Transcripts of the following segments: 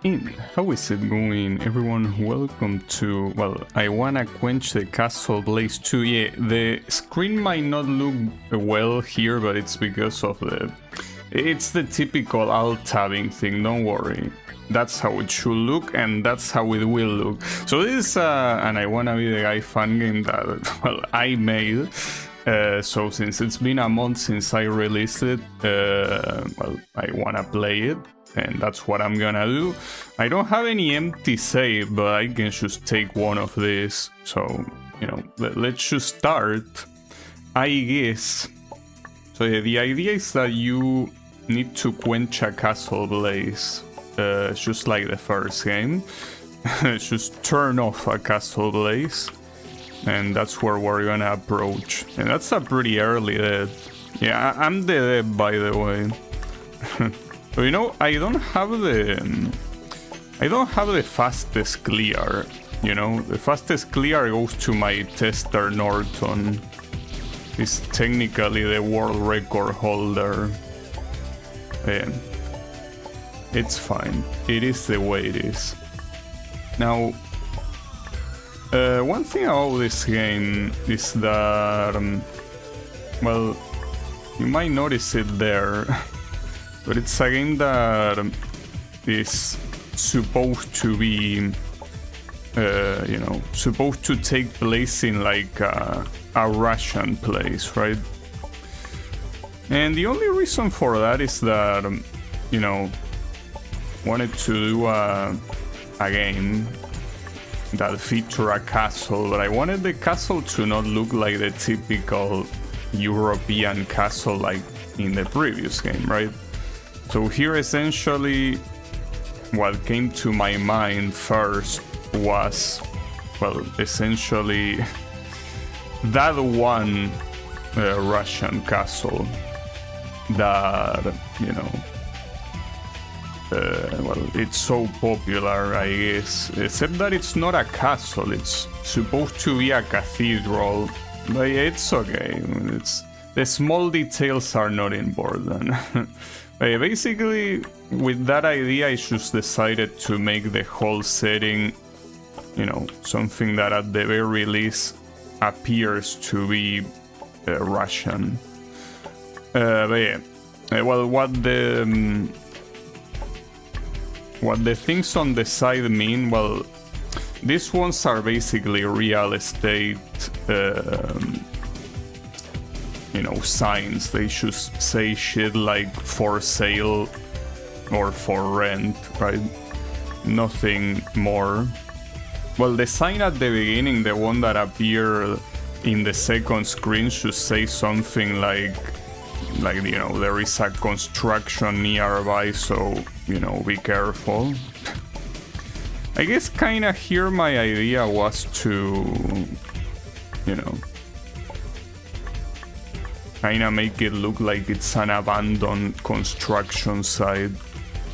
in. How is it going, everyone? Welcome to, well, I wanna quench the Castle Blaze 2. Yeah, the screen might not look well here, but it's because of it's the typical alt-tabbing thing, don't worry. That's how it should look, and that's how it will look. So this is an I Wanna Be the Guy fan game that, well, I made. So since it's been a month since I released it, well, I wanna play it, and that's what I'm gonna do. I don't have any empty save, but I can just take one of these. So, you know, let's just start, I guess. So yeah, the idea is that you need to quench a castle blaze, just like the first game. Just turn off a castle blaze. And that's where we're gonna approach. And that's a pretty early death. Yeah, I'm the dead, by the way. But you know, I don't have the fastest clear. You know, the fastest clear goes to my tester Norton. He's technically the world record holder. And it's fine. It is the way it is. Now, one thing about this game is that, well, you might notice it there, but it's a game that is supposed to be, you know, supposed to take place in like a Russian place, right? And the only reason for that is that, you know, wanted to do a game that feature a castle, but I wanted the castle to not look like the typical European castle like in the previous game, right? So here essentially what came to my mind first was, well, essentially that one Russian castle that, you know, well, it's so popular, I guess, except that it's not a castle, it's supposed to be a cathedral, but it's okay, the small details are not important. Basically, with that idea, I just decided to make the whole setting, you know, something that at the very least appears to be Russian. But yeah, well, what the things on the side mean, well, these ones are basically real estate, you know, signs. They just say shit like for sale or for rent, right? Nothing more. Well, the sign at the beginning, the one that appeared in the second screen, should say something like, you know, there is a construction nearby, so, you know, be careful. I guess kinda here my idea was to, you know, kinda make it look like it's an abandoned construction site.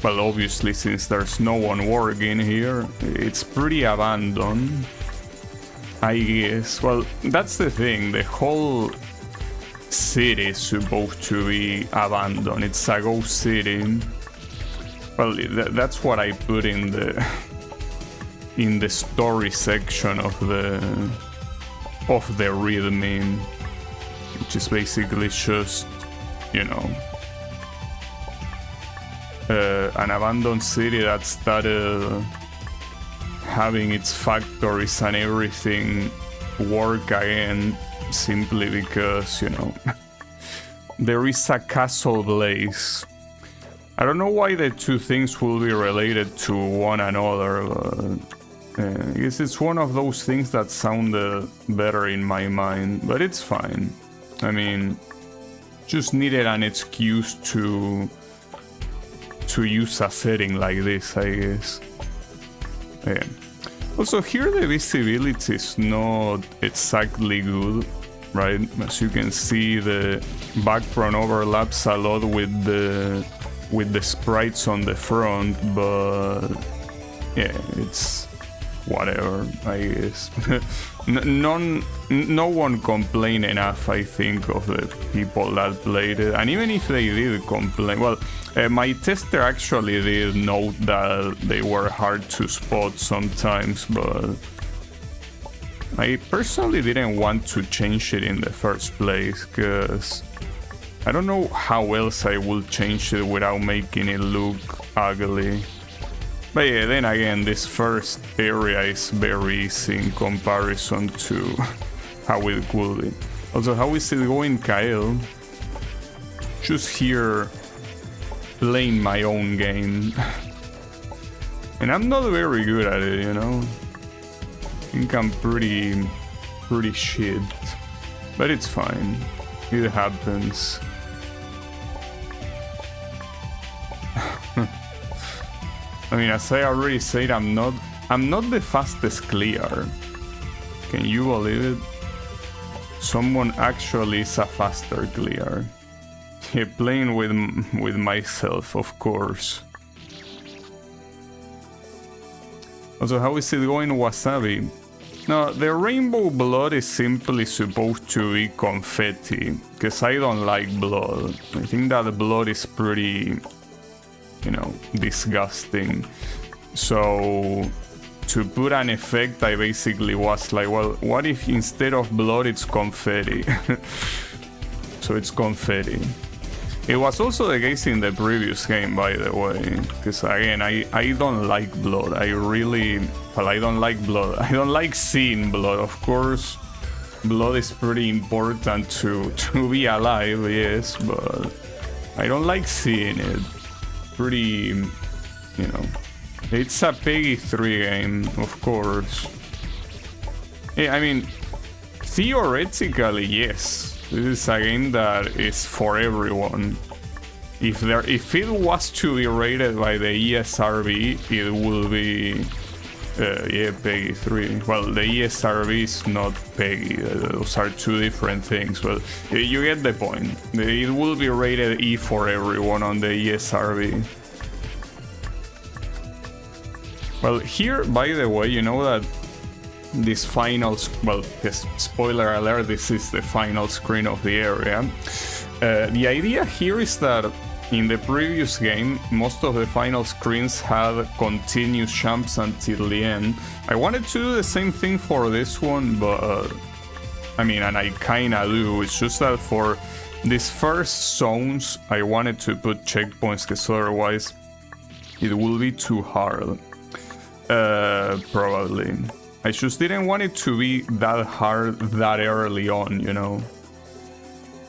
Well, obviously, since there's no one working here, it's pretty abandoned, I guess. Well, that's the thing, the whole city is supposed to be abandoned. It's a ghost city. Well, that's what I put in the story section of the readme, which is basically just, you know, an abandoned city that started having its factories and everything work again, simply because, you know, there is a castle blaze. I don't know why the two things will be related to one another, but I guess it's one of those things that sounded better in my mind, but it's fine. I mean, just needed an excuse to use a setting like this, I guess. Yeah. Also, here the visibility is not exactly good, right? As you can see, the background overlaps a lot with the sprites on the front, but yeah, it's whatever, I guess. no one complained enough, I think, of the people that played it. And even if they did complain, well, my tester actually did note that they were hard to spot sometimes, but I personally didn't want to change it in the first place, because I don't know how else I will change it without making it look ugly. But yeah, then again, this first area is very easy in comparison to how it would be. Also, how is it going, Kyle? Just here playing my own game. And I'm not very good at it, you know? I think I'm pretty shit. But it's fine. It happens. I mean, as I already said, I'm not the fastest clear. Can you believe it? Someone actually is a faster clear. Yeah, playing with myself, of course. Also, how is it going, Wasabi? No, the rainbow blood is simply supposed to be confetti, because I don't like blood. I think that the blood is pretty, you know, disgusting. So to put an effect, I basically was like, well, what if instead of blood it's confetti? So it's confetti. It was also the case in the previous game, by the way, because again, I don't like blood. I really, well, I don't like blood. I don't like seeing blood. Of course, blood is pretty important to be alive, yes, but I don't like seeing it. Pretty, you know, it's a Peggy 3 game, of course. Yeah, I mean, theoretically, yes. This is a game that is for everyone. If it was to be rated by the ESRB, it will be yeah, Peggy 3. Well, the ESRB is not Peggy. Those are two different things. Well, you get the point. It will be rated E for everyone on the ESRB. Well, here, by the way, you know that this final, well, yes, spoiler alert, this is the final screen of the area. The idea here is that in the previous game, most of the final screens had continuous jumps until the end. I wanted to do the same thing for this one, but I mean, and I kinda do. It's just that for these first zones, I wanted to put checkpoints, because otherwise it will be too hard. Probably. I just didn't want it to be that hard that early on, you know.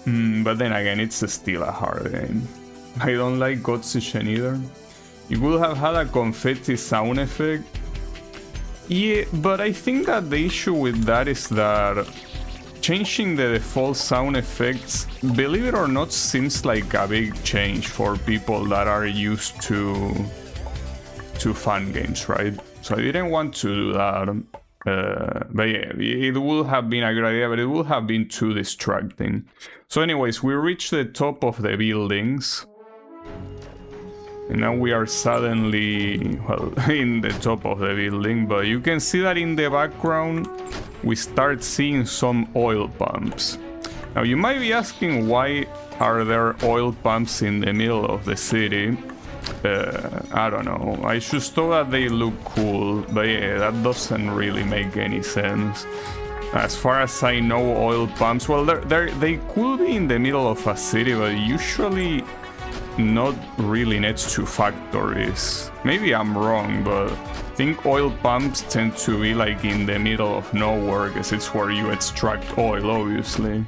But then again, it's still a hard game. I don't like Godzishen either. You would have had a confetti sound effect. Yeah, but I think that the issue with that is that changing the default sound effects, believe it or not, seems like a big change for people that are used to fun games, right? So I didn't want to do that. But yeah, it would have been a good idea, but it would have been too distracting. So anyways, we reached the top of the buildings. And now we are suddenly, well, in the top of the building. But you can see that in the background, we start seeing some oil pumps. Now you might be asking, why are there oil pumps in the middle of the city? I don't know, I just thought that they look cool, but yeah, that doesn't really make any sense. As far as I know, oil pumps, well, they could be in the middle of a city, but usually not really next to factories. Maybe I'm wrong, but I think oil pumps tend to be like in the middle of nowhere, because it's where you extract oil, obviously.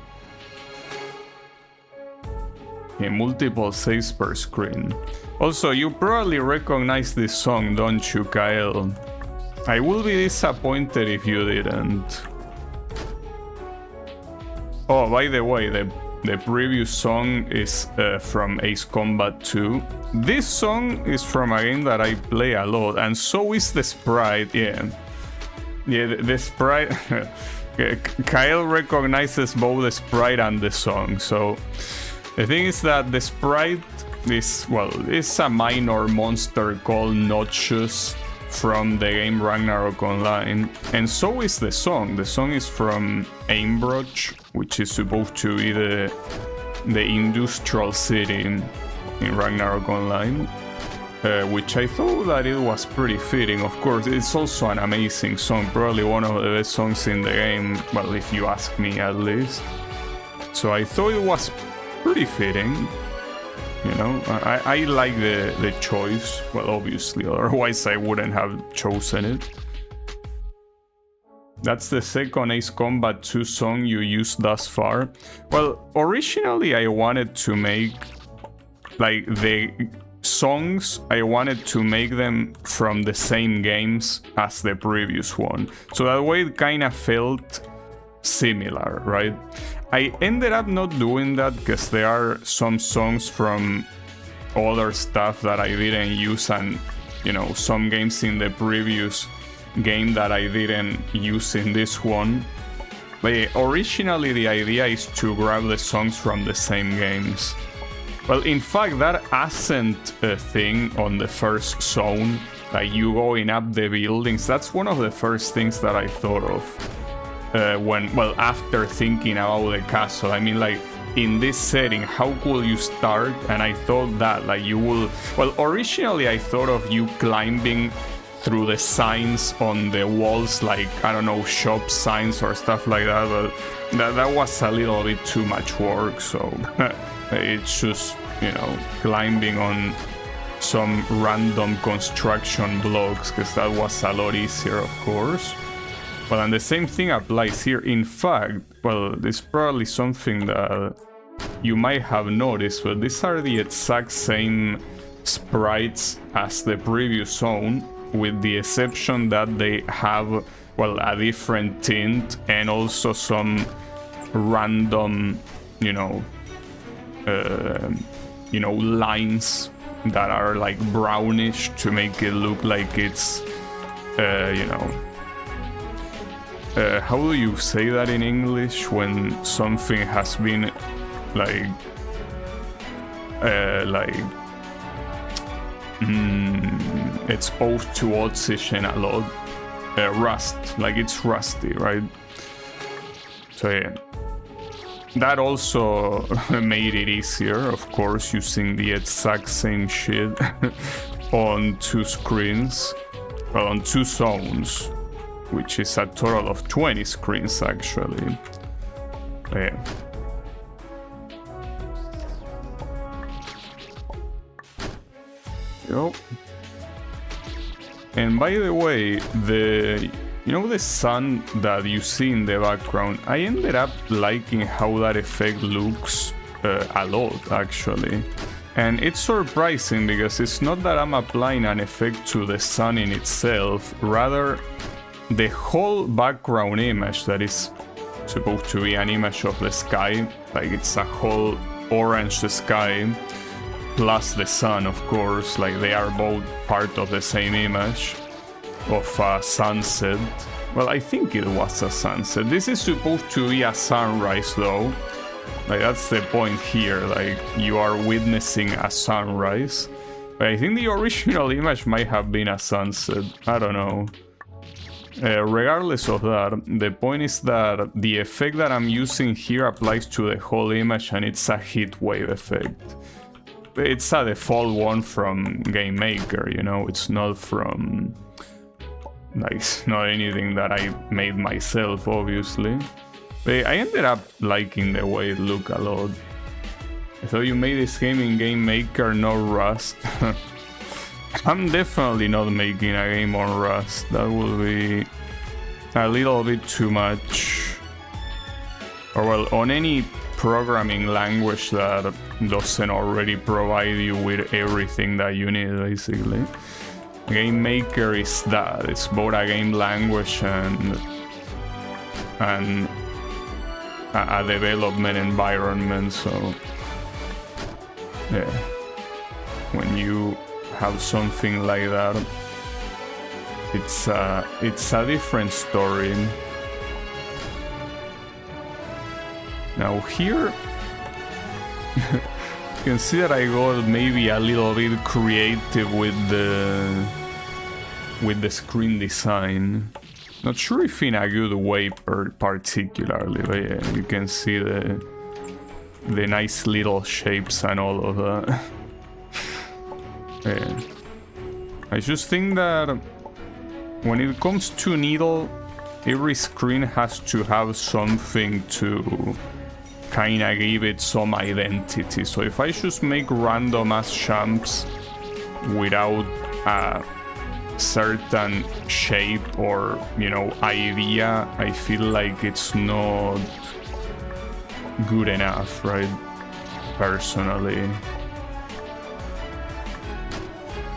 Okay, multiple saves per screen. Also, you probably recognize this song, don't you, Kyle? I will be disappointed if you didn't. Oh, by the way, the previous song is from Ace Combat 2. This song is from a game that I play a lot, and so is the sprite, yeah. Yeah, the sprite... Kyle recognizes both the sprite and the song, so... The thing is that the sprite is, well, it's a minor monster called Noxious. from the game Ragnarok Online, and so is the song. The song is from Aimbroch, which is supposed to be the industrial city in Ragnarok Online, which I thought that it was pretty fitting. Of course, it's also an amazing song, probably one of the best songs in the game, well, if you ask me at least. So I thought it was pretty fitting. You know, I like the choice, well, obviously, otherwise I wouldn't have chosen it. That's the second Ace Combat 2 song you used thus far. Well, originally I wanted to make, like, the songs, I wanted to make them from the same games as the previous one. So that way it kind of felt similar, right? I ended up not doing that because there are some songs from other stuff that I didn't use, and, you know, some games in the previous game that I didn't use in this one. But originally the idea is to grab the songs from the same games. Well, in fact, that ascent thing on the first zone, like you going up the buildings, that's one of the first things that I thought of. After thinking about the castle. I mean, like, in this setting, how could you start? And I thought that, like, you will... Well, originally I thought of you climbing through the signs on the walls, like, I don't know, shop signs or stuff like that, but that was a little bit too much work, so it's just, you know, climbing on some random construction blocks, because that was a lot easier, of course. Well, and the same thing applies here. In fact, well, this is probably something that you might have noticed, but these are the exact same sprites as the previous zone, with the exception that they have, well, a different tint and also some random, lines that are like brownish to make it look like it's, how do you say that in English when something has been exposed to oxygen a lot? Rust, like it's rusty, right? So yeah, that also made it easier, of course, using the exact same shit on two screens, well, on two zones, which is a total of 20 screens actually. Yeah. Yep. And by the way, the sun that you see in the background, I ended up liking how that effect looks a lot actually. And it's surprising because it's not that I'm applying an effect to the sun in itself, rather the whole background image that is supposed to be an image of the sky, like it's a whole orange sky, plus the sun, of course, like they are both part of the same image of a sunset. Well, I think it was a sunset. This is supposed to be a sunrise though. Like that's the point here, like you are witnessing a sunrise. But I think the original image might have been a sunset, I don't know. Regardless of that, the point is that the effect that I'm using here applies to the whole image, and it's a heat wave effect. It's a default one from Game Maker, it's not from, like, it's not anything that I made myself, obviously. But I ended up liking the way it looked a lot. So you made this game in Game Maker, no Rust. I'm definitely not making a game on Rust. That will be a little bit too much. Or well, on any programming language that doesn't already provide you with everything that you need, basically. Game Maker is that. It's both a game language and a development environment, so yeah. When you have something like that, it's a different story. Now here you can see that I got maybe a little bit creative with with the screen design. Not sure if in a good way particularly, but yeah, you can see the nice little shapes and all of that. Yeah. I just think that when it comes to Needle, every screen has to have something to kinda give it some identity. So if I just make random ass champs without a certain shape or, you know, idea, I feel like it's not good enough, right? Personally.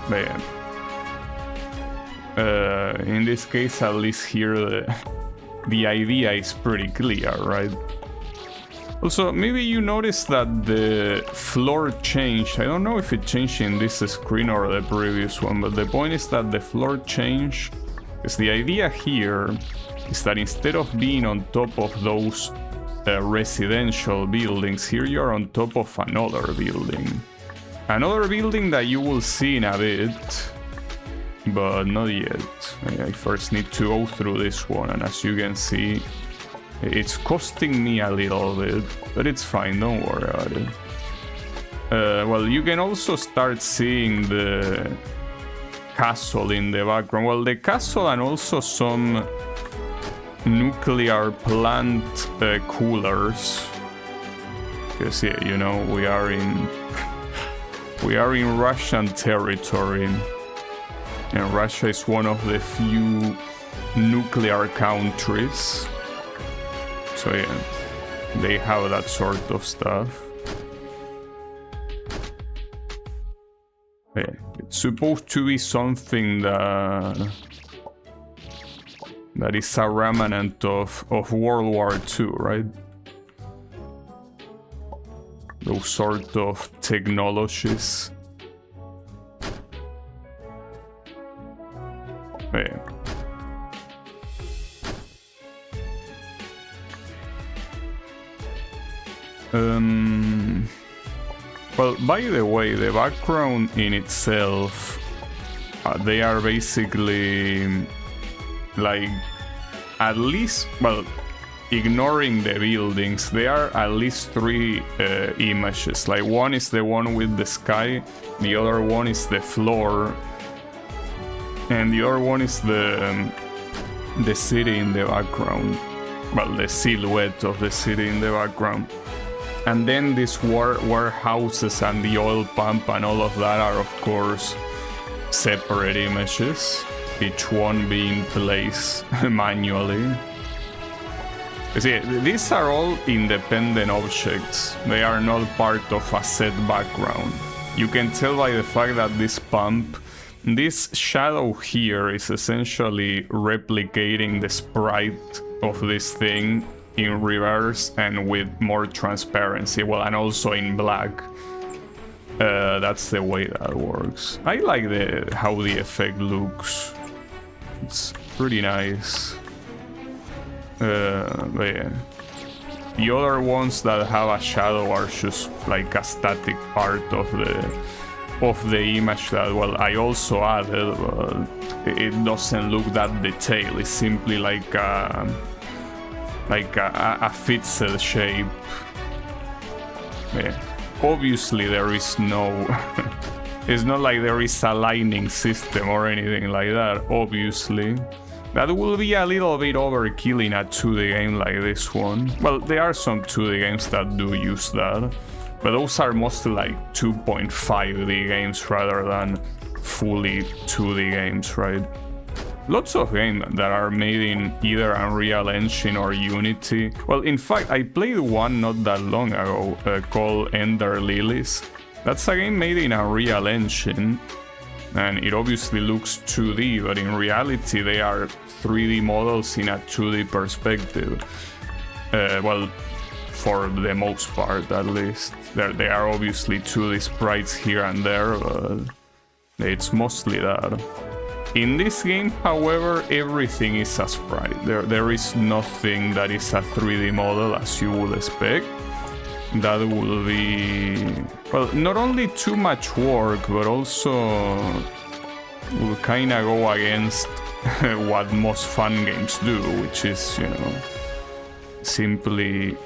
But yeah. In this case, at least here, the idea is pretty clear, right? Also, maybe you noticed that the floor changed. I don't know if it changed in this screen or the previous one, but the point is that the floor changed. Because the idea here is that instead of being on top of those residential buildings, here you're on top of another building. Another building that you will see in a bit, but not yet. I first need to go through this one, and as you can see, it's costing me a little bit, but it's fine, don't worry about it. Well, you can also start seeing the castle in the background. Well, the castle and also some nuclear plant coolers. Because, yeah, you know, we are in Russian territory. And Russia is one of the few nuclear countries. So yeah, they have that sort of stuff. Yeah, it's supposed to be something that is a remnant of World War II, right? Those sort of technologies. Yeah. Well, by the way, the background in itself, they are basically like, at least, well, ignoring the buildings, there are at least 3 images. Like, one is the one with the sky, the other one is the floor, and the other one is the city in the background. Well, the silhouette of the city in the background. And then these warehouses and the oil pump and all of that are, of course, separate images, each one being placed manually. See, these are all independent objects. They are not part of a set background. You can tell by the fact that this pump, this shadow here is essentially replicating the sprite of this thing in reverse and with more transparency, well, and also in black. That's the way that works. I like how the effect looks. It's pretty nice. But yeah. The other ones that have a shadow are just like a static part of the image that, well, I also added, but it doesn't look that detailed. It's simply like a pixel shape. Yeah. Obviously there is no it's not like there is a lighting system or anything like that, obviously. That will be a little bit overkill in a 2D game like this one. Well, there are some 2D games that do use that, but those are mostly like 2.5D games rather than fully 2D games, right? Lots of games that are made in either Unreal Engine or Unity. Well, in fact, I played one not that long ago called Ender Lilies. That's a game made in Unreal Engine, and it obviously looks 2D, but in reality they are 3D models in a 2D perspective. Well, for the most part at least. There are obviously 2D sprites here and there, but it's mostly that. In this game, however, everything is a sprite. There is nothing that is a 3D model as you would expect. That will be, well, not only too much work, but also will kind of go against what most fun games do, which is, you know, simply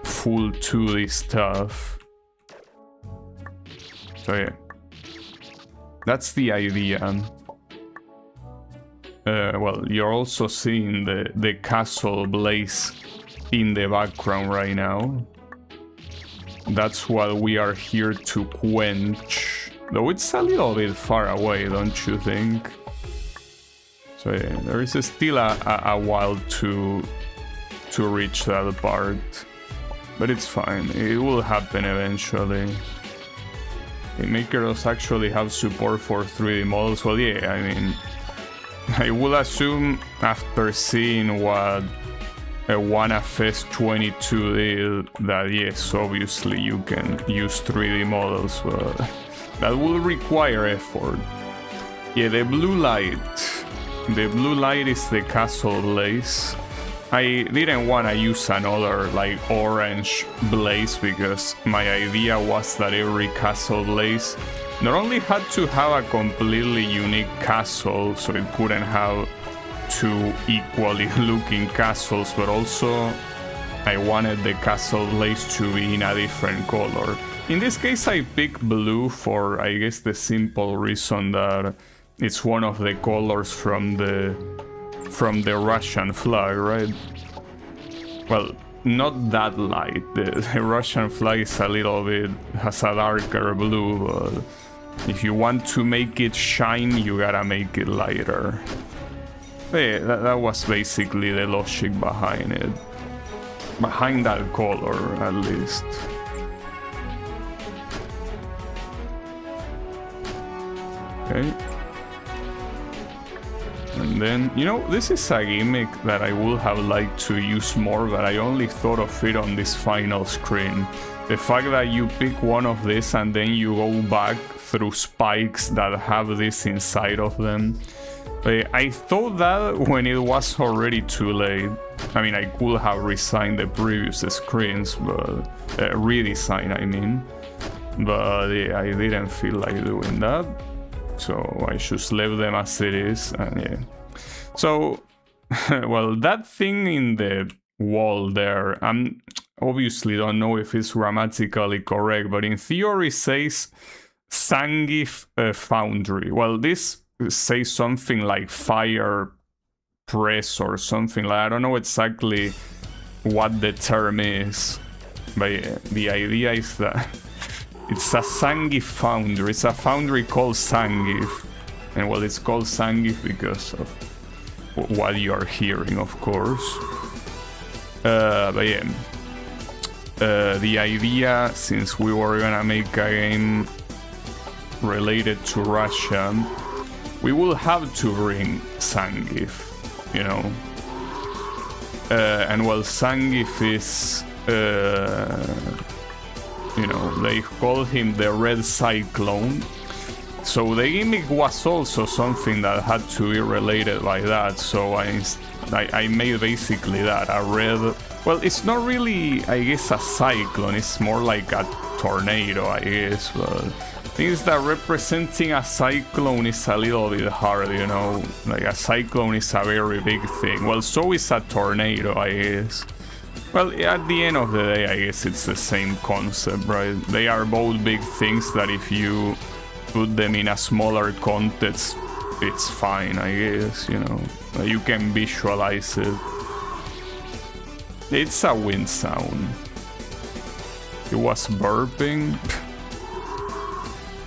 full 2D stuff. So yeah, that's the idea. Well, you're also seeing the castle blaze in the background right now. That's what we are here to quench. Though it's a little bit far away, don't you think? So yeah, there is still a while to reach that part. But it's fine, it will happen eventually. Makers actually have support for 3D models. Well, yeah, I mean, I will assume after seeing what WannaFest 22 did that yes, obviously you can use 3D models, but that will require effort. Yeah, the blue light is the castle blaze. I didn't want to use another like orange blaze because my idea was that every castle blaze not only had to have a completely unique castle, so it couldn't have two equally looking castles, but also I wanted the castle blaze to be in a different color. In this case I picked blue for, I guess, the simple reason that it's one of the colors from the Russian flag, right? Well, not that light. The Russian flag is a little bit, has a darker blue, but if you want to make it shine, you gotta make it lighter. But yeah, that was basically the logic behind it. Behind that color, at least. Okay. And then, you know, this is a gimmick that I would have liked to use more, but I only thought of it on this final screen. The fact that you pick one of these and then you go back through spikes that have this inside of them. I thought that when it was already too late. I mean, I could have resigned the previous screens, but redesign, I mean. But yeah, I didn't feel like doing that. So I just left them as it is, and yeah. So, well, that thing in the wall there, I'm obviously don't know if it's grammatically correct, but in theory says Zangief Foundry. Well, this says something like fire press or something like, I don't know exactly what the term is, but yeah, the idea is that it's a Zangief foundry. It's a foundry called Zangief. And well, it's called Zangief because of what you are hearing, of course. But yeah. The idea, since we were gonna make a game related to Russia, we will have to bring Zangief, you know. And well, Zangief is... you know, they call him the Red Cyclone. So the gimmick was also something that had to be related by that. So I made basically that, a red... Well, it's not really, I guess, a cyclone. It's more like a tornado, I guess. But things that representing a cyclone is a little bit hard, you know. Like a cyclone is a very big thing. Well, so is a tornado, I guess. Well, at the end of the day, I guess it's the same concept, right? They are both big things that if you put them in a smaller context, it's fine, I guess, you know. You can visualize it. It's a wind sound. It was burping.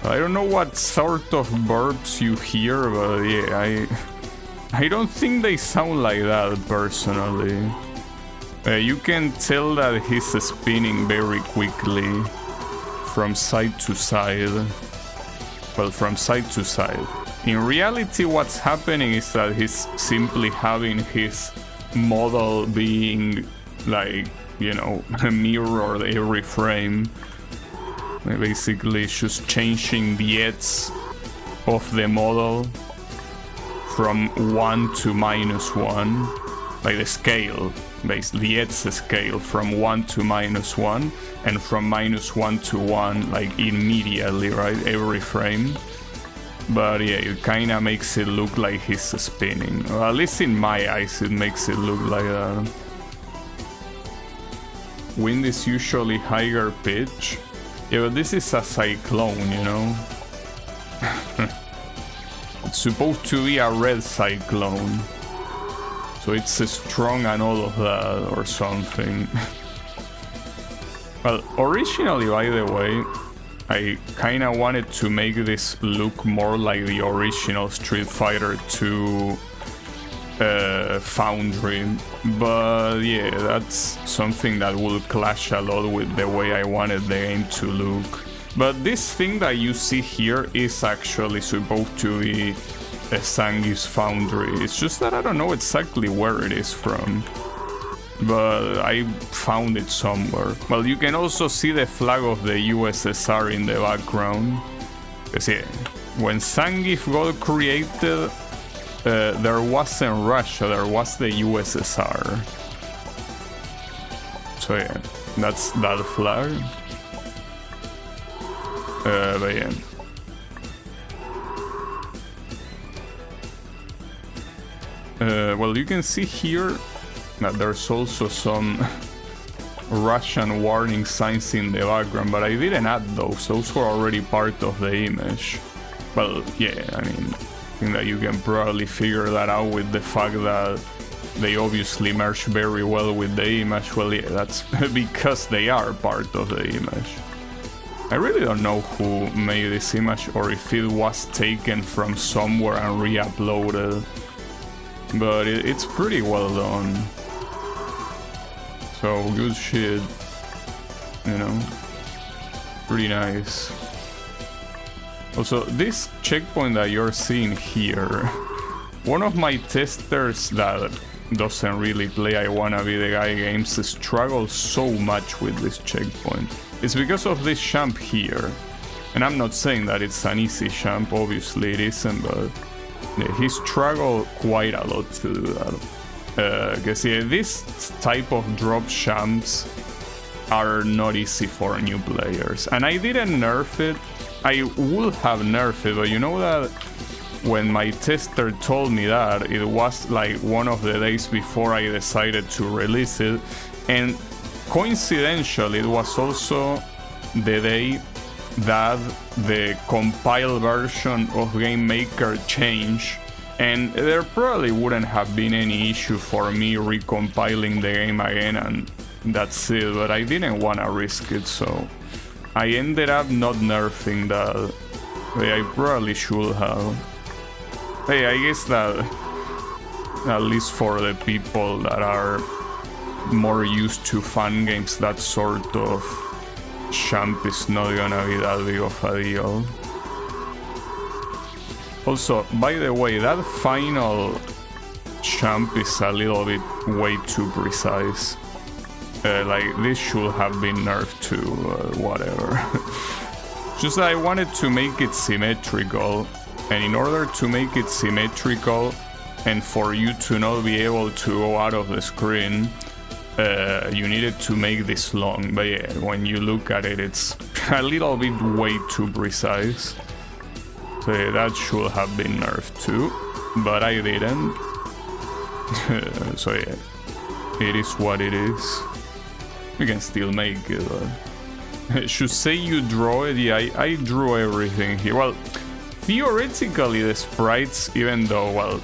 I don't know what sort of burps you hear, but yeah, I don't think they sound like that, personally. You can tell that he's spinning very quickly from side to side. Well, from side to side. In reality, what's happening is that he's simply having his model being, like, you know, mirrored every frame. Basically, just changing the edge of the model from 1 to -1, like the scale. Basically, the edge scale from 1 to -1, and from -1 to 1, like immediately, right? Every frame. But yeah, it kinda makes it look like he's spinning. Or at least in my eyes, it makes it look like that. Wind is usually higher pitch. Yeah, but this is a cyclone, you know? It's supposed to be a red cyclone. So it's strong and all of that, or something. Well, originally, by the way, I kinda wanted to make this look more like the original Street Fighter 2 Foundry, but yeah, that's something that will clash a lot with the way I wanted the game to look. But this thing that you see here is actually supposed to be Zangief's Foundry. It's just that I don't know exactly where it is from, but I found it somewhere. Well, you can also see the flag of the USSR in the background. Because yeah, when Zangief got created, there wasn't Russia, there was the USSR. So yeah, that's that flag. But yeah. Well, you can see here that there's also some Russian warning signs in the background, but I didn't add those. Those were already part of the image. Well, yeah, I mean, I think that you can probably figure that out with the fact that they obviously merge very well with the image. Well, yeah, that's because they are part of the image. I really don't know who made this image or if it was taken from somewhere and re-uploaded, but it's pretty well done. So good shit, you know, pretty nice. Also, this checkpoint that you're seeing here, one of my testers that doesn't really play I Wanna Be The Guy games struggles so much with this checkpoint. It's because of this jump here. And I'm not saying that it's an easy jump, obviously it isn't, but yeah, he struggled quite a lot to do that. Because yeah, this type of drop jumps are not easy for new players. And I didn't nerf it. I would have nerfed it, but you know that when my tester told me that, it was like one of the days before I decided to release it. And coincidentally, it was also the day that the compiled version of Game Maker changed, and there probably wouldn't have been any issue for me recompiling the game again, and that's it, but I didn't want to risk it, so I ended up not nerfing that. I probably should have. Hey, I guess that at least for the people that are more used to fun games, that sort of jump is not gonna be that big of a deal. Also, by the way, that final jump is a little bit way too precise. Like, this should have been nerfed to whatever. Just that I wanted to make it symmetrical, and in order to make it symmetrical and for you to not be able to go out of the screen, you needed to make this long. But yeah, when you look at it, it's a little bit way too precise. So yeah, that should have been nerfed too, but I didn't. So yeah, it is what it is. You can still make it, but should say you draw it. Yeah, I drew everything here. Well, theoretically the sprites, even though, well,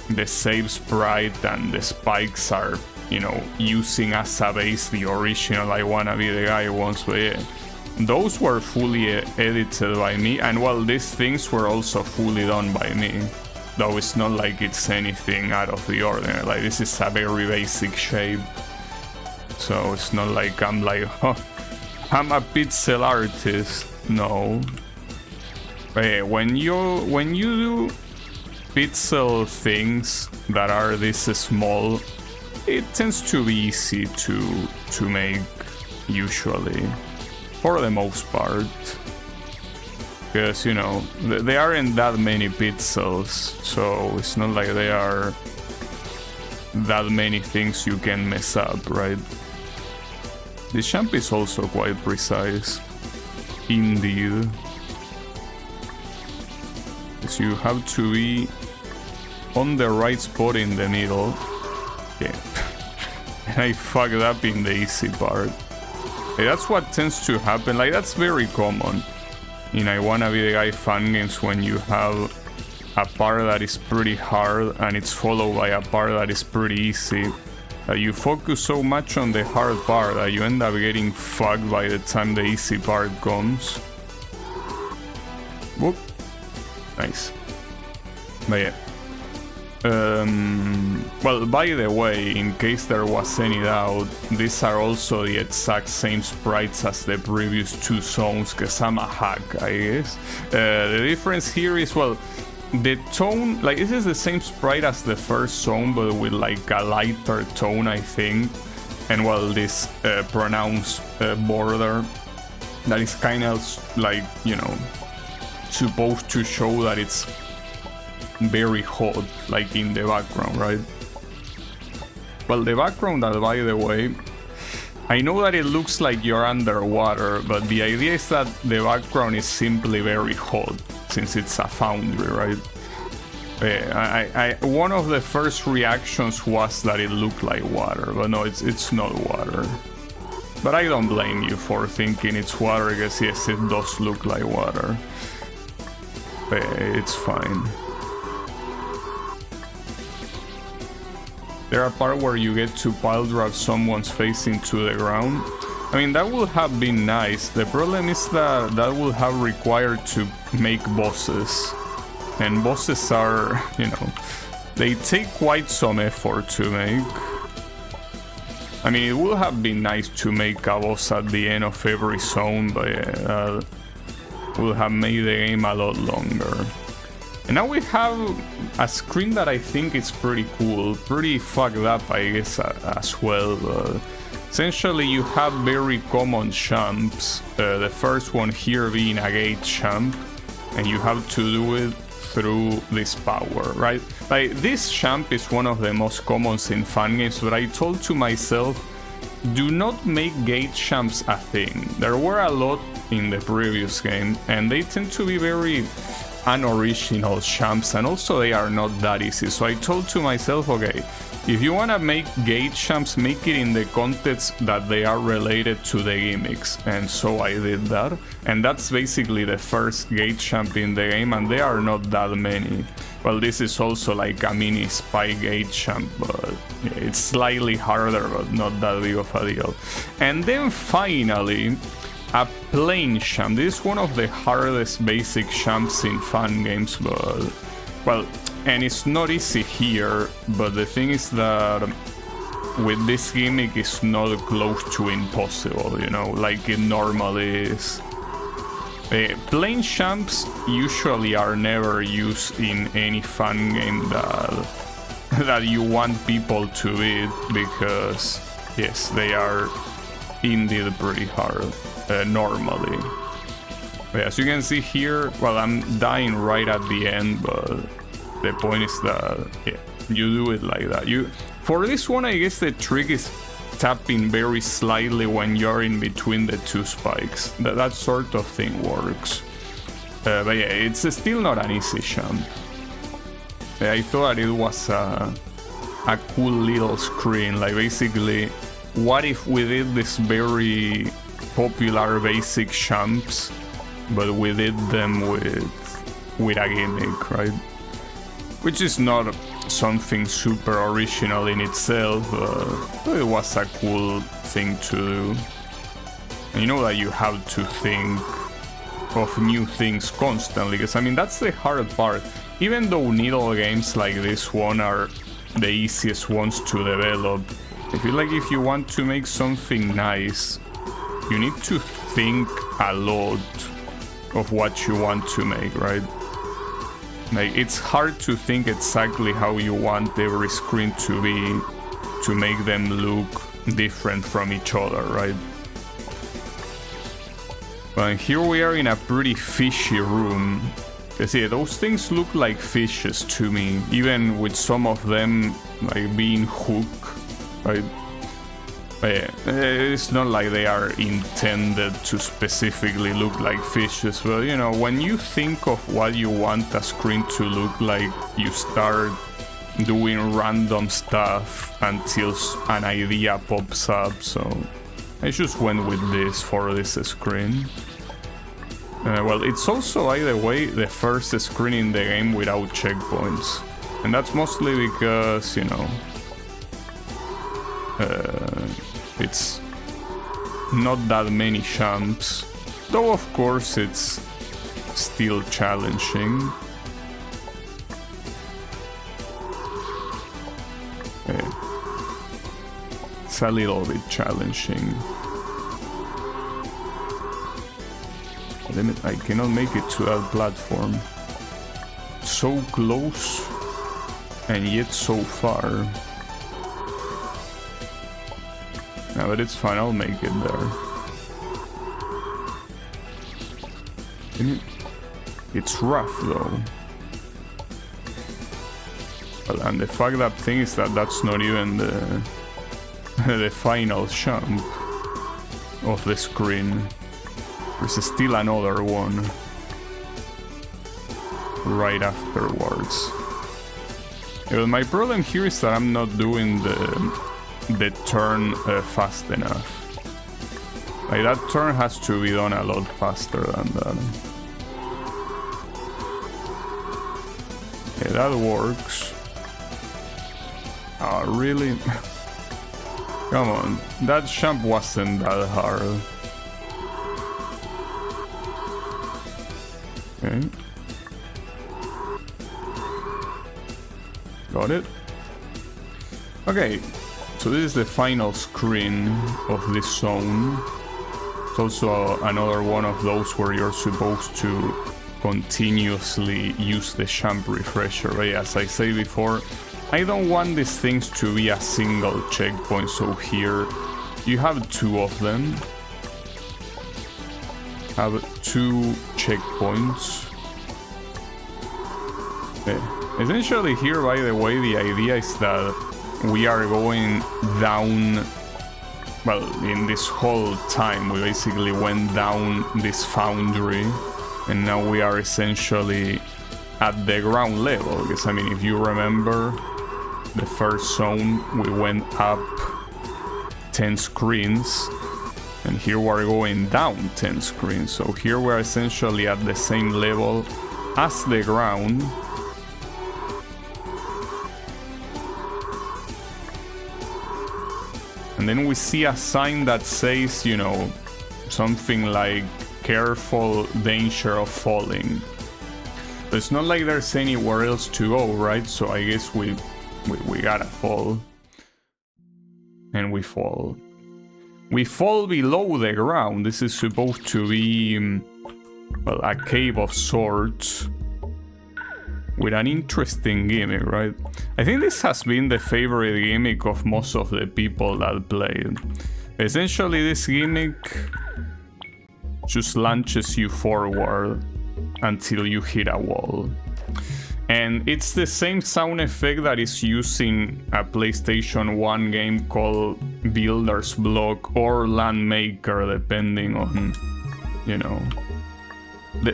the save sprite and the spikes are, you know, using as a base the original I Wanna Be The Guy ones, but yeah, those were fully edited by me, and well, these things were also fully done by me, though it's not like it's anything out of the ordinary. Like, this is a very basic shape, so it's not like I'm like, oh, I'm a pixel artist. No. But yeah, when you do pixel things that are this small, it tends to be easy to make, usually, for the most part, because, you know, there aren't that many pixels, so it's not like there are that many things you can mess up, right? The jump is also quite precise, indeed. because you have to be on the right spot in the middle. Yeah. And I fucked up in the easy part. That's what tends to happen. Like, that's very common in I Wanna Be the Guy fan games, when you have a part that is pretty hard and it's followed by a part that is pretty easy. You focus so much on the hard part that you end up getting fucked by the time the easy part comes. Whoop. Nice. But yeah. Well, by the way, in case there was any doubt, these are also the exact same sprites as the previous two zones, because I'm a hack, I guess. The difference here is, well, the tone, like, this is the same sprite as the first zone, but with like a lighter tone, I think. And well, this pronounced border that is kind of like, you know, supposed to show that it's very hot, like in the background, right? Well, the background, that, by the way, I know that it looks like you're underwater, but the idea is that the background is simply very hot, since it's a foundry, right? One of the first reactions was that it looked like water, but no, it's not water. But I don't blame you for thinking it's water, because yes, it does look like water. It's fine. There are parts where you get to pile drive someone's face into the ground. I mean, that would have been nice. The problem is that that would have required to make bosses. And bosses are, you know, they take quite some effort to make. I mean, it would have been nice to make a boss at the end of every zone, but yeah, would have made the game a lot longer. And now we have a screen that I think is pretty cool, pretty fucked up, I guess, as well. Essentially, you have very common champs. The first one here being a gate champ, and you have to do it through this power, right? Like, this champ is one of the most commons in fan games, but I told to myself, do not make gate champs a thing. There were a lot in the previous game, and they tend to be very unoriginal champs, and also they are not that easy. So I told to myself, okay, if you want to make gate champs, make it in the context that they are related to the gimmicks. And so I did that, and that's basically the first gate champ in the game, and there are not that many. Well, this is also like a mini spy gate champ, but yeah, it's slightly harder, but not that big of a deal. And then finally, a plane champ. This is one of the hardest basic champs in fan games, but well, and it's not easy here, but the thing is that with this gimmick it's not close to impossible, you know, like it normally is. Plane champs usually are never used in any fan game that you want people to beat, because yes, they are indeed pretty hard. Normally. But as you can see here, well, I'm dying right at the end, but the point is that yeah, you do it like that. For this one, I guess the trick is tapping very slightly when you're in between the two spikes. That sort of thing works. But yeah, it's still not an easy champ. I thought it was a cool little screen. Like, basically, what if we did this very popular basic champs, but we did them with a gimmick, right? Which is not something super original in itself, but it was a cool thing to do. And you know that you have to think of new things constantly, because I mean, that's the hard part. Even though needle games like this one are the easiest ones to develop, I feel like if you want to make something nice, you need to think a lot of what you want to make, right? Like, it's hard to think exactly how you want every screen to be, to make them look different from each other, right? But here we are in a pretty fishy room. You see, those things look like fishes to me, even with some of them like being hooked, right? It's not like they are intended to specifically look like fishes, but you know, when you think of what you want a screen to look like, you start doing random stuff until an idea pops up. So I just went with this for this screen. Well, it's also, by the way, the first screen in the game without checkpoints, and that's mostly because, you know, it's not that many jumps, though of course it's still challenging. It's a little bit challenging. Damn it, I cannot make it to that platform. So close and yet so far. No, but it's fine, I'll make it there. It's rough though. Well, and the fucked up thing is that that's not even the the final jump of the screen. There's still another one right afterwards. Well, my problem here is that I'm not doing the turn fast enough. Like, that turn has to be done a lot faster than that. Okay, that works. Oh, really? Come on, that jump wasn't that hard. Okay. Got it. Okay. So this is the final screen of this zone. It's also another one of those where you're supposed to continuously use the jump refresher. But as I say before, I don't want these things to be a single checkpoint. So here you have two of them. Have two checkpoints. Okay. Essentially here, by the way, the idea is that we are going down, well, in this whole time we basically went down this foundry, and now we are essentially at the ground level, because I mean, if you remember the first zone, we went up 10 screens, and here we're going down 10 screens, so here we're essentially at the same level as the ground. And then we see a sign that says, you know, something like careful, danger of falling. But it's not like there's anywhere else to go, right? So I guess we gotta fall. And we fall. We fall below the ground. This is supposed to be, well, a cave of sorts. With an interesting gimmick, right? I think this has been the favorite gimmick of most of the people that played. Essentially, this gimmick just launches you forward until you hit a wall. And it's the same sound effect that is used in a PlayStation 1 game called Builder's Block or Landmaker, depending on, you know,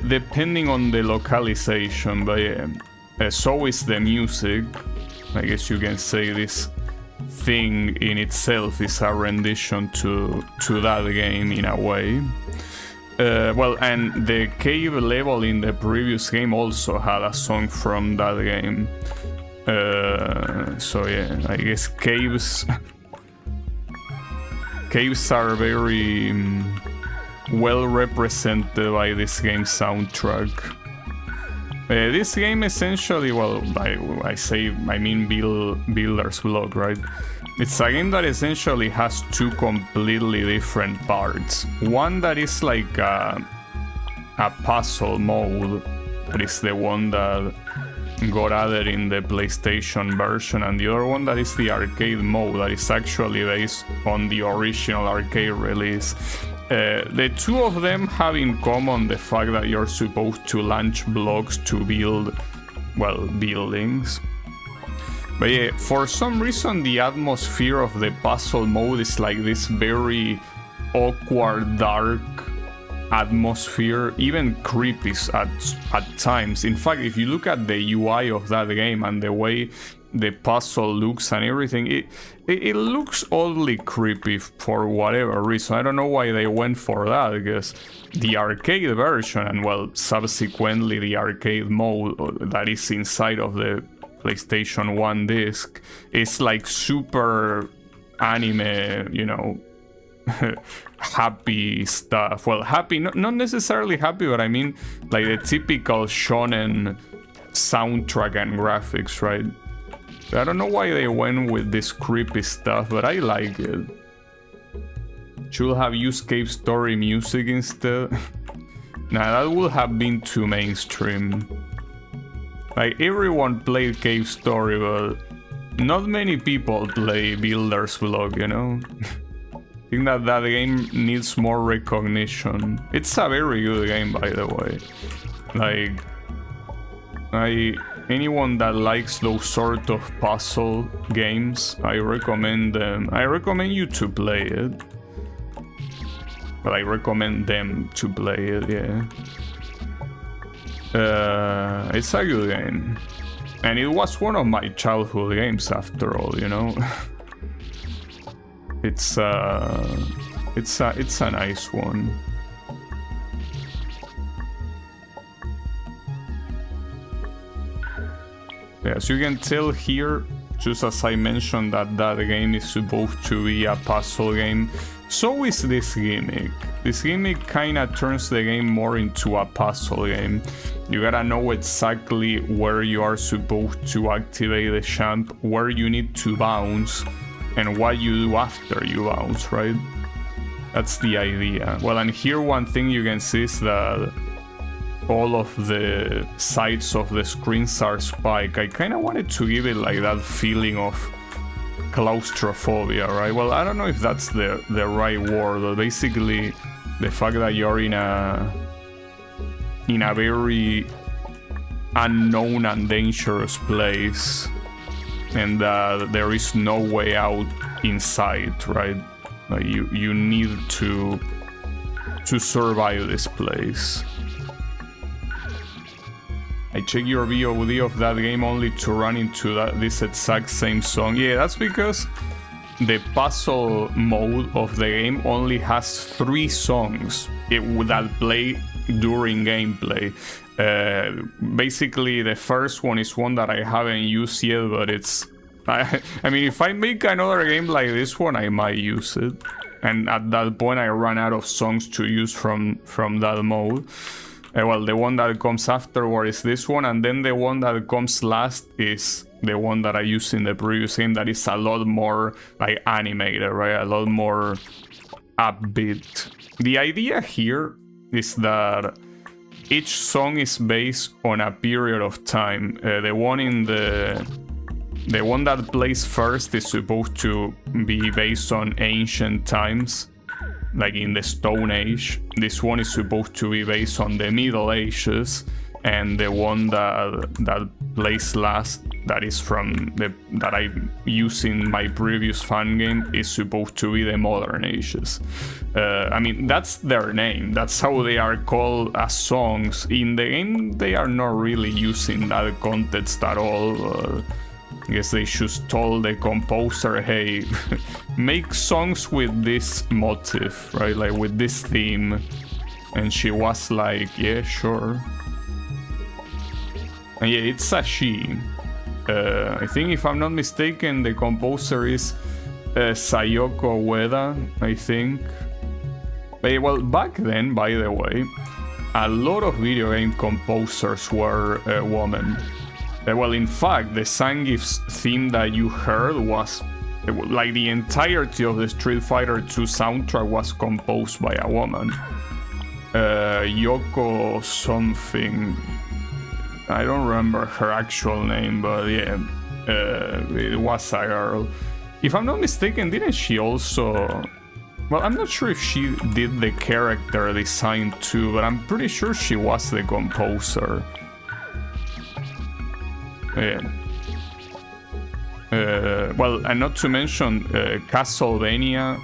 depending on the localization. But yeah. So is the music. I guess you can say this thing in itself is a rendition to that game in a way. Well, and the cave level in the previous game also had a song from that game. So yeah, I guess caves are very well represented by this game's soundtrack. This game essentially, well, I mean Builder's Block, right? It's a game that essentially has two completely different parts. One that is like a puzzle mode, that is the one that got added in the PlayStation version, and the other one that is the arcade mode, that is actually based on the original arcade release. The two of them have in common the fact that you're supposed to launch blocks to build, well, buildings. But yeah, for some reason the atmosphere of the puzzle mode is like this very awkward, dark atmosphere, even creepy at times. In fact, if you look at the UI of that game and the way the puzzle looks and everything, it looks oddly creepy for whatever reason. I don't know why they went for that, because the arcade version and, well, subsequently the arcade mode that is inside of the PlayStation 1 disc is like super anime, you know, happy stuff. Well, happy, not necessarily happy, but I mean like the typical shonen soundtrack and graphics, right? So I don't know why they went with this creepy stuff, but I like it. Should have used Cave Story music instead. Nah, that would have been too mainstream. Like, everyone played Cave Story, but not many people play Builder's Block, you know? I think that game needs more recognition. It's a very good game, by the way. Like, anyone that likes those sort of puzzle games, I recommend them. I recommend you to play it. But I recommend them to play it, yeah. It's a good game. And it was one of my childhood games after all, you know? It's a nice one. Yeah, as you can tell here, just as I mentioned that game is supposed to be a puzzle game, so is this gimmick. This gimmick kinda turns the game more into a puzzle game. You gotta know exactly where you are supposed to activate the champ, where you need to bounce, and what you do after you bounce, right? That's the idea. Well, and here one thing you can see is that all of the sides of the screens are spiked. I kind of wanted to give it like that feeling of claustrophobia, right? Well, I don't know if that's the right word, but basically the fact that you're in a very unknown and dangerous place, and there is no way out inside, right? Like you need to survive this place. I checked your VOD of that game only to run into this exact same song. Yeah, that's because the puzzle mode of the game only has 3 songs that play during gameplay. Basically, the first one is one that I haven't used yet, but it's... I mean, if I make another game like this one, I might use it. And at that point, I run out of songs to use from that mode. Well, the one that comes afterward is this one, and then the one that comes last is the one that I used in the previous game that is a lot more like animated, right? A lot more upbeat. The idea here is that each song is based on a period of time. The one that plays first is supposed to be based on ancient times, like in the Stone Age. This one is supposed to be based on the Middle Ages, and the one that plays last, that is that I use in my previous fan game, is supposed to be the Modern Ages. I mean, that's their name. That's how they are called as songs. In the game, they are not really using that context at all. I guess they just told the composer, hey, make songs with this motif, right? Like with this theme. And she was like, yeah, sure. And yeah, it's a she. I think, if I'm not mistaken, the composer is Sayoko Ueda, I think. But, well, back then, by the way, a lot of video game composers were women. Well, in fact, the Zangief's theme that you heard was, like, the entirety of the Street Fighter 2 soundtrack was composed by a woman. Yoko something. I don't remember her actual name, but yeah, it was a girl. If I'm not mistaken, didn't she also... Well, I'm not sure if she did the character design too, but I'm pretty sure she was the composer. Yeah. Well, and not to mention Castlevania,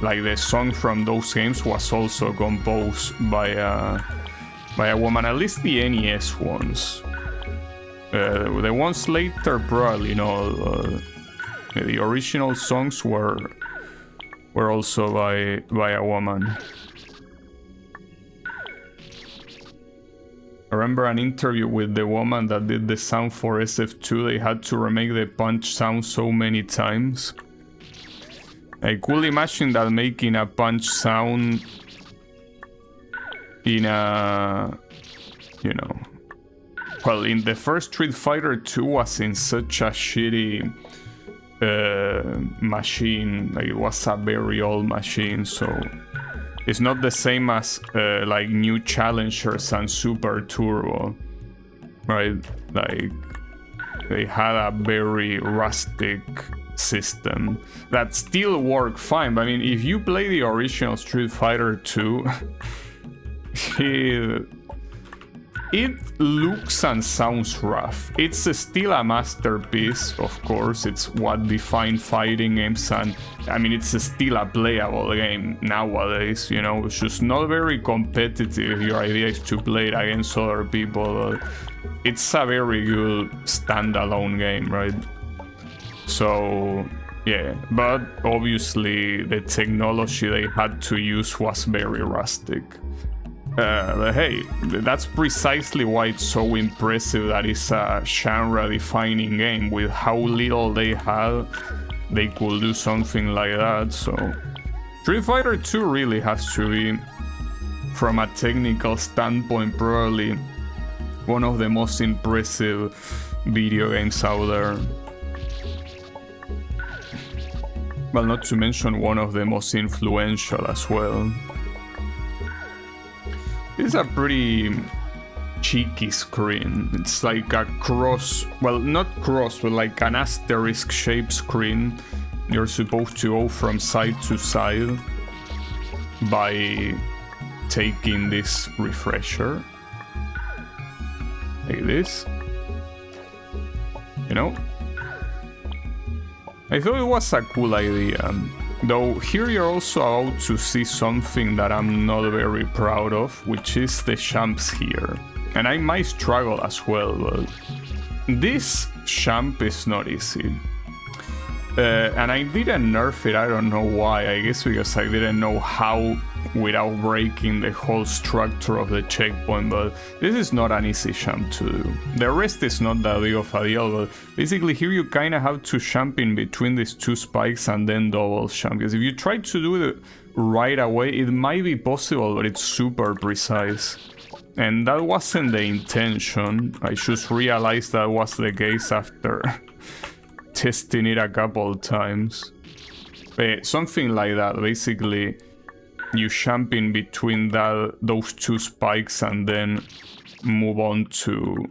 like the song from those games was also composed by a woman, at least the NES ones. The ones later, probably, the original songs were also by a woman. I remember an interview with the woman that did the sound for SF2. They had to remake the punch sound so many times. I could imagine that making a punch sound in a, well, in the first Street Fighter 2 was in such a shitty machine. Like, it was a very old machine, so it's not the same as like new challengers and Super Turbo, right? Like, they had a very rustic system that still worked fine. But I mean, if you play the original Street Fighter 2, it looks and sounds rough. It's still a masterpiece, of course. It's what defined fighting games, and I mean, it's still a playable game nowadays, It's just not very competitive. Your idea is to play it against other people. It's a very good standalone game, right? So, yeah, but obviously the technology they had to use was very rustic. But hey, that's precisely why it's so impressive that it's a genre-defining game. With how little they had, they could do something like that. So Street Fighter 2 really has to be, from a technical standpoint, probably one of the most impressive video games out there. Well, not to mention one of the most influential as well. It's a pretty cheeky screen. It's like a cross, well, not cross, but like an asterisk shaped screen. You're supposed to go from side to side by taking this refresher. Like this. I thought it was a cool idea. Though here you're also about to see something that I'm not very proud of, which is the jumps here. And I might struggle as well, but this jump is not easy. And I didn't nerf it, I don't know why. I guess because I didn't know how without breaking the whole structure of the checkpoint, but this is not an easy jump to do. The rest is not that big of a deal, but basically here you kind of have to jump in between these two spikes and then double jump, because if you try to do it right away, it might be possible, but it's super precise. And that wasn't the intention. I just realized that was the case after testing it a couple times. Something like that, basically. You jump in between those two spikes and then move on to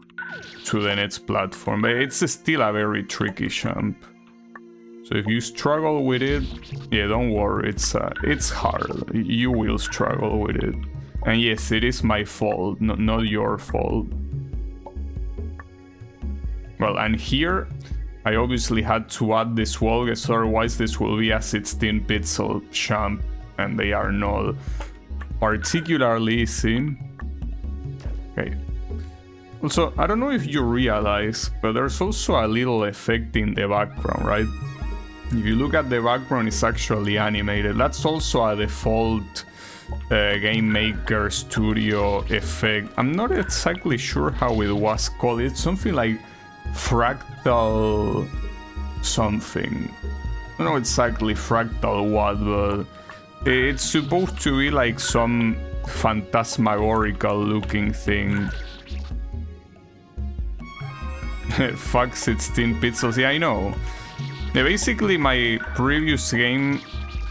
the next platform. But it's still a very tricky jump. So if you struggle with it, yeah, don't worry, it's hard. You will struggle with it. And yes, it is my fault, not your fault. Well, and here, I obviously had to add this wall, because otherwise this will be a 16-pixel jump. And they are not particularly easy. Okay. Also, I don't know if you realize, but there's also a little effect in the background, right? If you look at the background, it's actually animated. That's also a default Game Maker Studio effect. I'm not exactly sure how it was called. It's something like fractal something. I don't know exactly fractal what, but it's supposed to be like some phantasmagorical looking thing. Fuck 16 pixels, yeah, I know. Yeah, basically my previous game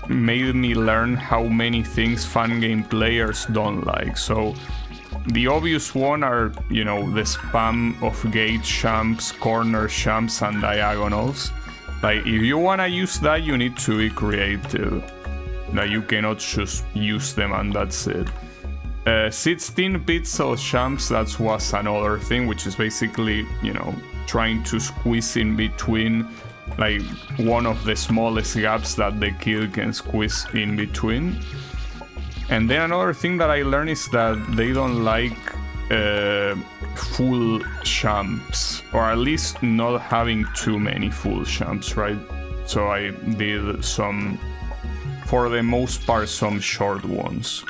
made me learn how many things fan game players don't like. So the obvious one are, the spam of gate jumps, corner jumps, and diagonals. Like, if you wanna use that, you need to be creative. Now you cannot just use them and that's it. 16 pixel champs, that was another thing, which is basically, you know, trying to squeeze in between, like, one of the smallest gaps that the kid can squeeze in between. And then another thing that I learned is that they don't like full champs, or at least not having too many full champs, right? So I did some, for the most part, some short ones.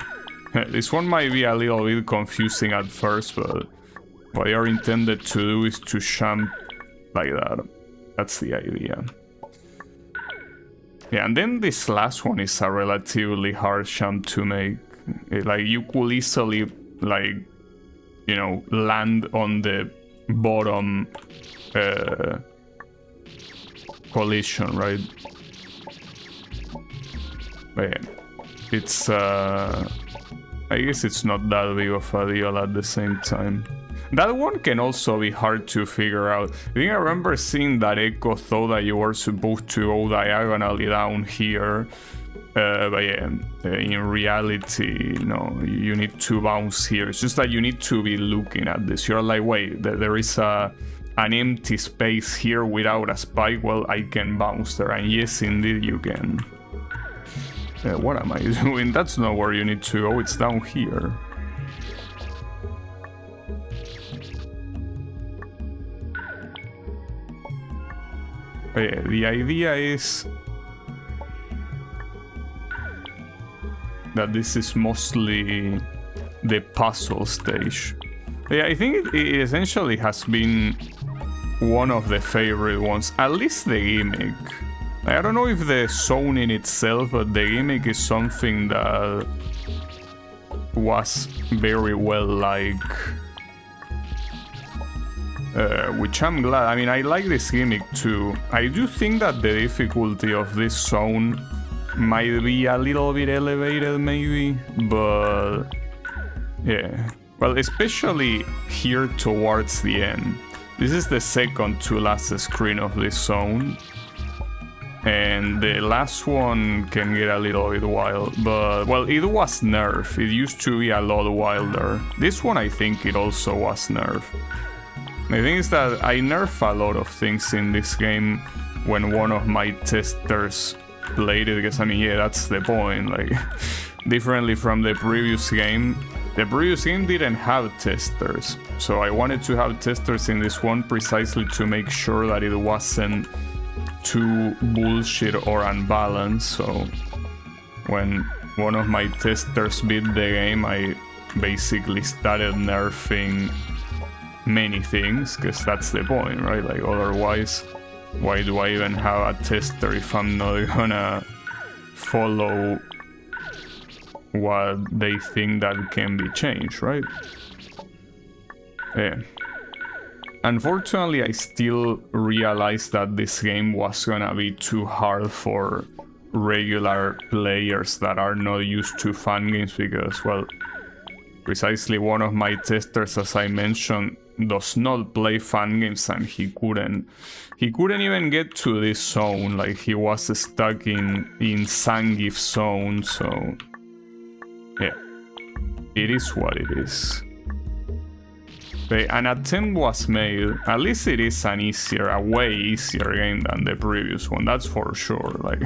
This one might be a little bit confusing at first, but what they are intended to do is to champ like that. That's the idea. Yeah, and then this last one is a relatively hard champ to make. Like, you could easily, like, you know, land on the bottom collision, right? But yeah, it's I guess it's not that big of a deal at the same time. That one can also be hard to figure out. I think I remember seeing that Echo thought that you were supposed to go diagonally down here. But yeah, in reality, no, you need to bounce here. It's just that you need to be looking at this. You're like, wait, there is an empty space here without a spike. Well, I can bounce there. And yes, indeed, you can. What am I doing? That's not where you need to go. It's down here. But yeah, the idea is that this is mostly the puzzle stage. Yeah, I think it essentially has been one of the favorite ones, at least the gimmick. I don't know if the zone in itself, but the gimmick is something that was very well liked. Which I'm glad. I mean, I like this gimmick too. I do think that the difficulty of this zone might be a little bit elevated, maybe, but yeah. Well, especially here towards the end. This is the second to last screen of this zone, and the last one can get a little bit wild, but, well, it was nerfed. It used to be a lot wilder. This one, I think it also was nerfed. The thing is that I nerf a lot of things in this game when one of my testers played it, because, I mean, yeah, that's the point. Like, differently from the previous game didn't have testers, so I wanted to have testers in this one precisely to make sure that it wasn't too bullshit or unbalanced. So when one of my testers beat the game, I basically started nerfing many things, because that's the point, right? Like, otherwise, why do I even have a tester if I'm not gonna follow what they think that can be changed, right? Yeah. Unfortunately, I still realized that this game was gonna be too hard for regular players that are not used to fun games, because, well, precisely one of my testers, as I mentioned, does not play fun games, and he couldn't even get to this zone. Like, he was stuck in Zangief zone, so yeah, it is what it is. An attempt was made. At least it is a way easier game than the previous one, that's for sure. Like,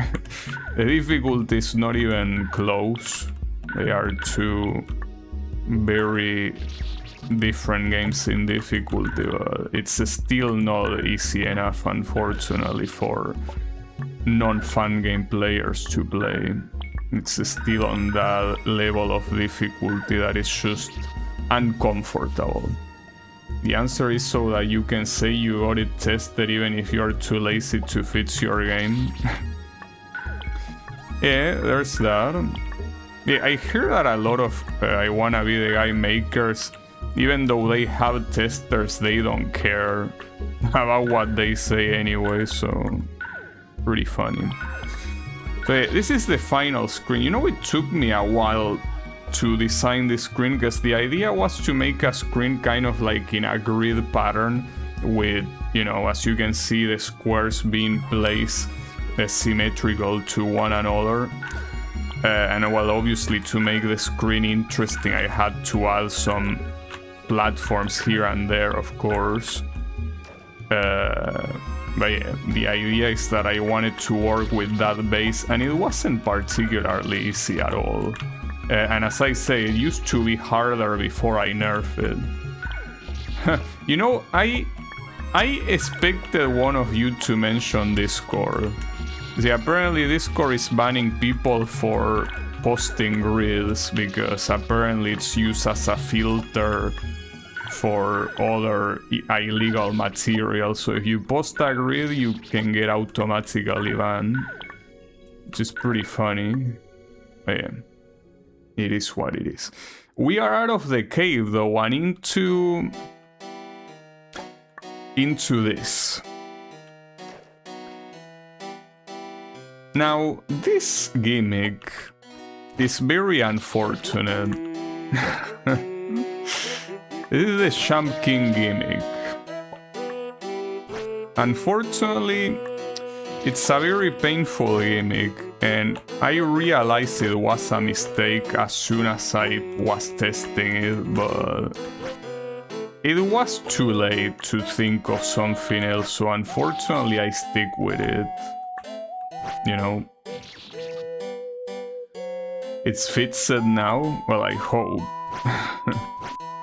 the difficulty is not even close. They are two very different games in difficulty, but it's still not easy enough, unfortunately, for non-fun game players to play. It's still on that level of difficulty that is just uncomfortable. The answer is so that you can say you got it tested even if you're too lazy to fix your game. Yeah, there's that. Yeah, I hear that a lot of I Wanna Be the Guy makers, even though they have testers, they don't care about what they say anyway, so pretty funny. So yeah, this is the final screen. You know, it took me a while to design this screen, because the idea was to make a screen kind of like in a grid pattern with, you know, as you can see, the squares being placed symmetrical to one another. And well, obviously to make the screen interesting, I had to add some platforms here and there, of course. But yeah, the idea is that I wanted to work with that base, and it wasn't particularly easy at all. And as I say, it used to be harder before I nerfed it. You know, I expected one of you to mention Discord. See, apparently Discord is banning people for posting grids because apparently it's used as a filter for other illegal material. So if you post a grid, you can get automatically banned, which is pretty funny. But yeah, it is what it is. We are out of the cave though, and into this. Now, this gimmick is very unfortunate. This is the Champ King gimmick. Unfortunately, it's a very painful gimmick, and I realized it was a mistake as soon as I was testing it, but it was too late to think of something else, so unfortunately I stick with it. You know, it's fixed now. Well, I hope.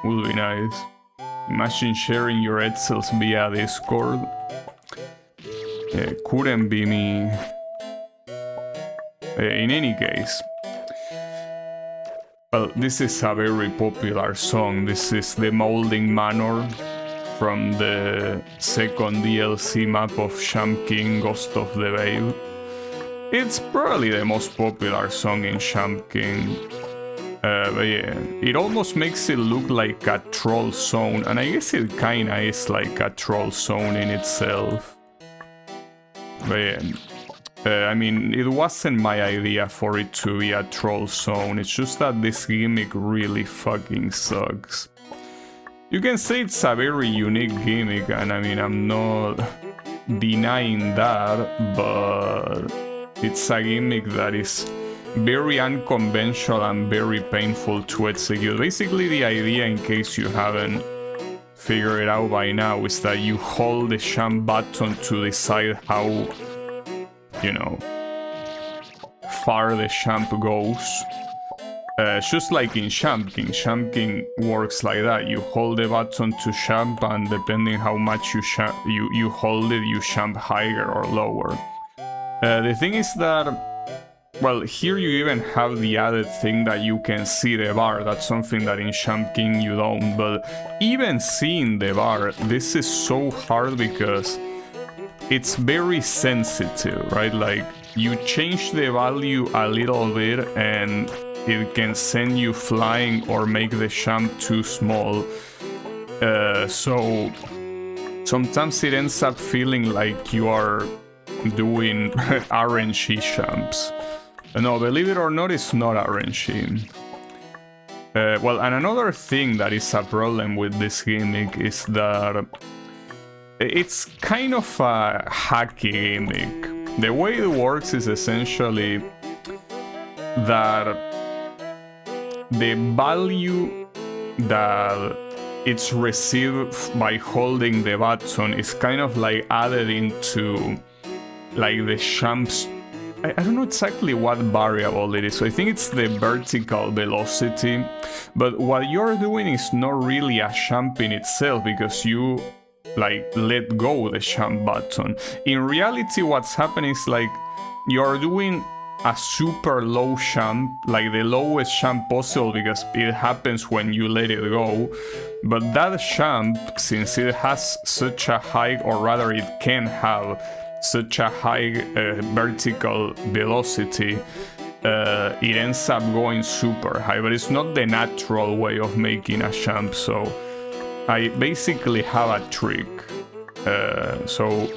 Would be nice. Imagine sharing your Excels via Discord. Couldn't be me. In any case, well, this is a very popular song. This is the Molding Manor from the second DLC map of Champ King, Ghost of the Babe. It's probably the most popular song in Champ King. But yeah, it almost makes it look like a troll zone, and I guess it kinda is like a troll zone in itself. But yeah, I mean, it wasn't my idea for it to be a troll zone, it's just that this gimmick really fucking sucks. You can say it's a very unique gimmick, and I mean, I'm not denying that, but it's a gimmick that is very unconventional and very painful to execute. Basically, the idea, in case you haven't figured it out by now, is that you hold the champ button to decide how, you know, far the champ goes. Just like in Champ King. Champ King works like that. You hold the button to champ, and depending how much you hold it, you champ higher or lower. The thing is that, well, here you even have the added thing that you can see the bar. That's something that in Champ King you don't, but even seeing the bar, this is so hard because it's very sensitive, right? Like, you change the value a little bit and it can send you flying or make the champ too small. So sometimes it ends up feeling like you are doing RNG champs. No, believe it or not, it's not RNG. Well, and another thing that is a problem with this gimmick is that it's kind of a hacky gimmick. The way it works is essentially that the value that it's received by holding the button is kind of like added into like the champ's, I don't know exactly what variable it is, so I think it's the vertical velocity, but what you're doing is not really a champ in itself because you like let go the champ button. In reality, what's happening is like you're doing a super low champ, like the lowest champ possible, because it happens when you let it go, but that champ, since it has such a high, or rather it can have such a high vertical velocity, it ends up going super high, but it's not the natural way of making a champ, so I basically have a trick. So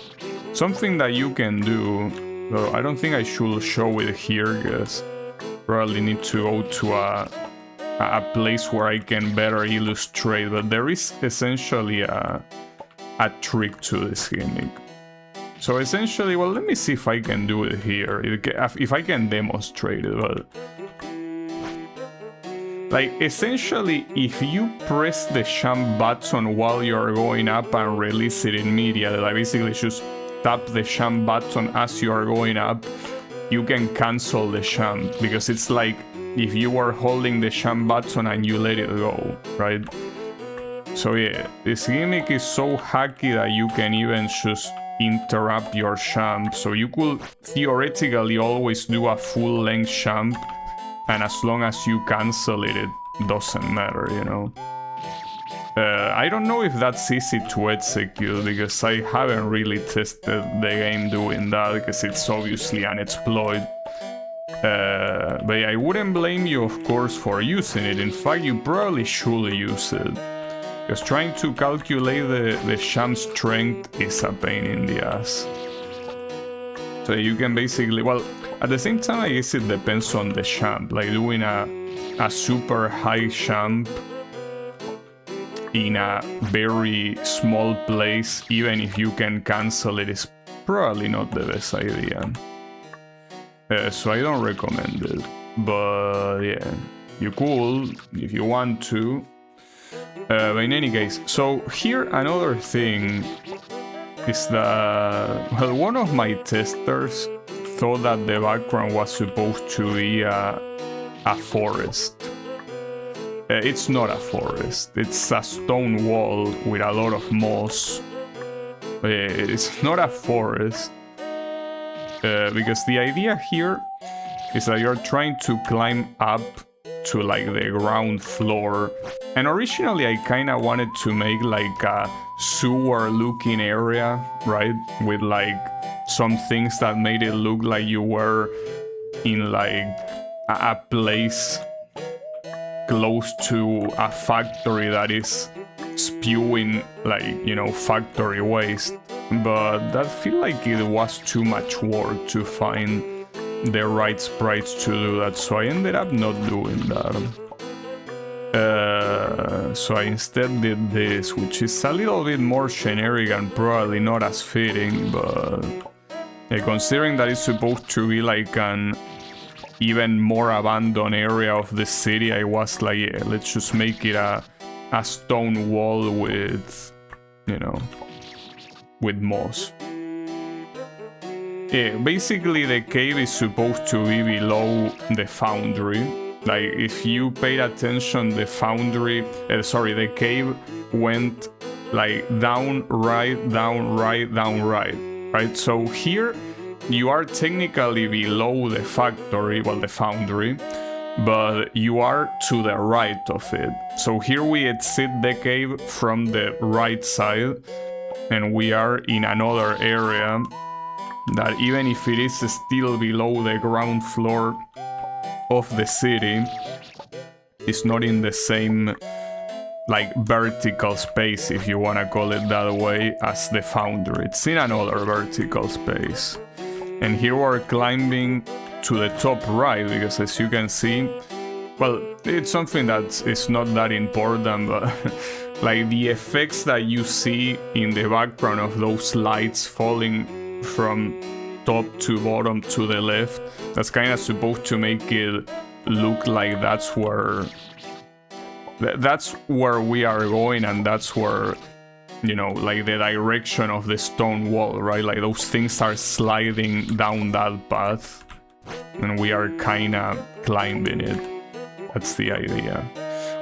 something that you can do, though I don't think I should show it here because probably need to go to a place where I can better illustrate, but there is essentially a trick to this gimmick. So essentially, well, let me see if I can do it here, if I can demonstrate it, but... Like, essentially, if you press the jump button while you're going up and release it immediately, like basically just tap the jump button as you are going up, you can cancel the jump, because it's like if you were holding the jump button and you let it go, right? So yeah, this gimmick is so hacky that you can even just interrupt your jump, so you could theoretically always do a full-length jump, and as long as you cancel it, it doesn't matter, you know? I don't know if that's easy to execute, because I haven't really tested the game doing that, because it's obviously an exploit. But yeah, I wouldn't blame you, of course, for using it. In fact, you probably should use it. Because trying to calculate the jump strength is a pain in the ass. So you can basically, well, at the same time, I guess it depends on the jump. Like doing a super high jump in a very small place, even if you can cancel it, is probably not the best idea. So I don't recommend it. But yeah, you could if you want to. But in any case, so here another thing is that, well, one of my testers thought that the background was supposed to be a forest. It's not a forest, it's a stone wall with a lot of moss. It's not a forest, because the idea here is that you're trying to climb up to like the ground floor, and originally I kinda wanted to make like a sewer looking area, right, with like some things that made it look like you were in like a place close to a factory that is spewing, like, you know, factory waste. But that feel like it was too much work to find the right sprites to do that, so I ended up not doing that. So I instead did this, which is a little bit more generic and probably not as fitting, but considering that it's supposed to be like an even more abandoned area of the city, I was like, yeah, let's just make it a stone wall with, you know, with moss. Yeah, basically the cave is supposed to be below the foundry. Like, if you paid attention, the foundry, the cave went like down, right, down, right, down, right? So here you are technically below the factory, well, the foundry, but you are to the right of it. So here we exit the cave from the right side, and we are in another area that, even if it is still below the ground floor of the city, is not in the same like vertical space, if you want to call it that way, as the foundry. It's in another vertical space. And here we're climbing to the top right, because as you can see, well, it's something that is not that important, but like the effects that you see in the background of those lights falling from top to bottom to the left, that's kind of supposed to make it look like that's where we are going, and that's where, you know, like the direction of the stone wall, right? Like those things are sliding down that path, and we are kind of climbing it. That's the idea.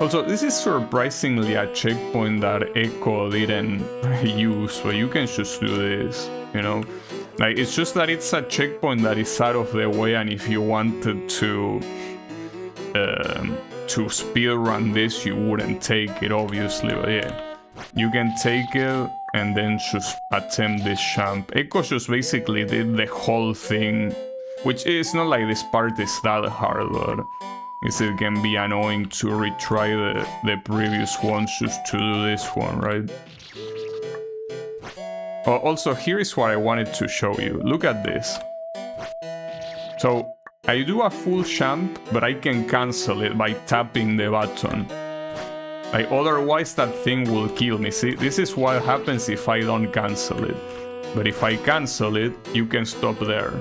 Also, this is surprisingly a checkpoint that Echo didn't use, but you can just do this, you know? Like, it's just that it's a checkpoint that is out of the way, and if you wanted to speedrun this, you wouldn't take it, obviously, but yeah. You can take it and then just attempt this jump. Echo just basically did the whole thing, which is not like this part is that hard, but it can be annoying to retry the previous ones just to do this one, right? Also, here is what I wanted to show you. Look at this. So I do a full jump, but I can cancel it by tapping the button. Like, otherwise that thing will kill me. See, this is what happens if I don't cancel it. But if I cancel it, you can stop there,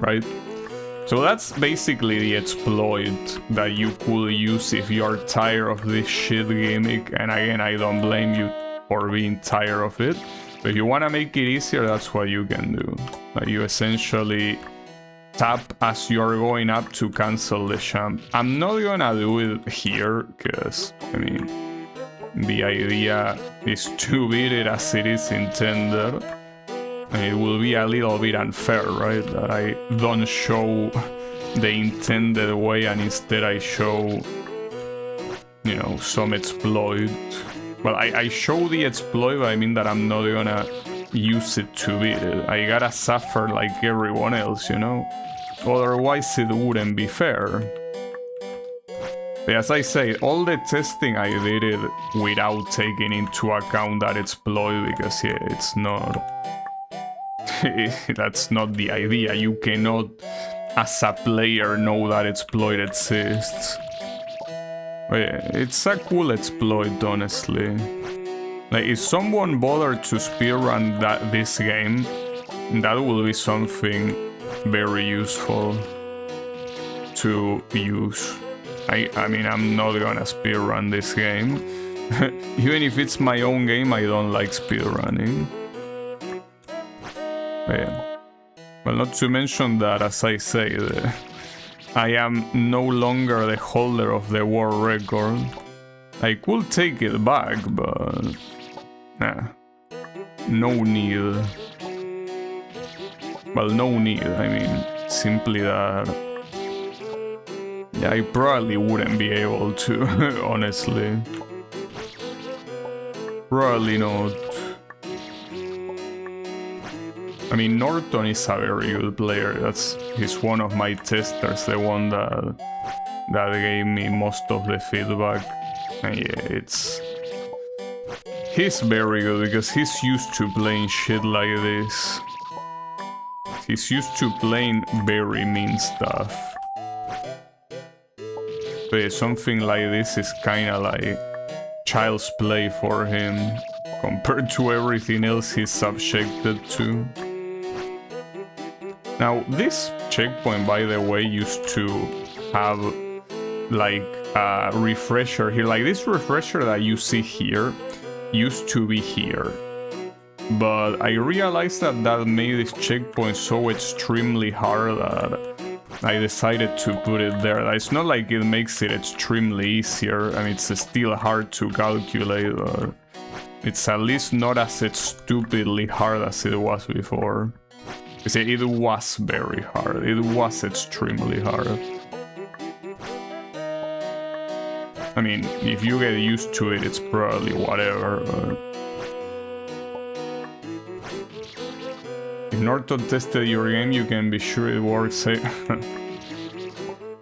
right? So that's basically the exploit that you could use if you're tired of this shit gimmick. And again, I don't blame you for being tired of it. But if you want to make it easier, that's what you can do. You essentially tap as you're going up to cancel the champ. I'm not gonna do it here, because, I mean, the idea is to beat it as it is intended. And it will be a little bit unfair, right? That I don't show the intended way and instead I show, you know, some exploit. Well, I show the exploit, but I mean that I'm not gonna use it to beat it. I gotta suffer like everyone else, you know? Otherwise it wouldn't be fair. But as I say, all the testing I did it without taking into account that exploit, because yeah, it's not... that's not the idea. You cannot, as a player, know that exploit exists. But yeah, it's a cool exploit, honestly. Like, if someone bothered to speedrun this game, that will be something very useful to use. I mean, I'm not gonna speedrun this game. Even if it's my own game, I don't like speedrunning. But yeah. Well, not to mention that, as I say, I am no longer the holder of the world record. I could take it back, but... nah. No need. Well, no need, I mean, simply that... yeah, I probably wouldn't be able to, honestly. Probably not. I mean, Norton is a very good player. He's one of my testers, the one that gave me most of the feedback. And yeah, he's very good because he's used to playing shit like this. He's used to playing very mean stuff. But yeah, something like this is kinda like child's play for him compared to everything else he's subjected to. Now, this checkpoint, by the way, used to have like a refresher here. Like, this refresher that you see here used to be here. But I realized that made this checkpoint so extremely hard that I decided to put it there. It's not like it makes it extremely easier. I mean, it's still hard to calculate, but it's at least not as stupidly hard as it was before. It was very hard. It was extremely hard. I mean, if you get used to it, it's probably whatever. If Norton tested your game, you can be sure it works. Yeah,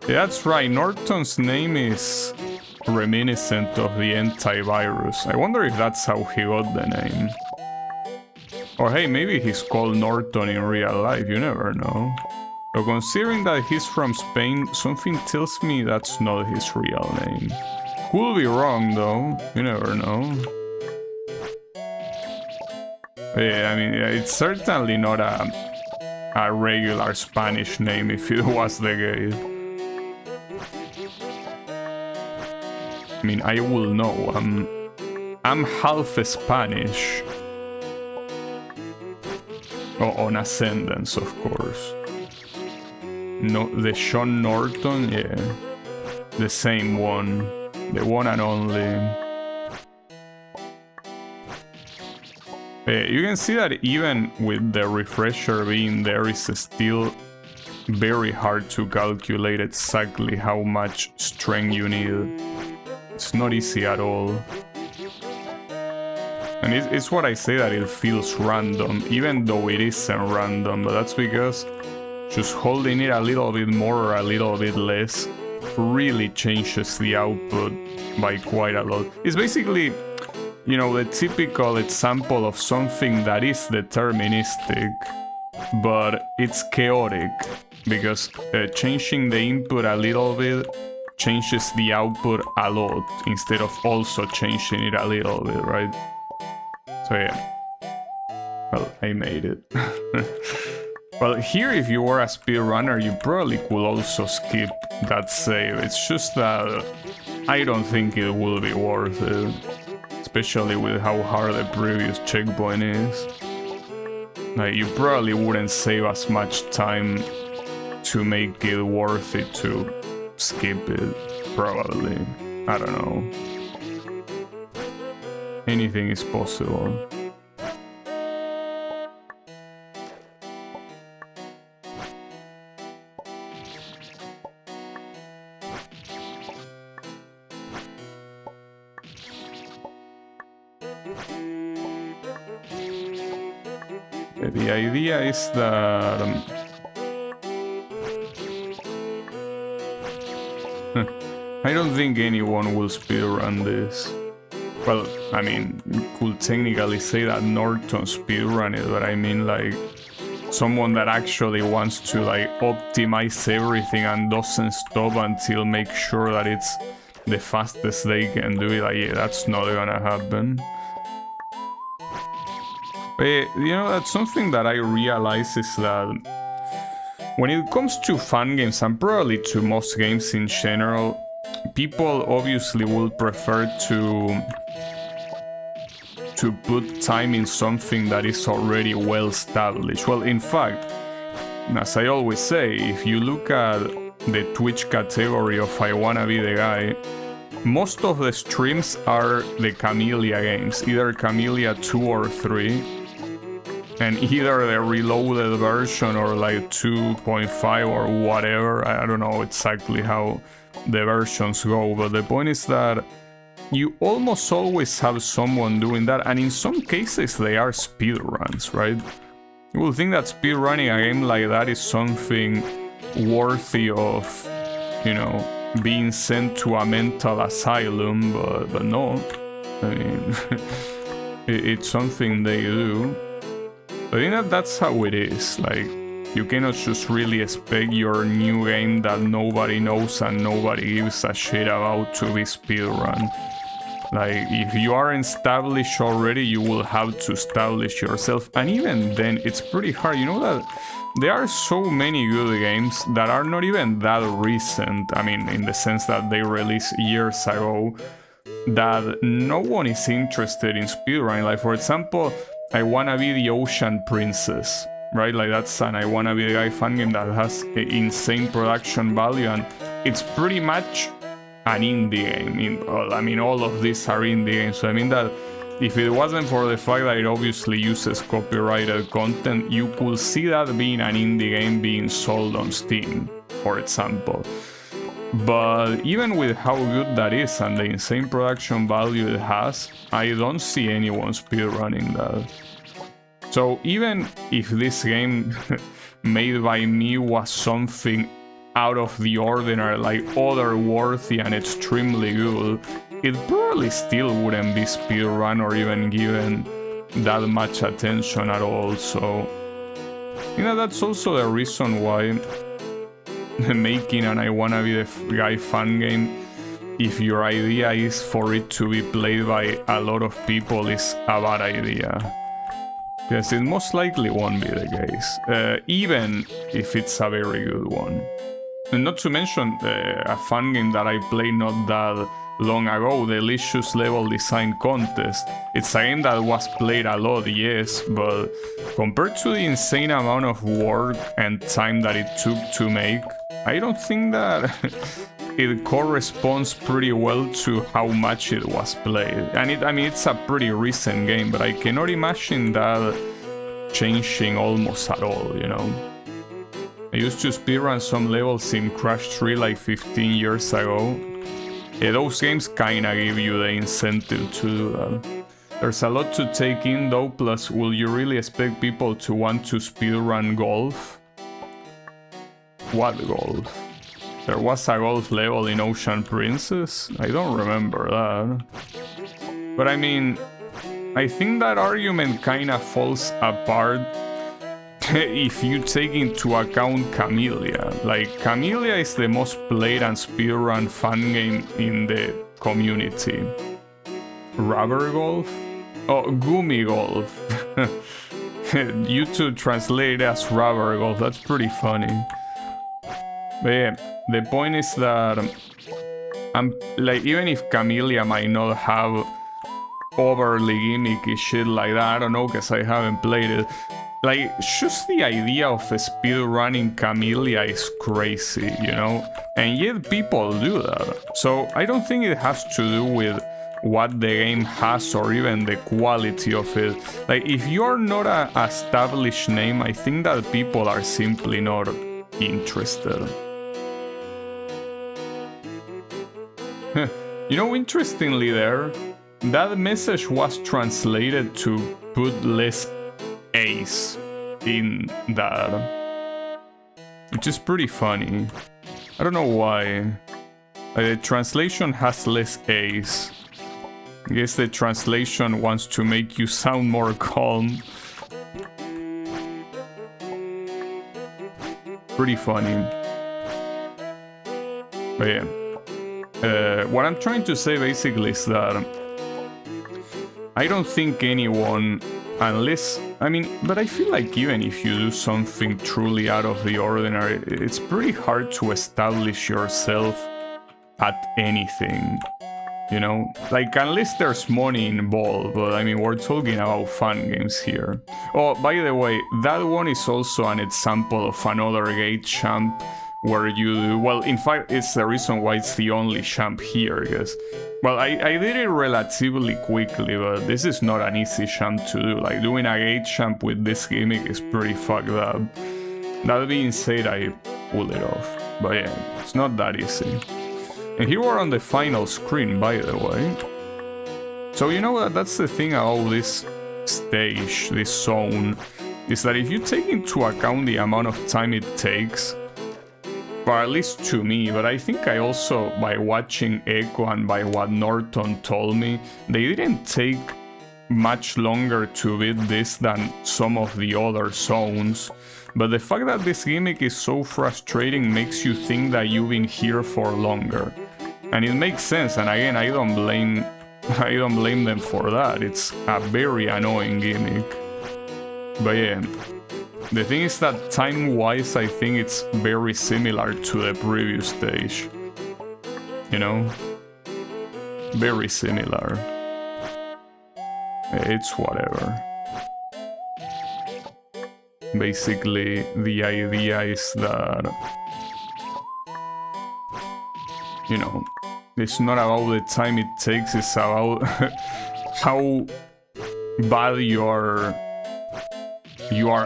that's right. Norton's name is reminiscent of the antivirus. I wonder if that's how he got the name. Or hey, maybe he's called Norton in real life, you never know. So considering that he's from Spain, something tells me that's not his real name. Could be wrong though, you never know. Yeah, I mean, it's certainly not a regular Spanish name if it was the case. I mean, I will know, I'm half Spanish. Oh, on Ascendance, of course. No, the Sean Norton, yeah. The same one. The one and only. You can see that even with the refresher being there, it's still very hard to calculate exactly how much strength you need. It's not easy at all. And it's what I say, that it feels random, even though it isn't random, but that's because just holding it a little bit more or a little bit less really changes the output by quite a lot. It's basically, you know, the typical example of something that is deterministic, but it's chaotic, because changing the input a little bit changes the output a lot, instead of also changing it a little bit, right? So yeah. Well, I made it. Well, here if you were a speedrunner, you probably could also skip that save. It's just that I don't think it will be worth it. Especially with how hard the previous checkpoint is. Like, you probably wouldn't save as much time to make it worth it to skip it, probably. I don't know. Anything is possible. The idea is that I don't think anyone will speedrun this. Well, I mean, you could technically say that Norton speedrun it, but I mean like someone that actually wants to like optimize everything and doesn't stop until make sure that it's the fastest they can do it. Like, yeah, that's not gonna happen. But, you know, that's something that I realize is that when it comes to fun games, and probably to most games in general, people obviously will prefer to put time in something that is already well established. Well, in fact, as I always say, if you look at the Twitch category of I Wanna Be The Guy, most of the streams are the Camellia games, either Camellia 2 or 3. And either the reloaded version or like 2.5 or whatever. I don't know exactly how the versions go, but the point is that you almost always have someone doing that, and in some cases they are speedruns, right? You will think that speedrunning a game like that is something worthy of, you know, being sent to a mental asylum, but no. I mean, it's something they do. But you know, that's how it is. Like, you cannot just really expect your new game that nobody knows and nobody gives a shit about to be speedrun. Like, if you are established already, you will have to establish yourself. And even then, it's pretty hard. You know that there are so many good games that are not even that recent. I mean, in the sense that they released years ago, that no one is interested in speedrunning. Like, for example, I Wanna Be the Ocean Princess, right? Like, that's an I Wanna Be the Guy fan game that has insane production value, and it's pretty much an indie game. Well, I mean, all of these are indie games, so I mean that if it wasn't for the fact that it obviously uses copyrighted content, you could see that being an indie game being sold on Steam, for example. But even with how good that is and the insane production value it has, I don't see anyone speedrunning that. So even if this game made by me was something out of the ordinary, like otherworldly and extremely good, it probably still wouldn't be speedrun or even given that much attention at all. So, you know, that's also the reason why making an I Wanna Be the Guy fan game, if your idea is for it to be played by a lot of people, is a bad idea. Because it most likely won't be the case, even if it's a very good one. And not to mention a fun game that I played not that long ago, the Delicious Level Design Contest. It's a game that was played a lot, yes, but compared to the insane amount of work and time that it took to make, I don't think that it corresponds pretty well to how much it was played. And I mean, it's a pretty recent game, but I cannot imagine that changing almost at all, you know? I used to speedrun some levels in Crash 3 like 15 years ago. Yeah, those games kinda give you the incentive to do that. There's a lot to take in though, plus will you really expect people to want to speedrun golf? What golf? There was a golf level in Ocean Princess? I don't remember that. But I mean, I think that argument kinda falls apart if you take into account Camellia. Like, Camellia is the most played and speedrun fun game in the community. Rubber golf? Oh, Gummy golf. YouTube translated as rubber golf. That's pretty funny. But yeah, the point is that I'm like, even if Camellia might not have overly gimmicky shit like that, I don't know, because I haven't played it. Like, just the idea of speedrunning Camellia is crazy, you know? And yet people do that. So I don't think it has to do with what the game has or even the quality of it. Like, if you're not an established name, I think that people are simply not interested. You know, interestingly there, that message was translated to put less A's in that, which is pretty funny. I don't know why. The translation has less A's. I guess the translation wants to make you sound more calm. Pretty funny. But yeah. What I'm trying to say basically is that I don't think anyone, unless, I mean, but I feel like even if you do something truly out of the ordinary, it's pretty hard to establish yourself at anything, you know? Like, unless there's money involved, but I mean, we're talking about fun games here. Oh, by the way, that one is also an example of another gate champ where you, well, in fact, it's the reason why it's the only champ here, because, well, I did it relatively quickly, but this is not an easy champ to do. Like, doing a gate champ with this gimmick is pretty fucked up. That being said, I pulled it off. But yeah, it's not that easy. And here we're on the final screen, by the way. So you know that's the thing about this stage, this zone, is that if you take into account the amount of time it takes, or at least to me, but I think I also, by watching Echo and by what Norton told me, they didn't take much longer to beat this than some of the other zones. But the fact that this gimmick is so frustrating makes you think that you've been here for longer. And it makes sense, and again, I don't blame them for that. It's a very annoying gimmick. But yeah, the thing is that time-wise, I think it's very similar to the previous stage. You know? Very similar. It's whatever. Basically, the idea is that, you know, it's not about the time it takes, it's about how bad you are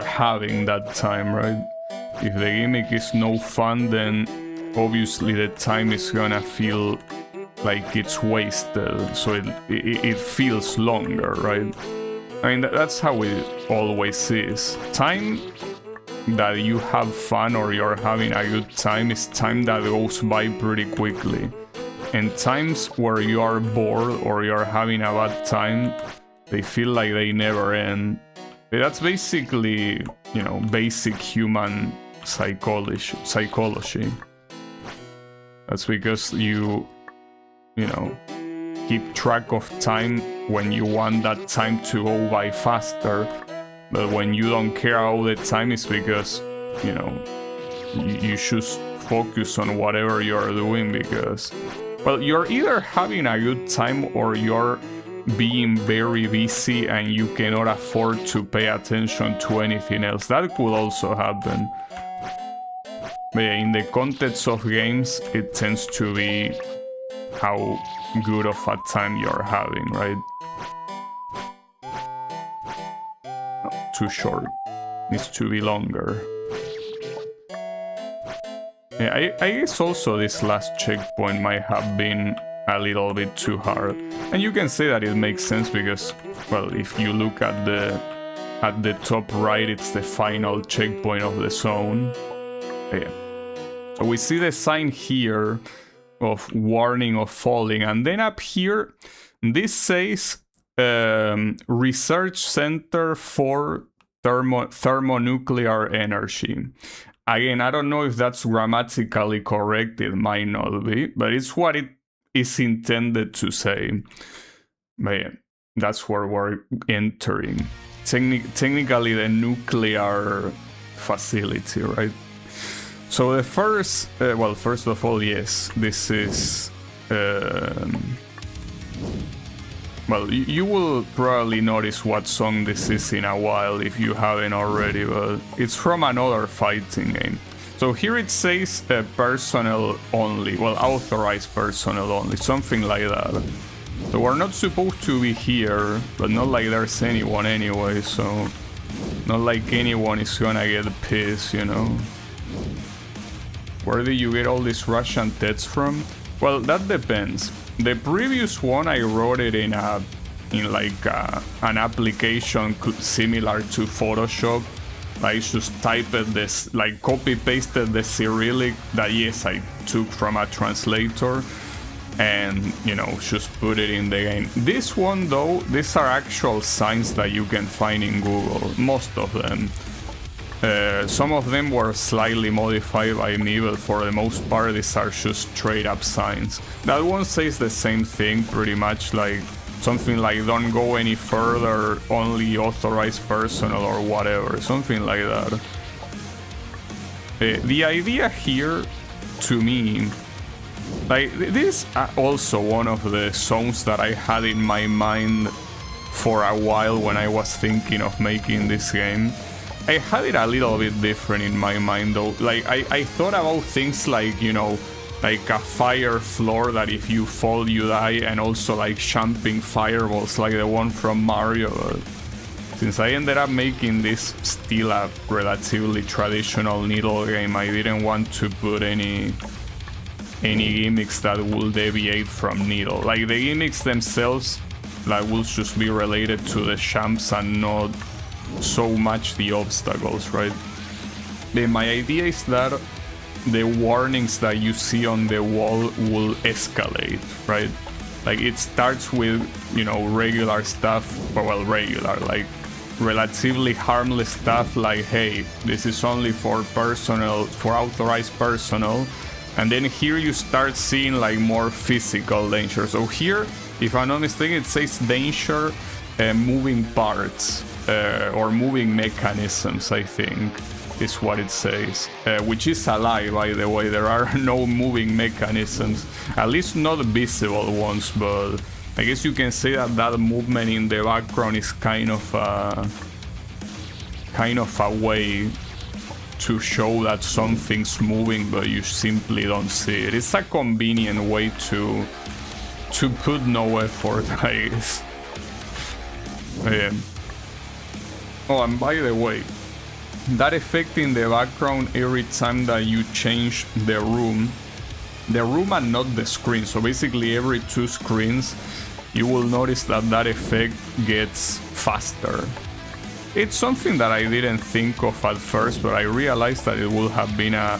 having that time, right? If the gimmick is no fun, then obviously the time is gonna feel like it's wasted, so it feels longer, right? I mean, that's how it always is. Time that you have fun or you're having a good time is time that goes by pretty quickly. And times where you are bored or you're having a bad time, they feel like they never end. That's basically, you know, basic human psychology. That's because you know, keep track of time when you want that time to go by faster, but when you don't care all the time, it's because, you know, you should focus on whatever you're doing, because, well, you're either having a good time or you're being very busy and you cannot afford to pay attention to anything else. That could also happen. But yeah, in the context of games, it tends to be how good of a time you're having, right? Not too short. Needs to be longer. Yeah, I guess also this last checkpoint might have been a little bit too hard. And you can say that it makes sense because, well, if you look at the top right, it's the final checkpoint of the zone. Yeah. So we see the sign here of warning of falling, and then up here this says Research Center for Thermonuclear Energy. Again, I don't know if that's grammatically correct, it might not be, but it's what it is intended to say. But yeah, that's where we're entering. technically the nuclear facility, right? So the first, well, first of all, yes, this is, well, you will probably notice what song this is in a while if you haven't already, but it's from another fighting game. So here it says personnel only, well, authorized personnel only, something like that. So we're not supposed to be here, but not like there's anyone anyway, so not like anyone is gonna get pissed, you know. Where did you get all these Russian texts from? Well, that depends. The previous one I wrote it in like an application similar to Photoshop. I just typed this, like copy pasted the Cyrillic that yes I took from a translator, and you know just put it in the game. This one though, these are actual signs that you can find in Google, most of them. Some of them were slightly modified by me, but for the most part these are just straight up signs. That one says the same thing pretty much, like something like don't go any further, only authorized personnel or whatever, something like that. The idea here to me, like this is also one of the songs that I had in my mind for a while when I was thinking of making this game. I had it a little bit different in my mind though. Like I thought about things like, you know, like a fire floor that if you fall you die, and also like jumping fireballs like the one from Mario. But since I ended up making this still a relatively traditional needle game, I didn't want to put any gimmicks that will deviate from needle. Like the gimmicks themselves, like will just be related to the jumps and not so much the obstacles, right? Then my idea is that the warnings that you see on the wall will escalate, right? Like it starts with, you know, regular stuff, well, regular, like relatively harmless stuff like, hey, this is only for personnel, for authorized personnel. And then here you start seeing like more physical danger. So here, if I'm not mistaken, it says danger, moving parts. Or moving mechanisms, I think, is what it says. Which is a lie, by the way. There are no moving mechanisms, at least not visible ones, but I guess you can say that that movement in the background is kind of a way to show that something's moving, but you simply don't see it. It's a convenient way to put no effort, I guess. Oh, and by the way, that effect in the background every time that you change the room and not the screen, so basically every 2 screens, you will notice that that effect gets faster. It's something that I didn't think of at first, but I realized that it would have been a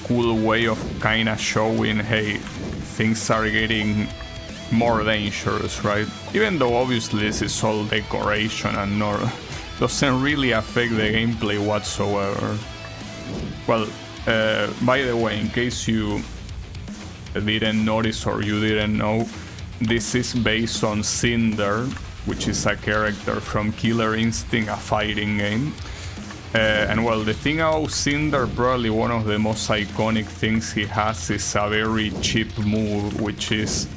cool way of kind of showing, hey, things are getting more dangerous, right? Even though obviously this is all decoration and doesn't really affect the gameplay whatsoever. Well, by the way, in case you didn't notice or you didn't know, this is based on Cinder, which is a character from Killer Instinct, a fighting game. And well, the thing about Cinder, probably one of the most iconic things he has is a very cheap move, which is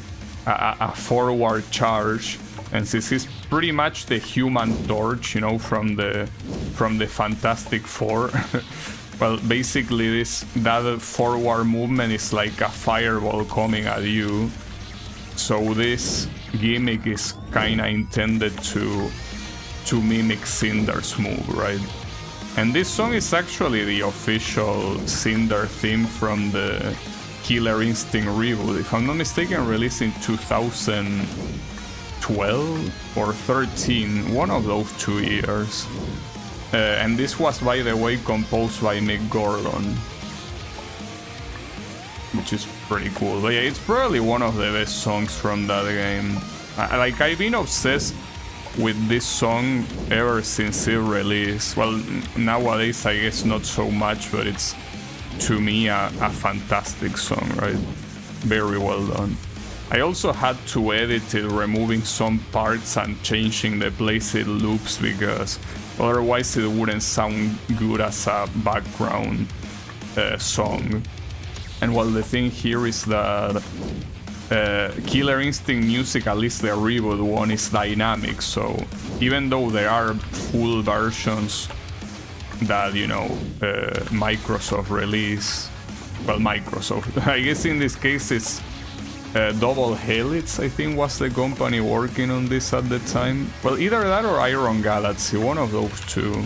a forward charge. And this is pretty much the Human Torch, you know, from the Fantastic Four. Well, basically that forward movement is like a fireball coming at you. So this gimmick is kinda intended to mimic Cinder's move, right? And this song is actually the official Cinder theme from the Killer Instinct reboot. If I'm not mistaken, released in 2012 or 13, one of those 2 years. And this was, by the way, composed by Mick Gordon, which is pretty cool. But yeah, it's probably one of the best songs from that game. Like, I've been obsessed with this song ever since it released. Well, nowadays I guess not so much, but it's, to me, a fantastic song, right? Very well done. I also had to edit it, removing some parts and changing the place it loops, because otherwise it wouldn't sound good as a background song. And well, the thing here is that Killer Instinct music, at least the reboot one, is dynamic, so even though there are full versions that, you know, Microsoft release, well, Microsoft, I guess in this case it's Double Helix, I think, was the company working on this at the time. Well, either that or Iron Galaxy, one of those two.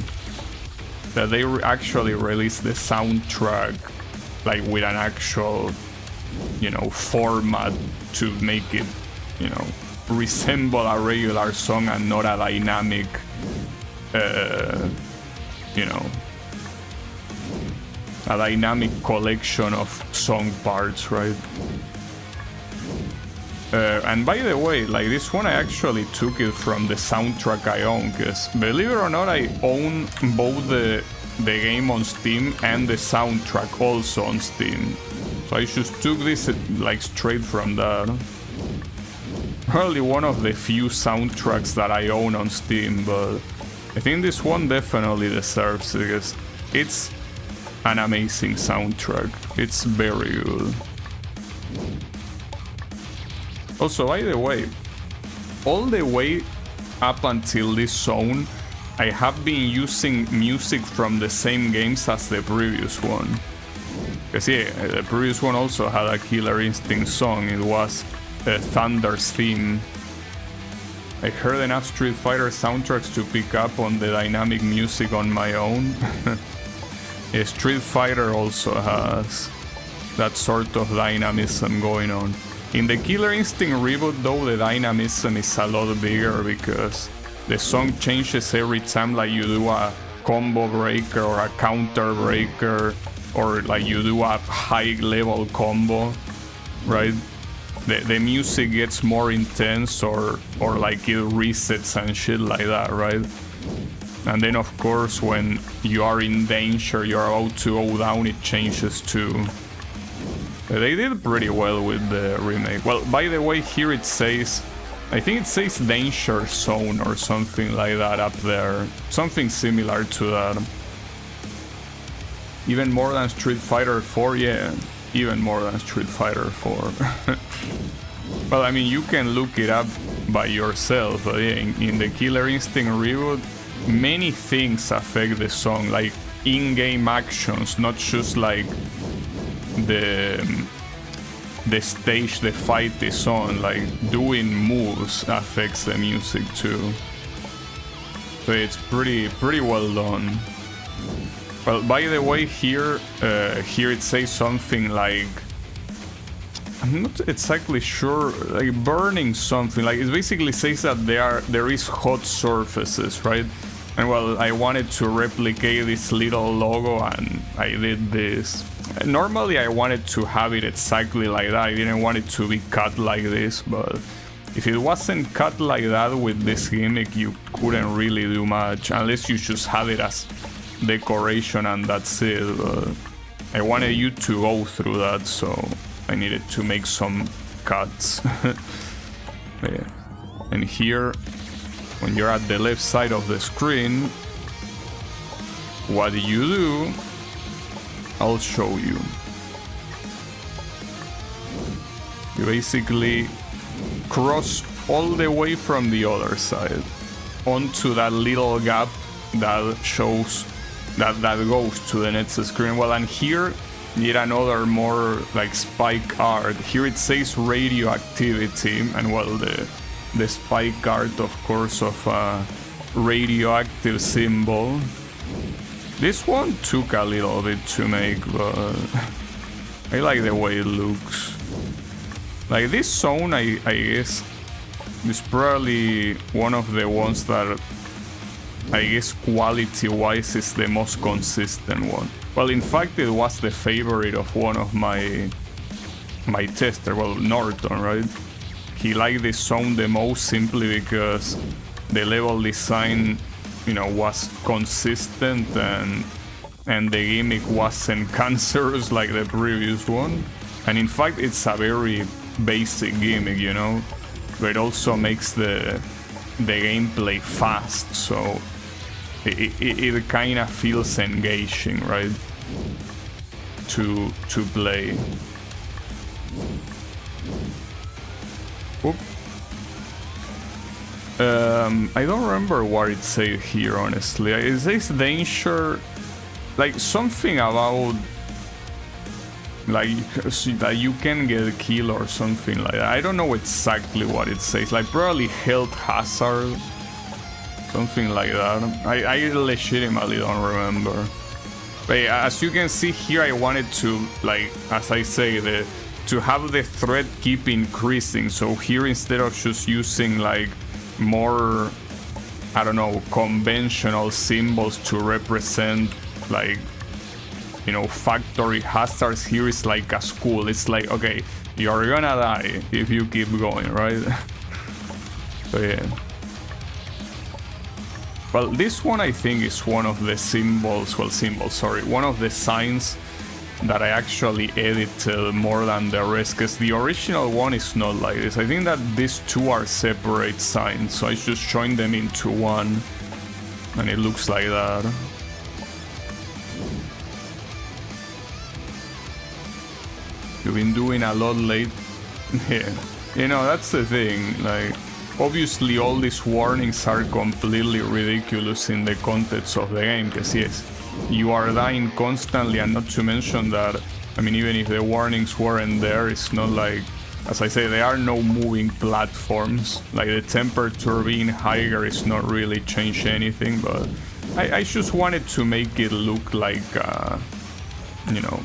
That they actually released the soundtrack, like with an actual, you know, format to make it, you know, resemble a regular song and not a dynamic, you know, a dynamic collection of song parts, right? And by the way, like this one I actually took it from the soundtrack I own, because believe it or not, I own both the game on Steam and the soundtrack also on Steam. So I just took this like straight from that. Probably one of the few soundtracks that I own on Steam, but I think this one definitely deserves it, because it's an amazing soundtrack. It's very good. Also, by the way, all the way up until this zone, I have been using music from the same games as the previous one. Because yeah, the previous one also had a Killer Instinct song. It was Thunder's theme. I heard enough Street Fighter soundtracks to pick up on the dynamic music on my own. Yeah, Street Fighter also has that sort of dynamism going on. In the Killer Instinct reboot, though, the dynamism is a lot bigger, because the song changes every time, like you do a combo breaker or a counter breaker, or like you do a high level combo, right? The music gets more intense, or like it resets and shit like that, right? And then of course when you are in danger, you're about to go down, it changes too. They did pretty well with the remake. Well, by the way, here it says, I think it says Danger Zone or something like that up there. Something similar to that. Even more than Street Fighter 4, yeah. Even more than Street Fighter 4. Well, I mean, you can look it up by yourself, but yeah, in the Killer Instinct reboot, many things affect the song, like in-game actions, not just like the stage the fight is on, like doing moves affects the music too. So it's pretty well done. Well, by the way, here it says something like, I'm not exactly sure, like burning something, like it basically says that there is hot surfaces, right? And well, I wanted to replicate this little logo and I did this. Normally I wanted to have it exactly like that, I didn't want it to be cut like this, but if it wasn't cut like that with this gimmick, you couldn't really do much, unless you just have it as decoration and that's it. But I wanted you to go through that, so I needed to make some cuts. Yeah. And here, when you're at the left side of the screen, what you do, I'll show you. You basically cross all the way from the other side onto that little gap that shows that goes to the next screen. Well, and here yet another more like spike art. Here it says radioactivity, and well, the spike art, of course, of a radioactive symbol. This one took a little bit to make, but I like the way it looks. Like this zone, I guess, is probably one of the ones that I guess quality-wise is the most consistent one. Well, in fact, it was the favorite of one of my tester, well, Norton, right? He liked this zone the most simply because the level design, you know, was consistent and the gimmick wasn't cancerous like the previous one. And in fact, it's a very basic gimmick, you know, but it also makes the gameplay fast, so it kind of feels engaging, right, to play. Oop. I don't remember what it says here, honestly. It says danger, like something about like that you can get a kill or something like that. I don't know exactly what it says, like probably health hazard, something like that. I legitimately don't remember. But as you can see here, I wanted to, like, as I say, to have the threat keep increasing. So here, instead of just using like more, I don't know, conventional symbols to represent, like, you know, factory hazards, here is like a school. It's like, okay, you're gonna die if you keep going, right? So yeah. Well, this one I think is one of the one of the signs that I actually edited more than the rest, because the original one is not like this. I think that these two are separate signs, so I just joined them into one, and it looks like that. You've been doing a lot late. Yeah, you know, that's the thing, like, obviously all these warnings are completely ridiculous in the context of the game, because yes, you are dying constantly, and not to mention that, I mean, even if the warnings weren't there, it's not like, as I say, there are no moving platforms. Like, the temperature being higher is not really changed anything, but I just wanted to make it look like, you know,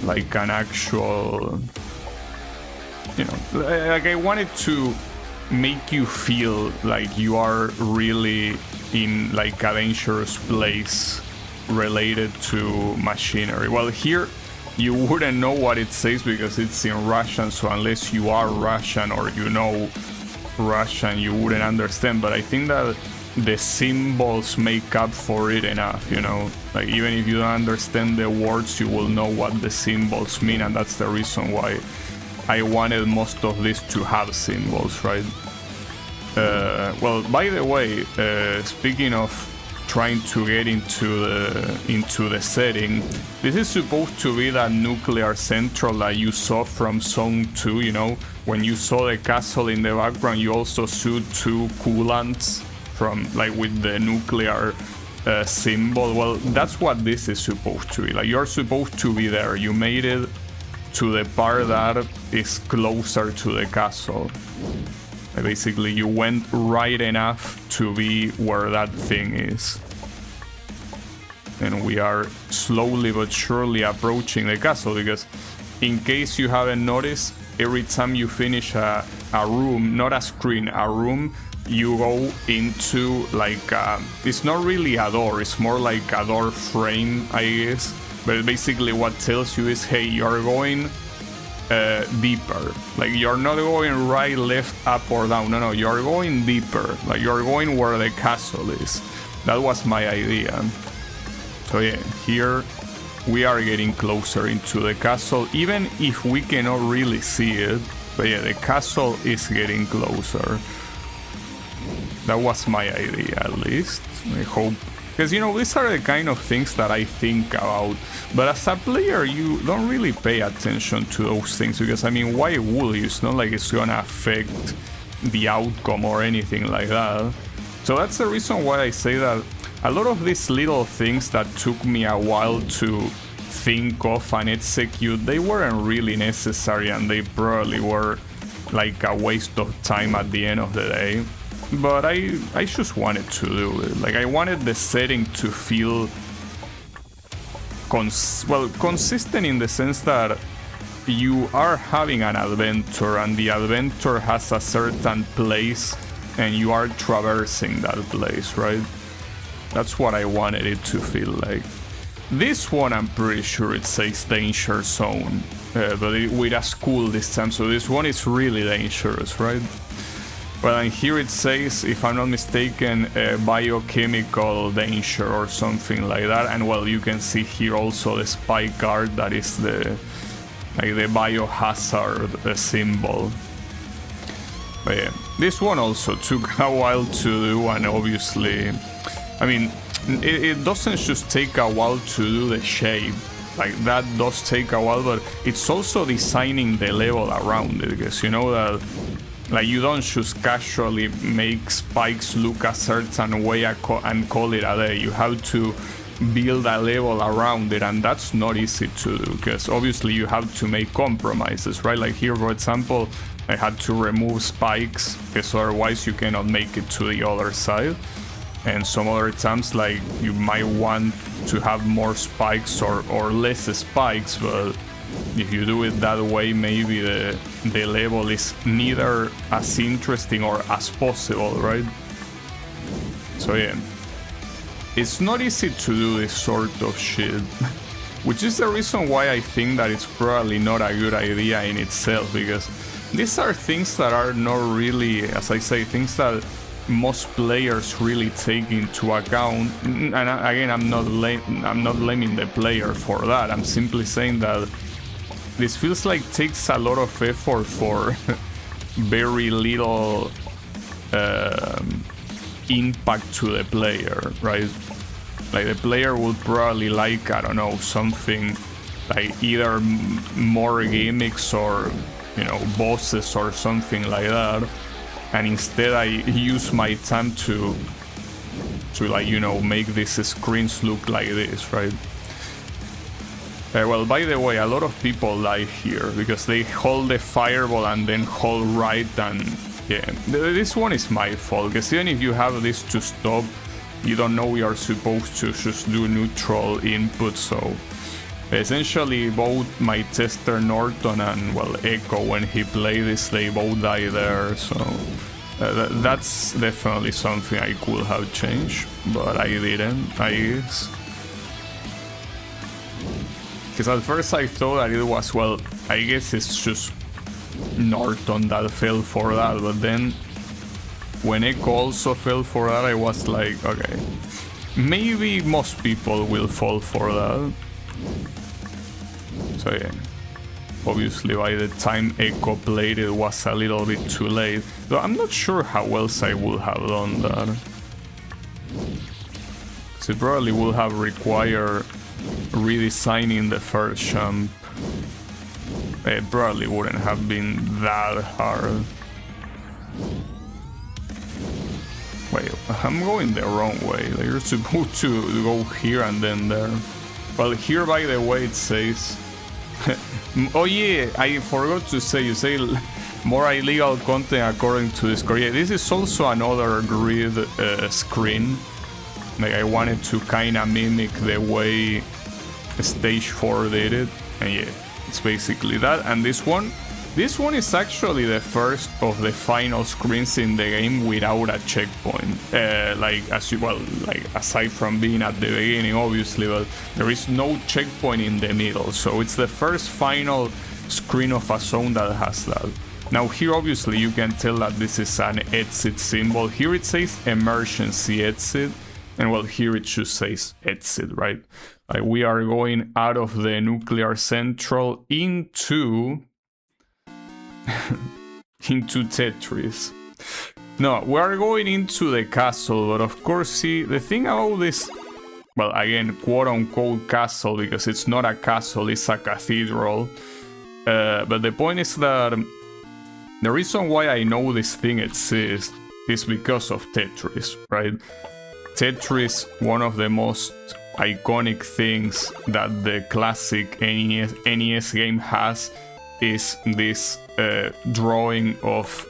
like an actual, you know, like I wanted to make you feel like you are really in like a dangerous place related to machinery. Well, here you wouldn't know what it says because it's in Russian, so unless you are Russian or you know Russian, you wouldn't understand. But I think that the symbols make up for it enough, you know, like even if you don't understand the words, you will know what the symbols mean, and that's the reason why I wanted most of this to have symbols, right? Well, by the way, speaking of trying to get into the setting, this is supposed to be that nuclear central that you saw from Zone 2, you know, when you saw the castle in the background, you also saw two coolants from, like, with the nuclear symbol. Well, that's what this is supposed to be. Like, you're supposed to be there. You made it to the part that is closer to the castle. Basically, you went right enough to be where that thing is. And we are slowly but surely approaching the castle, because in case you haven't noticed, every time you finish a room, not a screen, a room, you go into like it's not really a door, it's more like a door frame, I guess. But basically what tells you is, hey, you're going deeper. Like, you're not going right, left, up or down. No, you're going deeper. Like, you're going where the castle is. That was my idea. So yeah, here we are getting closer into the castle, even if we cannot really see it. But yeah, the castle is getting closer. That was my idea, at least. I hope. Because, you know, these are the kind of things that I think about. But as a player, you don't really pay attention to those things. Because, I mean, why would you? It's not like it's gonna affect the outcome or anything like that. So that's the reason why I say that a lot of these little things that took me a while to think of and execute, they weren't really necessary, and they probably were like a waste of time at the end of the day. But I just wanted to do it. Like, I wanted the setting to feel consistent in the sense that you are having an adventure, and the adventure has a certain place, and you are traversing that place, right? That's what I wanted it to feel like. This one, I'm pretty sure it says danger zone, but with a school this time, so this one is really dangerous, right? Well, and here it says, if I'm not mistaken, biochemical danger or something like that. And well, you can see here also the spy card, that is the like the biohazard symbol. But yeah, this one also took a while to do, and obviously, I mean, it doesn't just take a while to do the shape. Like, that does take a while, but it's also designing the level around it, because you know that, like, you don't just casually make spikes look a certain way and call it a day. You have to build a level around it, and that's not easy to do, because obviously you have to make compromises, right? Like here, for example, I had to remove spikes, because otherwise you cannot make it to the other side. And some other times, like, you might want to have more spikes or less spikes, but if you do it that way, maybe the level is neither as interesting or as possible, right? So yeah, it's not easy to do this sort of shit, which is the reason why I think that it's probably not a good idea in itself, because these are things that are not really, as I say, things that most players really take into account. And again, I'm not blaming the player for that. I'm simply saying that this feels like takes a lot of effort for very little impact to the player, right? Like, the player would probably like, I don't know, something like either more gimmicks or, you know, bosses or something like that, and instead I use my time to like, you know, make these screens look like this, right? Well, by the way, a lot of people die here because they hold the fireball and then hold right, and yeah, this one is my fault, because even if you have this to stop, you don't know you're supposed to just do neutral input. So essentially both my tester Norton and, well, Echo, when he played this, they both die there, so that's definitely something I could have changed, but I didn't, I guess. Because at first I thought that it was, well, I guess it's just Norton that fell for that, but then when Echo also fell for that, I was like, okay, maybe most people will fall for that. So yeah, obviously by the time Echo played, it was a little bit too late. So I'm not sure how else I would have done that. So it probably would have required redesigning the first jump. It probably wouldn't have been that hard. Wait, I'm going the wrong way. Like, you're supposed to go here and then there. Well, here, by the way, it says... oh yeah, I forgot to say, you say more illegal content according to Discord. Yeah, this is also another grid screen. Like, I wanted to kind of mimic the way Stage 4 did it. And yeah, it's basically that. And this one is actually the first of the final screens in the game without a checkpoint. Like, aside from being at the beginning, obviously, but there is no checkpoint in the middle. So it's the first final screen of a zone that has that. Now here, obviously, you can tell that this is an exit symbol. Here it says emergency exit, and well, here it just says exit, right? Like, we are going out of the nuclear central into Tetris. No, we are going into the castle, but of course, see, the thing about this, well, again, quote-unquote castle, because it's not a castle, it's a cathedral. But the point is that the reason why I know this thing exists is because of Tetris, right? Tetris, one of the most iconic things that the classic NES game has, is this drawing of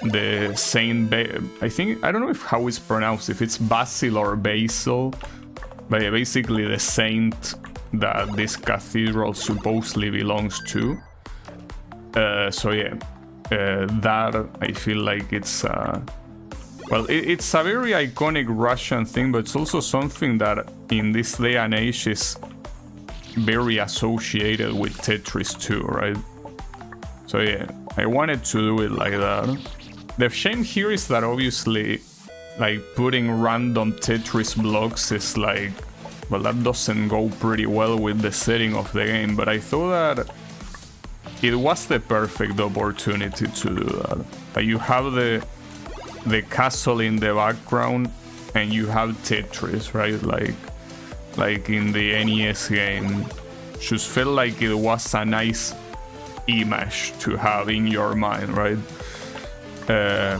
the Saint I don't know how it's pronounced, if it's Basil or Basil, but yeah, basically the saint that this cathedral supposedly belongs to. So yeah, that I feel like it's well, it's a very iconic Russian thing, but it's also something that in this day and age is very associated with Tetris 2, right? So yeah, I wanted to do it like that. The shame here is that obviously, like, putting random Tetris blocks is like, well, that doesn't go pretty well with the setting of the game, but I thought that it was the perfect opportunity to do that. Like, you have the castle in the background, and you have Tetris, right? Like in the NES game. Just felt like it was a nice image to have in your mind, right?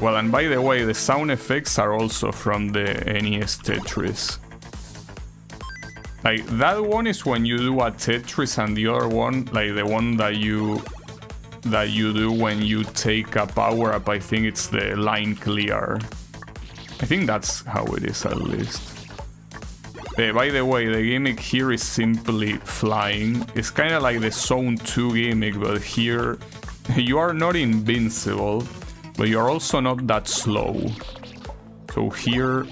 Well, and by the way, the sound effects are also from the NES Tetris. Like, that one is when you do a Tetris, and the other one, like the one that you do when you take a power-up, I think it's the line clear. I think that's how it is, at least. By the way, the gimmick here is simply flying. It's kind of like the Zone 2 gimmick, but here you are not invincible, but you're also not that slow. So here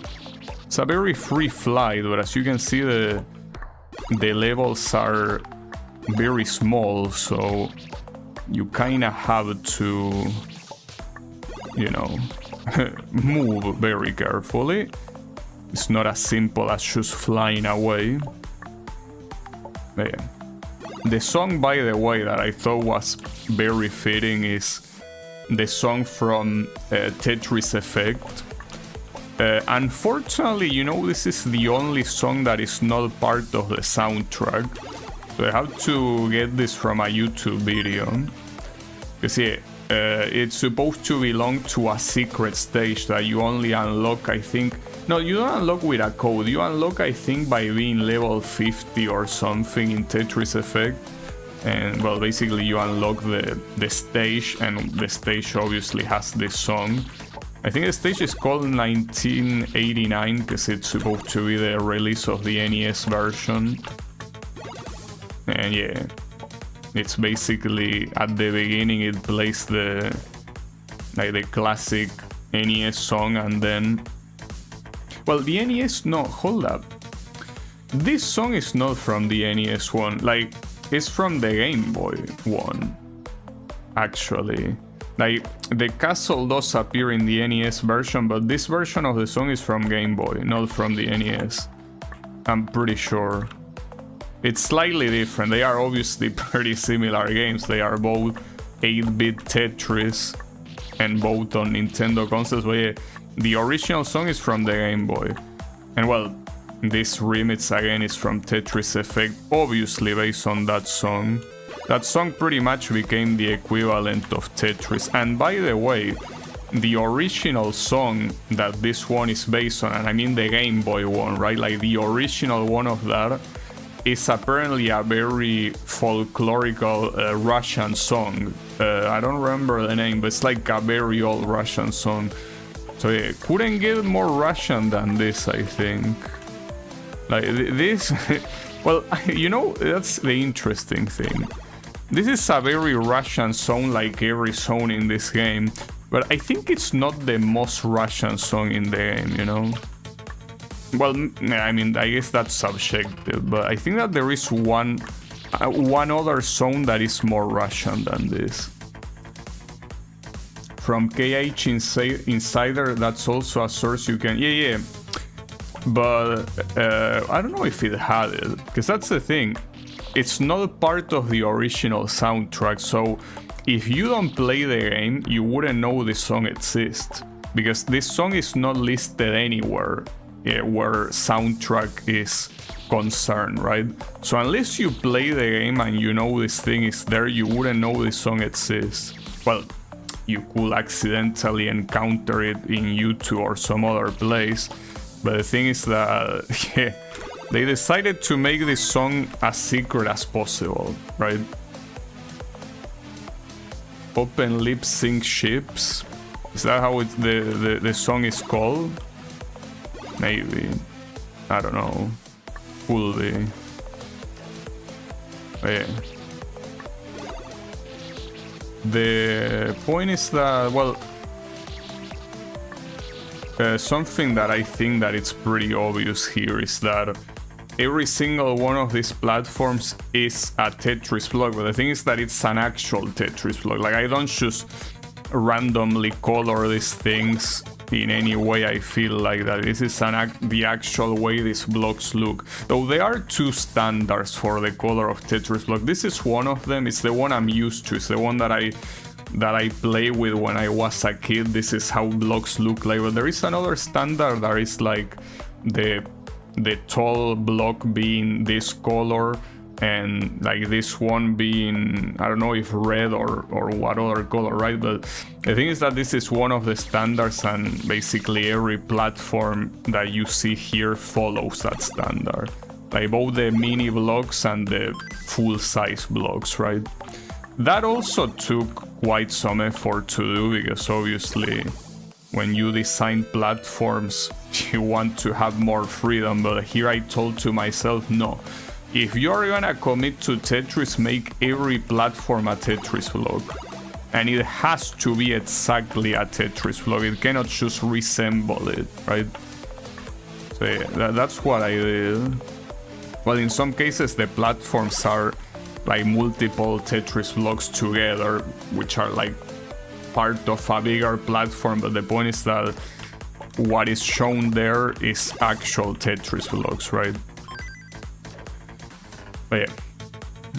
it's a very free flight, but as you can see, the levels are very small, so you kind of have to, you know, move very carefully. It's not as simple as just flying away. But yeah. The song, by the way, that I thought was very fitting is the song from Tetris Effect. Unfortunately, you know, this is the only song that is not part of the soundtrack. So I have to get this from a YouTube video. Because yeah, it's supposed to belong to a secret stage that you only unlock, I think. No, you don't unlock with a code. You unlock, I think, by being level 50 or something in Tetris Effect. And, well, basically you unlock the stage, and the stage obviously has this song. I think the stage is called 1989 because it's supposed to be the release of the NES version. And yeah, it's basically at the beginning it plays the classic NES song, and then, well, the NES, no, hold up. This song is not from the NES one, like, it's from the Game Boy one, actually. Like, the castle does appear in the NES version, but this version of the song is from Game Boy, not from the NES. I'm pretty sure. It's slightly different. They are obviously pretty similar games. They are both 8-bit Tetris and both on Nintendo consoles, but yeah, the original song is from the Game Boy. And well, this remix again is from Tetris Effect, obviously based on that song. That song pretty much became the equivalent of Tetris. And by the way, the original song that this one is based on, and I mean the Game Boy one, right? Like the original one of that is apparently a very folklorical Russian song. I don't remember the name, but it's like a very old Russian song. So yeah, couldn't get more Russian than this, I think. Like this, well, you know, that's the interesting thing. This is a very Russian song, like every song in this game, but I think it's not the most Russian song in the game, you know? Well, I mean, I guess that's subjective, but I think that there is one other song that is more Russian than this. From KH Insider, that's also a source you can... Yeah. But I don't know if it had it, because that's the thing. It's not part of the original soundtrack, so if you don't play the game, you wouldn't know the song exists, because this song is not listed anywhere where soundtrack is concerned, right? So unless you play the game and you know this thing is there, you wouldn't know this song exists. Well, you could accidentally encounter it in YouTube or some other place, but the thing is that yeah, they decided to make this song as secret as possible, right? Open lip sync ships. Is that how the song is called? Maybe. I don't know. Could be. But yeah. The point is that, well, something that I think that it's pretty obvious here is that every single one of these platforms is a Tetris block, but the thing is that it's an actual Tetris block. Like, I don't just randomly color these things in any way. I feel like that this is the actual way these blocks look. Though there are two standards for the color of Tetris block. This is one of them. It's the one I'm used to. It's the one that I play with when I was a kid. This is how blocks look like. But there is another standard that is like the tall block being this color, and like this one being, I don't know if red or what other color, right? But the thing is that this is one of the standards, and basically every platform that you see here follows that standard. Like both the mini blocks and the full-size blocks, right? That also took quite some effort to do, because obviously when you design platforms, you want to have more freedom. But here I told to myself, no. If you're gonna commit to Tetris, make every platform a Tetris block. And it has to be exactly a Tetris block. It cannot just resemble it, right? So yeah, that's what I did. Well, in some cases, the platforms are like multiple Tetris blocks together, which are like part of a bigger platform. But the point is that what is shown there is actual Tetris blocks, right? But yeah.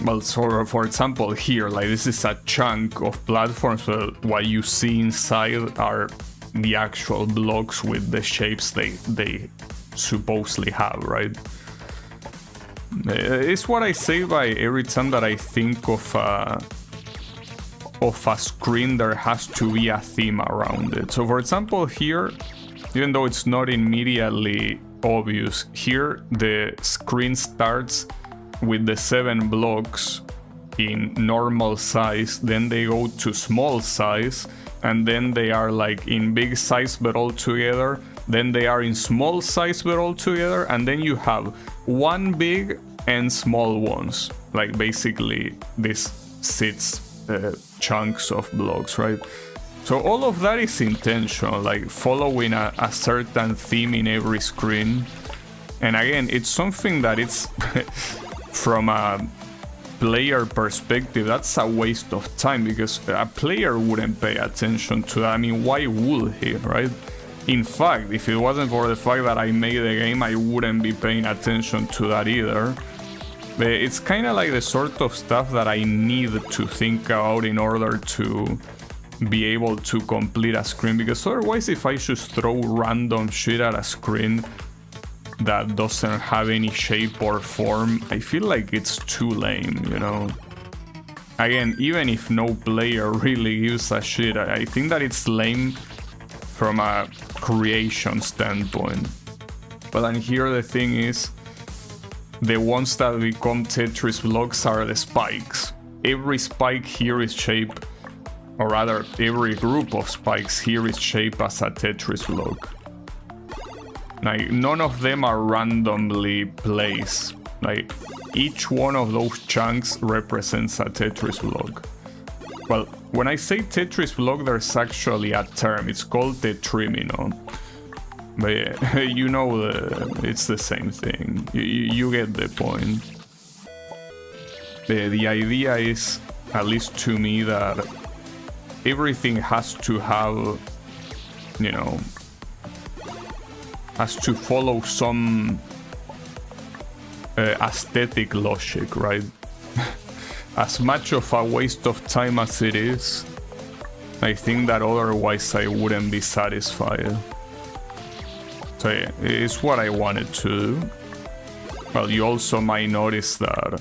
Well, so for example here, like this is a chunk of platforms, but what you see inside are the actual blocks with the shapes they supposedly have, right? It's what I say by every time that I think of a screen, there has to be a theme around it. So for example here, even though it's not immediately obvious, here the screen starts with the 7 blocks in normal size, then they go to small size, and then they are like in big size but all together, then they are in small size but all together, and then you have one big and small ones, like basically this 6 chunks of blocks, right? So all of that is intentional, like following a certain theme in every screen. And again, it's something that it's from a player perspective, that's a waste of time, because a player wouldn't pay attention to that. I mean, why would he, right? In fact, if it wasn't for the fact that I made the game, I wouldn't be paying attention to that either. But it's kind of like the sort of stuff that I need to think about in order to be able to complete a screen, because otherwise if I just throw random shit at a screen that doesn't have any shape or form, I feel like it's too lame, you know? Again, even if no player really gives a shit, I think that it's lame from a creation standpoint. But then here the thing is, the ones that become Tetris blocks are the spikes. Every spike here is shaped, or rather every group of spikes here is shaped as a Tetris block. Like, none of them are randomly placed. Like, each one of those chunks represents a Tetris block. Well, when I say Tetris block, there's actually a term. It's called tetrimino. But yeah, you know, it's the same thing. You get the point. The idea is, at least to me, that everything has to have, you know, has to follow some aesthetic logic, right? As much of a waste of time as it is, I think that otherwise I wouldn't be satisfied. So yeah, it's what I wanted to do. Well, you also might notice that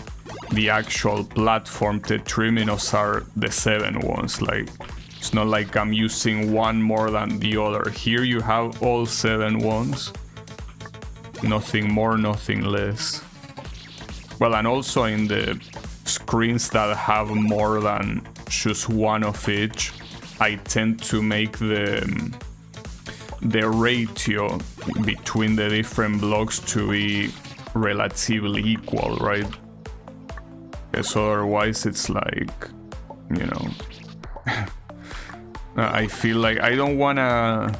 the actual platform tetriminos are the 7 ones. Like, it's not like I'm using one more than the other. Here you have all 7 ones. Nothing more, nothing less. Well, and also in the screens that have more than just one of each, I tend to make the ratio between the different blocks to be relatively equal, right? Because otherwise it's like, you know, I feel like I don't want to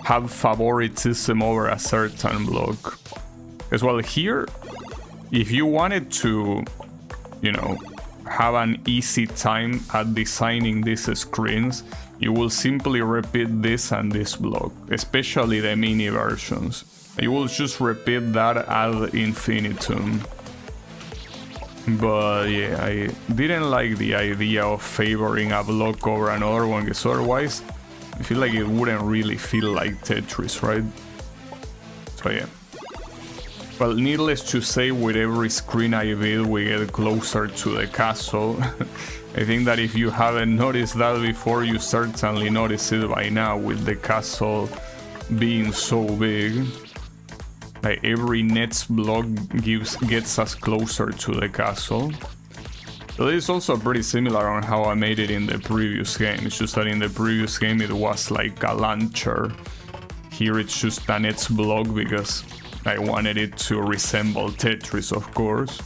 have favoritism over a certain block. As well, here, if you wanted to, you know, have an easy time at designing these screens, you will simply repeat this and this block, especially the mini versions. You will just repeat that ad infinitum. But yeah, I didn't like the idea of favoring a block over another one, because otherwise I feel like it wouldn't really feel like Tetris, right? So yeah. Well, needless to say, with every screen I build, we get closer to the castle. I think that if you haven't noticed that before, you certainly notice it by now, with the castle being so big. Like every next block gets us closer to the castle. So this is also pretty similar on how I made it in the previous game. It's just that in the previous game it was like a launcher. Here it's just a next block because I wanted it to resemble Tetris, of course.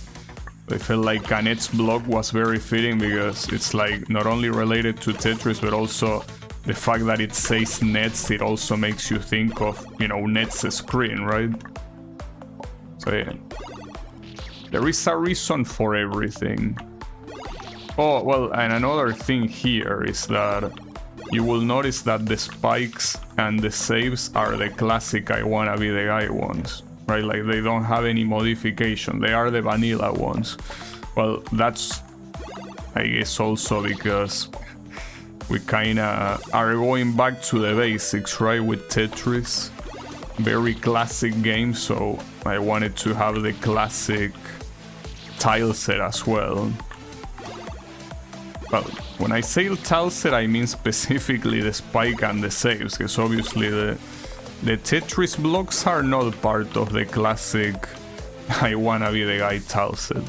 I felt like a next block was very fitting because it's like not only related to Tetris, but also the fact that it says nets, it also makes you think of, you know, Net's screen, right? So yeah. There is a reason for everything. Oh, well, and another thing here is that you will notice that the spikes and the saves are the classic I wanna be the guy ones, right? Like they don't have any modification, they are the vanilla ones. Well, that's, I guess, also because we kinda are going back to the basics, right? With Tetris, very classic game, so I wanted to have the classic tile set as well. Well, when I say tile set, I mean specifically the spike and the saves, because obviously the Tetris blocks are not part of the classic I wanna be the guy tile set.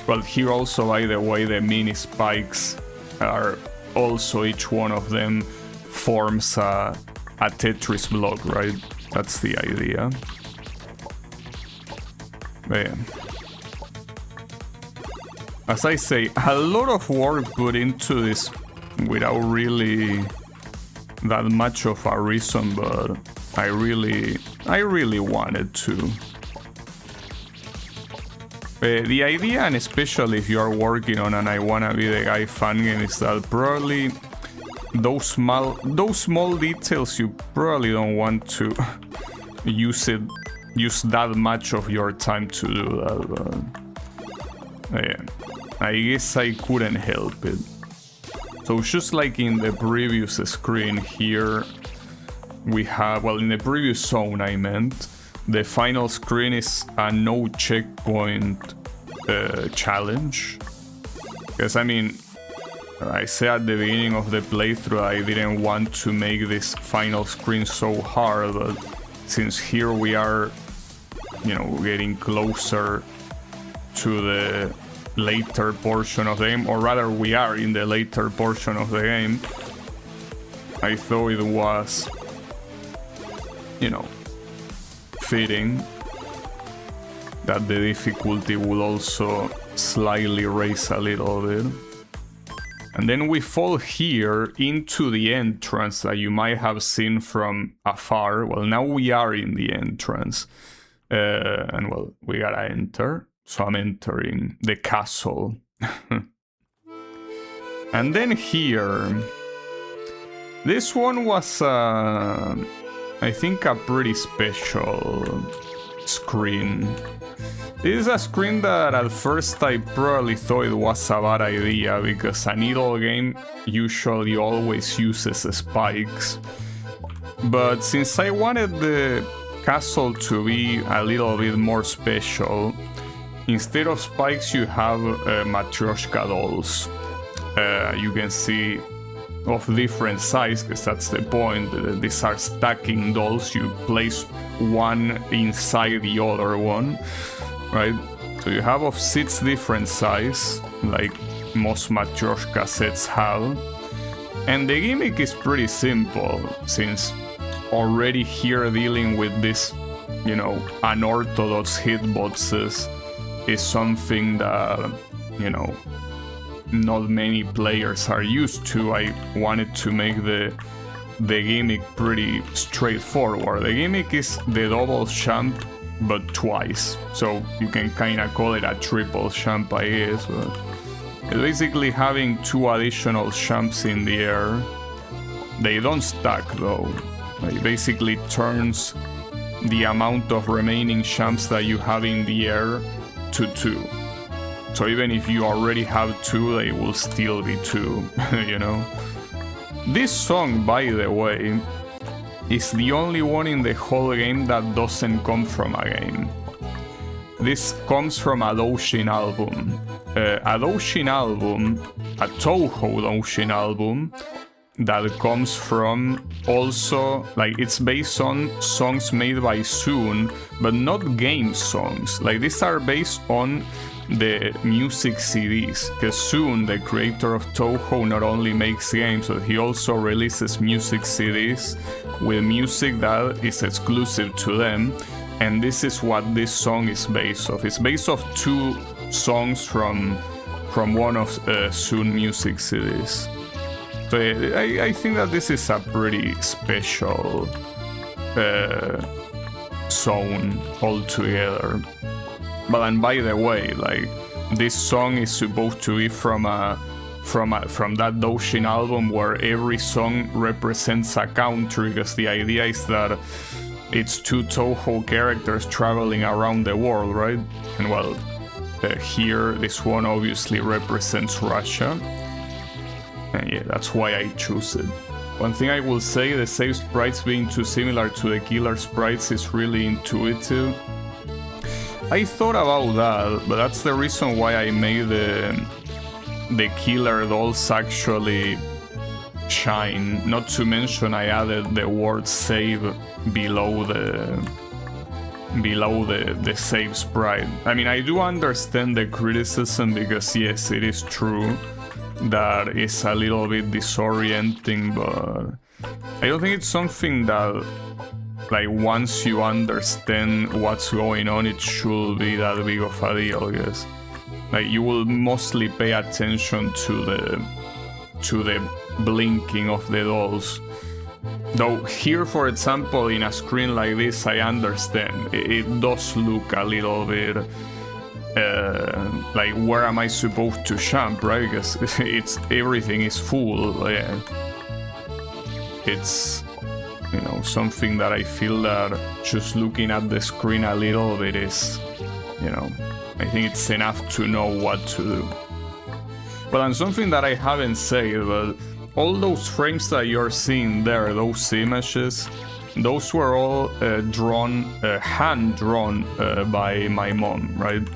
Well, here also, by the way, the mini spikes are also, each one of them forms a Tetris block, right? That's the idea. But yeah. As I say, a lot of work put into this without really that much of a reason, but I really wanted to. The idea, and especially if you are working on an I Wanna Be The Guy fan game, is that probably those small details, you probably don't want to use that much of your time to do that, but yeah, I guess I couldn't help it. So just like in the previous screen here, we have, well, in the previous zone I meant, the final screen is a no checkpoint challenge. Because I mean, I said at the beginning of the playthrough I didn't want to make this final screen so hard, but since here we are, you know, getting closer to the later portion of the game, or rather we are in the later portion of the game, I thought it was, you know, fitting that the difficulty will also slightly raise a little bit. And then we fall here into the entrance that you might have seen from afar. Well, now we are in the entrance. And well, we gotta enter. So I'm entering the castle. And then here, this one was, I think, a pretty special screen. This is a screen that at first I probably thought it was a bad idea, because a needle game usually always uses spikes. But since I wanted the castle to be a little bit more special, instead of spikes you have Matryoshka dolls. You can see of different size, because that's the point. These are stacking dolls. You place one inside the other one, right? So you have of 6 different size, like most Matryoshka sets have. And the gimmick is pretty simple, since already here dealing with this, you know, unorthodox hitboxes is something that, you know, not many players are used to. I wanted to make the gimmick pretty straightforward. The gimmick is the double jump, but twice. So you can kind of call it a triple jump, I guess. But It's basically having 2 additional champs in the air. They don't stack though. It basically turns the amount of remaining champs that you have in the air to 2. So even if you already have 2, they will still be 2, you know? This song, by the way, is the only one in the whole game that doesn't come from a game. This comes from a Doujin album. A Doujin album, a Touhou Doujin album, that comes from also, like, it's based on songs made by Soon, but not game songs. Like, these are based on the music CDs, because Soon, the creator of Touhou, not only makes games, but he also releases music CDs with music that is exclusive to them, and this is what this song is based off. It's based off 2 songs from one of Soon music CDs. So I think that this is a pretty special song altogether. But and by the way, like, this song is supposed to be from that Doujin album where every song represents a country, because the idea is that it's 2 Touhou characters traveling around the world, right? And well, here this one obviously represents Russia. And yeah, that's why I choose it. One thing I will say, the save sprites being too similar to the killer sprites is really intuitive. I thought about that, but that's the reason why I made the killer dolls actually shine. Not to mention I added the word save below the save sprite. I mean, I do understand the criticism, because yes, it is true that it's a little bit disorienting, but I don't think it's something that, like, once you understand what's going on, it should be that big of a deal, I guess. Like, you will mostly pay attention to the blinking of the dolls. Though here, for example, in a screen like this, I understand. It does look a little bit like, where am I supposed to jump, right? Because everything is full. Yeah. It's, you know, something that I feel that just looking at the screen a little bit is, you know, I think it's enough to know what to do. But and something that I haven't said, but all those frames that you're seeing there, those images, those were all hand-drawn by my mom, right?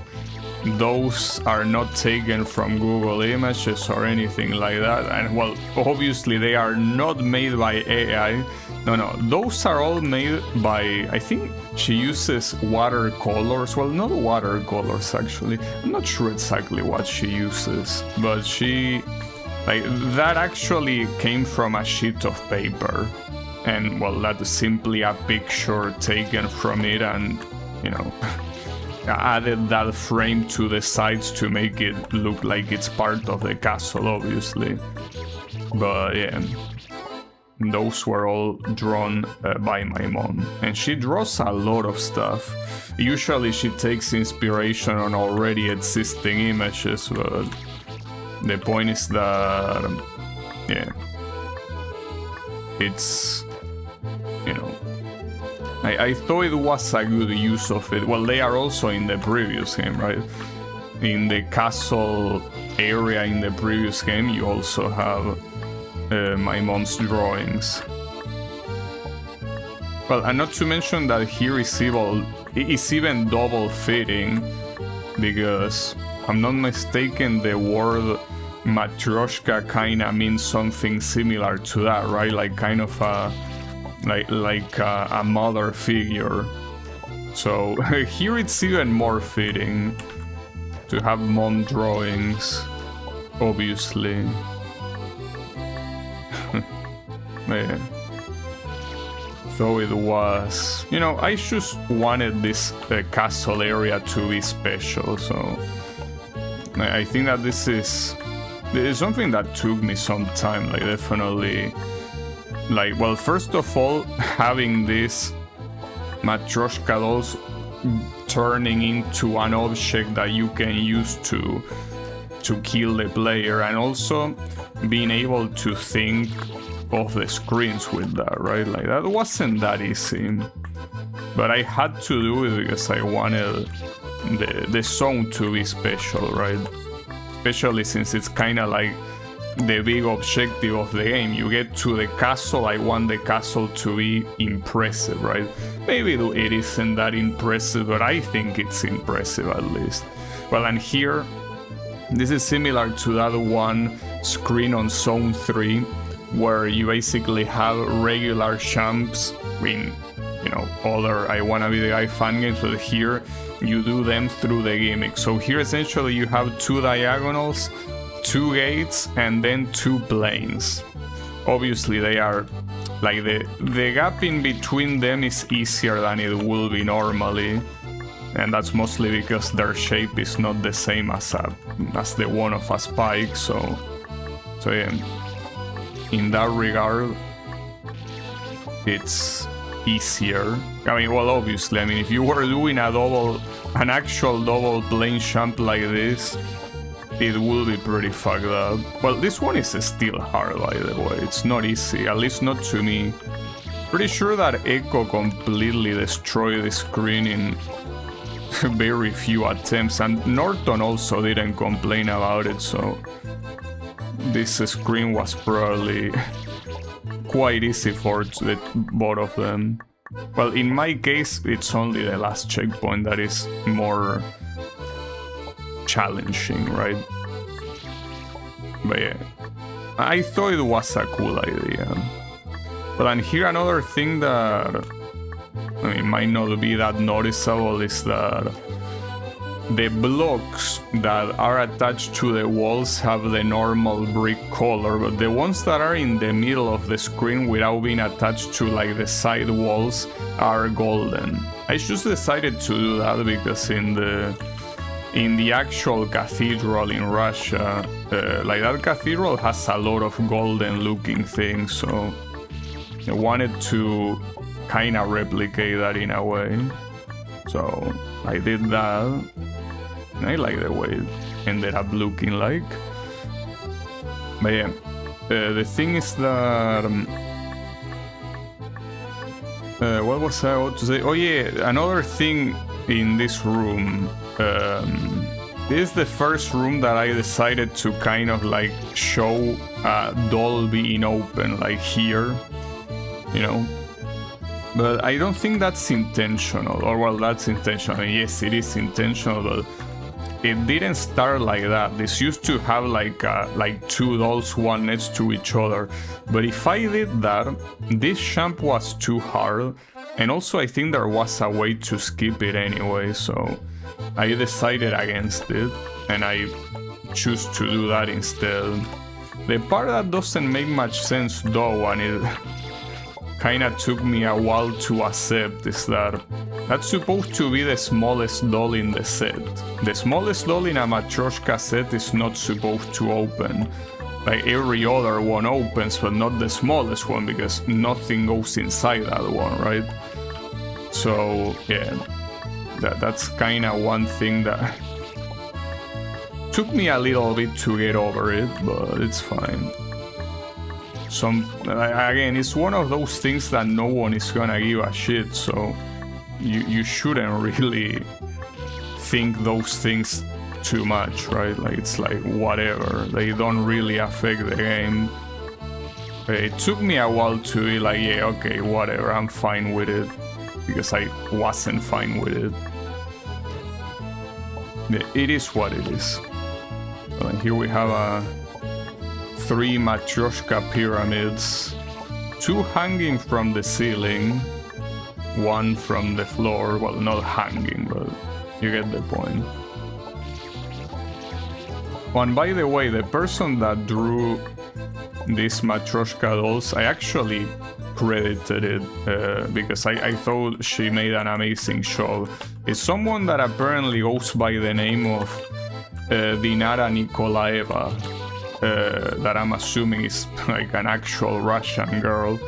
Those are not taken from Google Images or anything like that, and well, obviously they are not made by AI. No, those are all made by, I think she uses watercolors. Well, not watercolors actually. I'm not sure exactly what she uses, but like, that actually came from a sheet of paper. And well, that is simply a picture taken from it, and, you know, added that frame to the sides to make it look like it's part of the castle, obviously. But yeah, those were all drawn by my mom, and she draws a lot of stuff. Usually she takes inspiration on already existing images, but the point is that, yeah, it's, you know, I thought it was a good use of it. Well, they are also in the previous game, right? In the castle area in the previous game, you also have my mom's drawings. Well, and not to mention that here is even double fitting, because I'm not mistaken, the word Matryoshka kinda means something similar to that, right? Like kind of a a mother figure. So here it's even more fitting to have mom drawings, obviously. Yeah. So it was, you know, I just wanted this castle area to be special, so I think that this is something that took me some time, like definitely. Like, well, first of all, having this Matryoshka dolls turning into an object that you can use to to kill the player, and also being able to think of the screens with that, right? Like, that wasn't that easy, but I had to do it because I wanted the zone to be special, right? Especially since it's kind of like the big objective of the game. You get to the castle, I want the castle to be impressive, right? Maybe it isn't that impressive, but I think it's impressive at least. Well, and here, this is similar to that one screen on Zone 3, where you basically have regular champs in, you know, other I Wanna Be the Guy fan games, but here you do them through the gimmick. So here essentially you have 2 diagonals, 2 gates, and then 2 planes. Obviously they are, like, the gap in between them is easier than it will be normally, and that's mostly because their shape is not the same as the one of a spike, so yeah, in that regard it's easier. I mean, well, obviously, I mean, if you were doing an actual double plane jump like this, it will be pretty fucked up. Well, this one is still hard, by the way. It's not easy, at least not to me. Pretty sure that Echo completely destroyed the screen in very few attempts, and Norton also didn't complain about it, so this screen was probably quite easy for both of them. Well, in my case, it's only the last checkpoint that is more challenging, right? But yeah, I thought it was a cool idea. But then here another thing that, I mean, might not be that noticeable is that the blocks that are attached to the walls have the normal brick color, but the ones that are in the middle of the screen without being attached to like the side walls are golden. I just decided to do that because in the actual cathedral in Russia, like that cathedral has a lot of golden looking things, so I wanted to kind of replicate that in a way. So I did that. I like the way it ended up looking like. But yeah, the thing is that what was I about to say? Oh yeah, another thing in this room. This is the first room that I decided to kind of like show a doll being open, like here, you know. But I don't think that's intentional, or well, that's intentional. Yes, it is intentional, but it didn't start like that. This used to have like 2 dolls, one next to each other. But if I did that, this jump was too hard, and also I think there was a way to skip it anyway, so I decided against it, and I choose to do that instead. The part that doesn't make much sense though, and it kinda took me a while to accept, is that that's supposed to be the smallest doll in the set. The smallest doll in a Matryoshka set is not supposed to open. Like every other one opens, but not the smallest one, because nothing goes inside that one, right? So yeah, that's kinda one thing that took me a little bit to get over it, but it's fine. Again, it's one of those things that no one is gonna give a shit, so you shouldn't really think those things too much, right? Like, it's like whatever, they don't really affect the game. It took me a while to be like, yeah, okay, whatever, I'm fine with it, because I wasn't fine with it. It is what it is. And here we have 3 Matryoshka pyramids, 2 hanging from the ceiling, 1 from the floor. Well, not hanging, but you get the point. Oh, and by the way, the person that drew these Matryoshka dolls, I actually credited it because I thought she made an amazing show. It's someone that apparently goes by the name of Dinara Nikolaeva, that I'm assuming is like an actual Russian girl.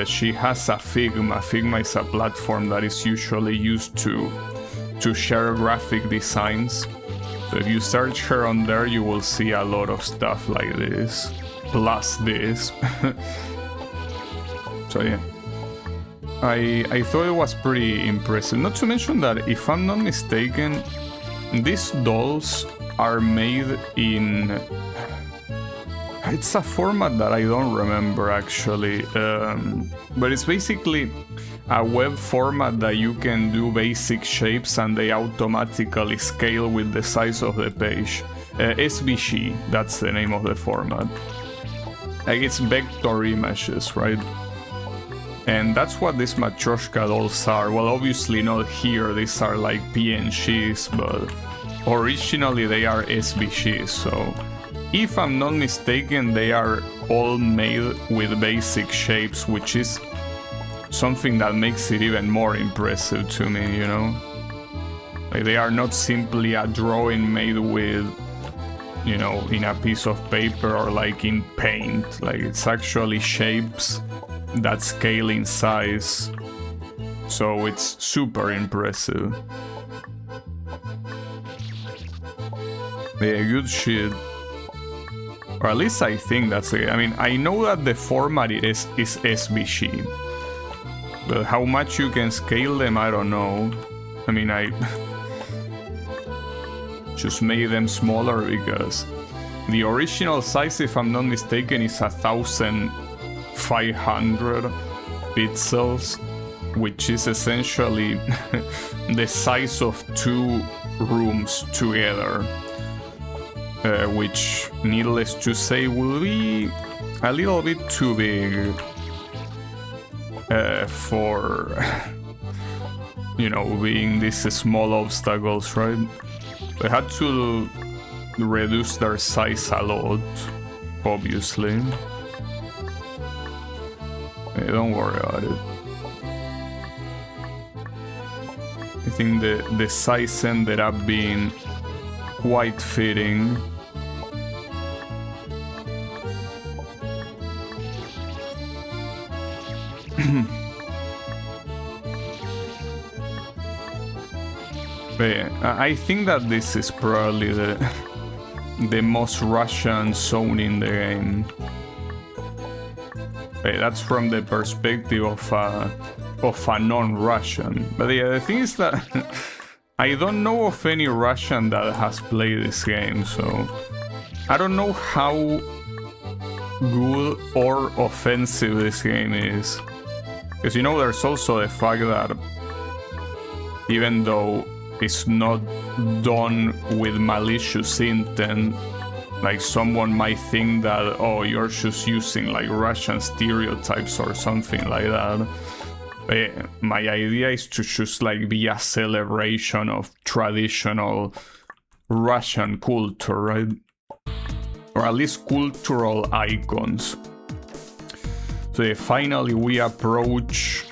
She has a Figma. Figma is a platform that is usually used to share graphic designs So if you search her on there, you will see a lot of stuff like this, plus this. So yeah, I thought it was pretty impressive. Not to mention that, if I'm not mistaken, these dolls are made in... It's a format that I don't remember actually, but it's basically a web format that you can do basic shapes and they automatically scale with the size of the page. SVG, that's the name of the format. Like, it's vector images, right? And that's what these Matryoshka dolls are. Well, obviously not here, these are like PNGs, but originally they are SVGs, so... If I'm not mistaken, they are all made with basic shapes, which is something that makes it even more impressive to me, you know? Like, they are not simply a drawing made with, you know, in a piece of paper or like in paint. Like, it's actually shapes that scale in size, so it's super impressive. Yeah, good shit. Or at least I think that's it. I mean, I know that the format is SVG, but how much you can scale them, I don't know. I mean, I just made them smaller because the original size, if I'm not mistaken, is 1500 pixels, which is essentially the size of 2 rooms together. Which, needless to say, will be a little bit too big for, you know, being these small obstacles, right? They had to reduce their size a lot, obviously. Hey, don't worry about it. I think the size ended up being quite fitting. But yeah, I think that this is probably the most Russian zone in the game. But that's from the perspective of a non-Russian. But yeah, the thing is that I don't know of any Russian that has played this game, so I don't know how good or offensive this game is. Because, you know, there's also the fact that even though it's not done with malicious intent, like, someone might think that, oh, you're just using like Russian stereotypes or something like that. But my idea is to just like be a celebration of traditional Russian culture, right? Or at least cultural icons. So yeah, finally we approach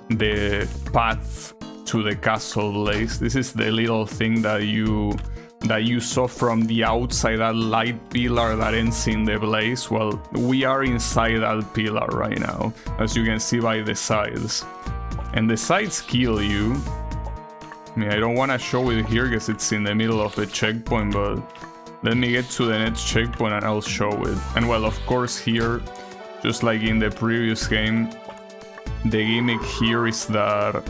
the path to the castle blaze. This is the little thing that you saw from the outside, that light pillar that ends in the blaze. Well, we are inside that pillar right now, as you can see by the sides. And the sides kill you. I mean, I don't want to show it here because it's in the middle of the checkpoint, but let me get to the next checkpoint and I'll show it. And well, of course here, just like in the previous game, the gimmick here is that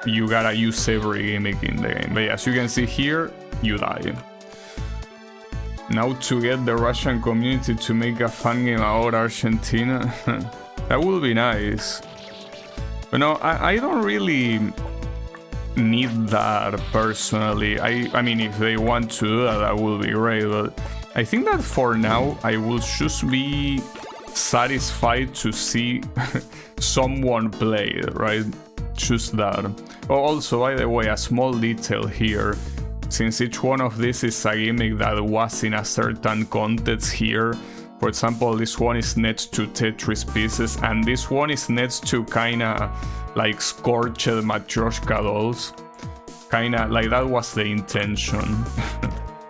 you gotta use every gimmick in the game. But yeah, as you can see here, you die. Now to get the Russian community to make a fan game about Argentina, that would be nice. But no, I don't really need that personally. I mean, if they want to do that, that will be great, but I think that for now I will just be satisfied to see someone play it, right? Just that. Oh, also, by the way, a small detail here. Since each one of these is a gimmick that was in a certain context here, for example, this one is next to Tetris pieces, and this one is next to kinda like scorched Matryoshka dolls. Kinda like that was the intention.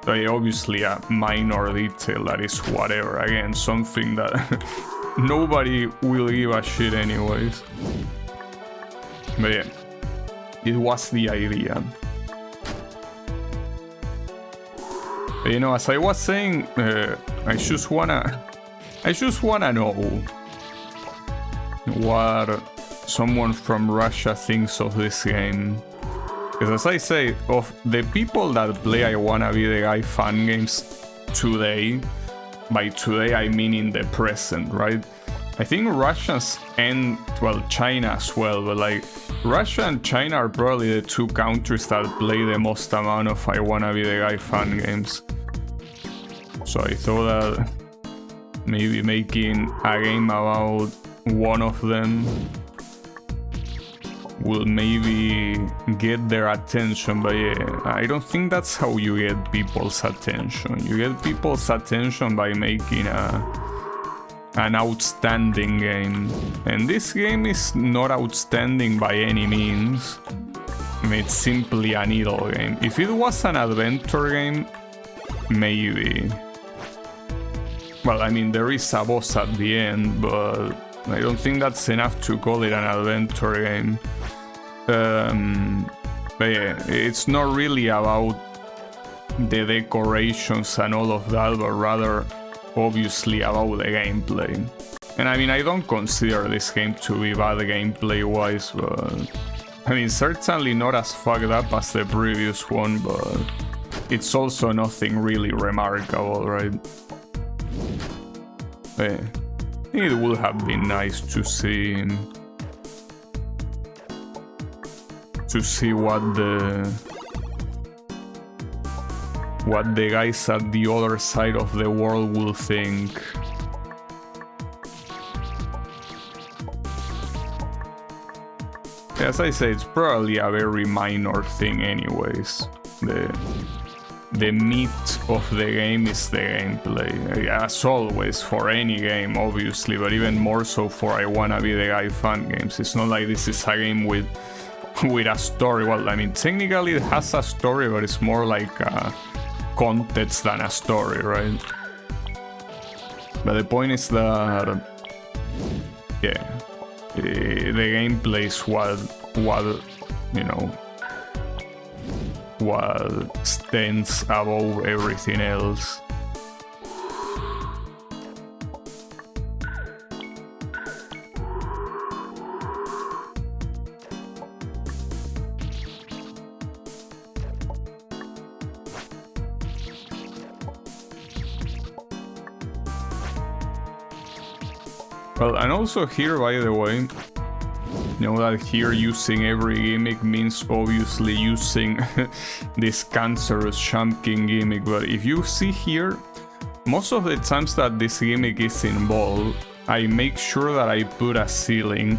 But obviously a minor detail that is whatever. Again, something that nobody will give a shit anyways. But yeah, it was the idea. You know, as I was saying, I just wanna know what someone from Russia thinks of this game. Because as I say, of the people that play I Wanna Be the Guy fan games today, by today I mean in the present, right? I think Russians and, well, China as well, but like Russia and China are probably the two countries that play the most amount of I Wanna Be the Guy fan games. So I thought that maybe making a game about one of them will maybe get their attention, but yeah, I don't think that's how you get people's attention. You get people's attention by making an outstanding game, and this game is not outstanding by any means. I mean, it's simply an idle game. If it was an adventure game, maybe. Well, I mean, there is a boss at the end, but I don't think that's enough to call it an adventure game. But yeah, it's not really about the decorations and all of that, but rather obviously about the gameplay. And I mean, I don't consider this game to be bad gameplay wise, but I mean, certainly not as fucked up as the previous one, but it's also nothing really remarkable, right? But yeah, I think it would have been nice to see what the guys at the other side of the world will think. As I say, it's probably a very minor thing anyways. The meat of the game is the gameplay, as always for any game obviously, but even more so for I Wanna Be the Guy fan games. It's not like this is a game with a story. Well, I mean, technically it has a story, but it's more like context than a story, right? But the point is that, yeah, the gameplay is what you know, what stands above everything else. Well, and also here, by the way, you know that here using every gimmick means obviously using this cancerous Shumpkin gimmick, but if you see here, most of the times that this gimmick is involved, I make sure that I put a ceiling,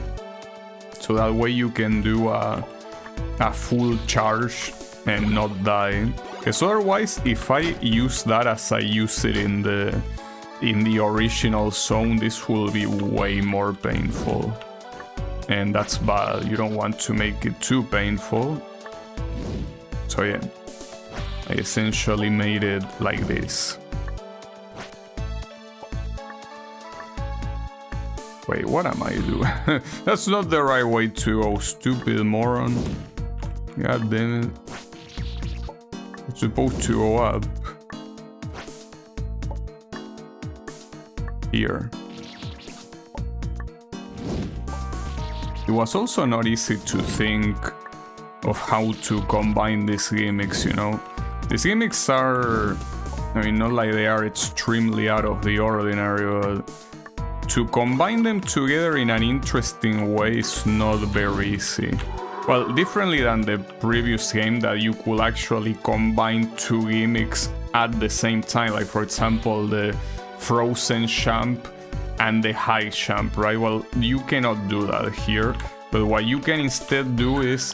so that way you can do a full charge and not die. Because otherwise, if I use that as I use it in the original zone, this will be way more painful. And that's bad, you don't want to make it too painful. So yeah, I essentially made it like this. Wait, what am I doing? That's not the right way to go, stupid moron. God damn it. It's supposed to go up. Here. It was also not easy to think of how to combine these gimmicks, you know. These gimmicks are, I mean, not like they are extremely out of the ordinary, but to combine them together in an interesting way is not very easy. Well, differently than the previous game that you could actually combine two gimmicks at the same time, like for example the frozen champ and the high champ, right? Well, you cannot do that here, but what you can instead do is,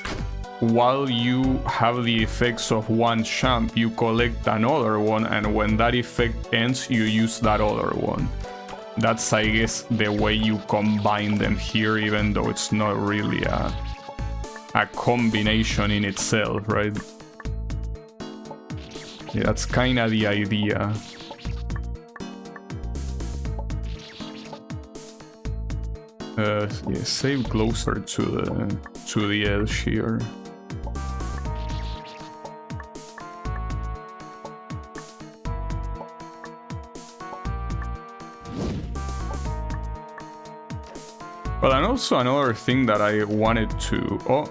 while you have the effects of one champ, you collect another one, and when that effect ends, you use that other one. That's, I guess, the way you combine them here, even though it's not really a combination in itself, right? Yeah, that's kind of the idea. Yeah, save closer to the edge here. Well, and also another thing that I wanted to... Oh,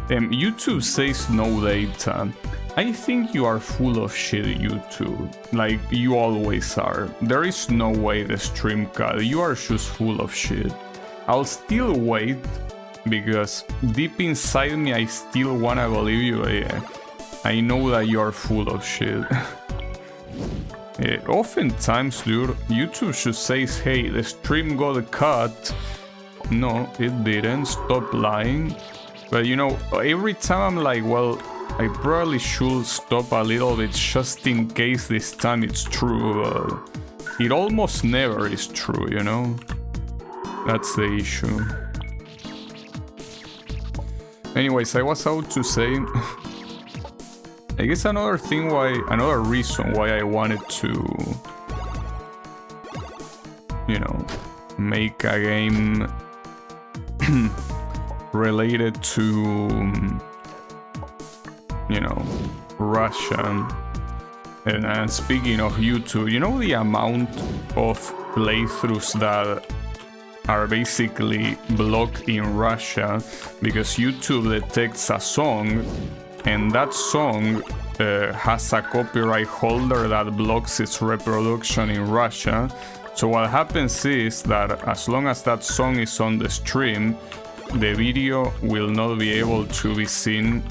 YouTube says no data. I think you are full of shit, YouTube. Like, you always are. There is no way the stream cut. You are just full of shit. I'll still wait, because deep inside me I still wanna believe you, but yeah, I know that you are full of shit. Oftentimes, dude, YouTube just says, hey, the stream got cut. No, it didn't. Stop lying. But you know, every time I'm like, well, I probably should stop a little bit just in case this time it's true. It almost never is true, you know? That's the issue. Anyways, I was out to say... I guess another reason why I wanted to... You know, make a game... related to... you know, Russia. And speaking of YouTube, you know the amount of playthroughs that are basically blocked in Russia because YouTube detects a song and that song has a copyright holder that blocks its reproduction in Russia. So what happens is that as long as that song is on the stream, the video will not be able to be seen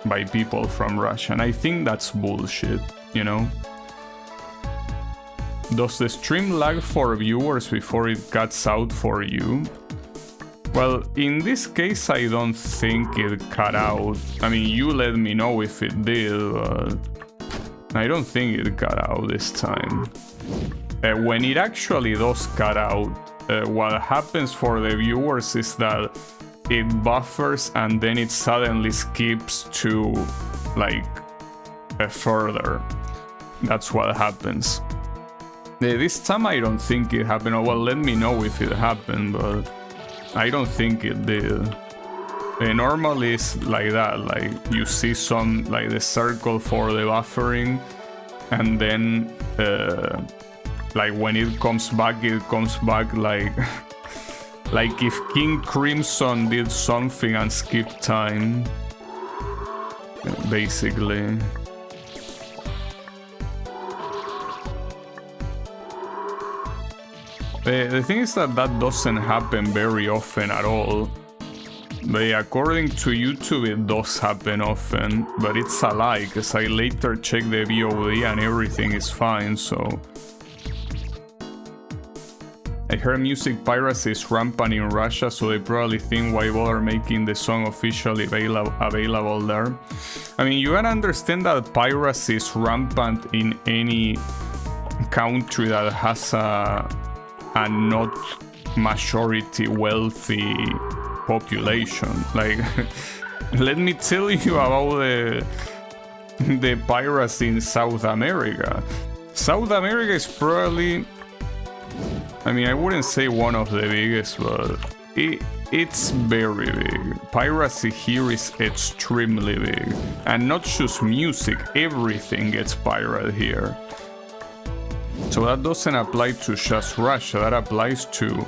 by people from Russia. And I think that's bullshit, you know? Does the stream lag for viewers before it cuts out for you? Well, in this case, I don't think it cut out. I mean, you let me know if it did, but I don't think it cut out this time. When it actually does cut out, what happens for the viewers is that it buffers and then it suddenly skips to, like, further. That's what happens. This time I don't think it happened. Oh, well, let me know if it happened, but I don't think it did. Normally it's like that, like you see some, like the circle for the buffering, and then like when it comes back like like if King Crimson did something and skipped time, basically. The thing is that doesn't happen very often at all. But according to YouTube it does happen often, but it's a lie, because I later checked the VOD and everything is fine, so... I heard music piracy is rampant in Russia, so they probably think why bother making the song officially available there. I mean, you gotta understand that piracy is rampant in any country that has a not majority wealthy population. Like, let me tell you about the piracy in South America. South America is probably, I mean, I wouldn't say one of the biggest, but it's very big. Piracy here is extremely big. And not just music, everything gets pirated here. So that doesn't apply to just Russia, that applies to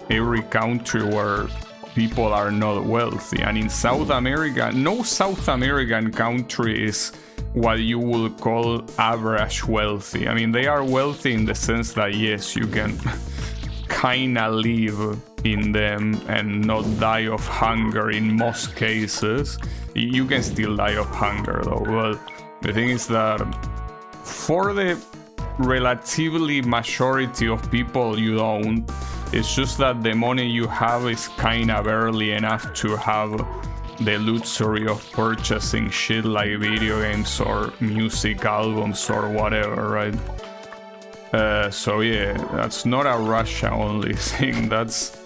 every country where people are not wealthy. And in South America, no South American country is what you would call average wealthy. I mean, they are wealthy in the sense that, yes, you can kinda live in them and not die of hunger in most cases. You can still die of hunger though. Well, the thing is that for the relatively majority of people you don't, it's just that the money you have is kinda barely enough to have the luxury of purchasing shit like video games or music albums or whatever, right? So yeah, that's not a Russia only thing. That's,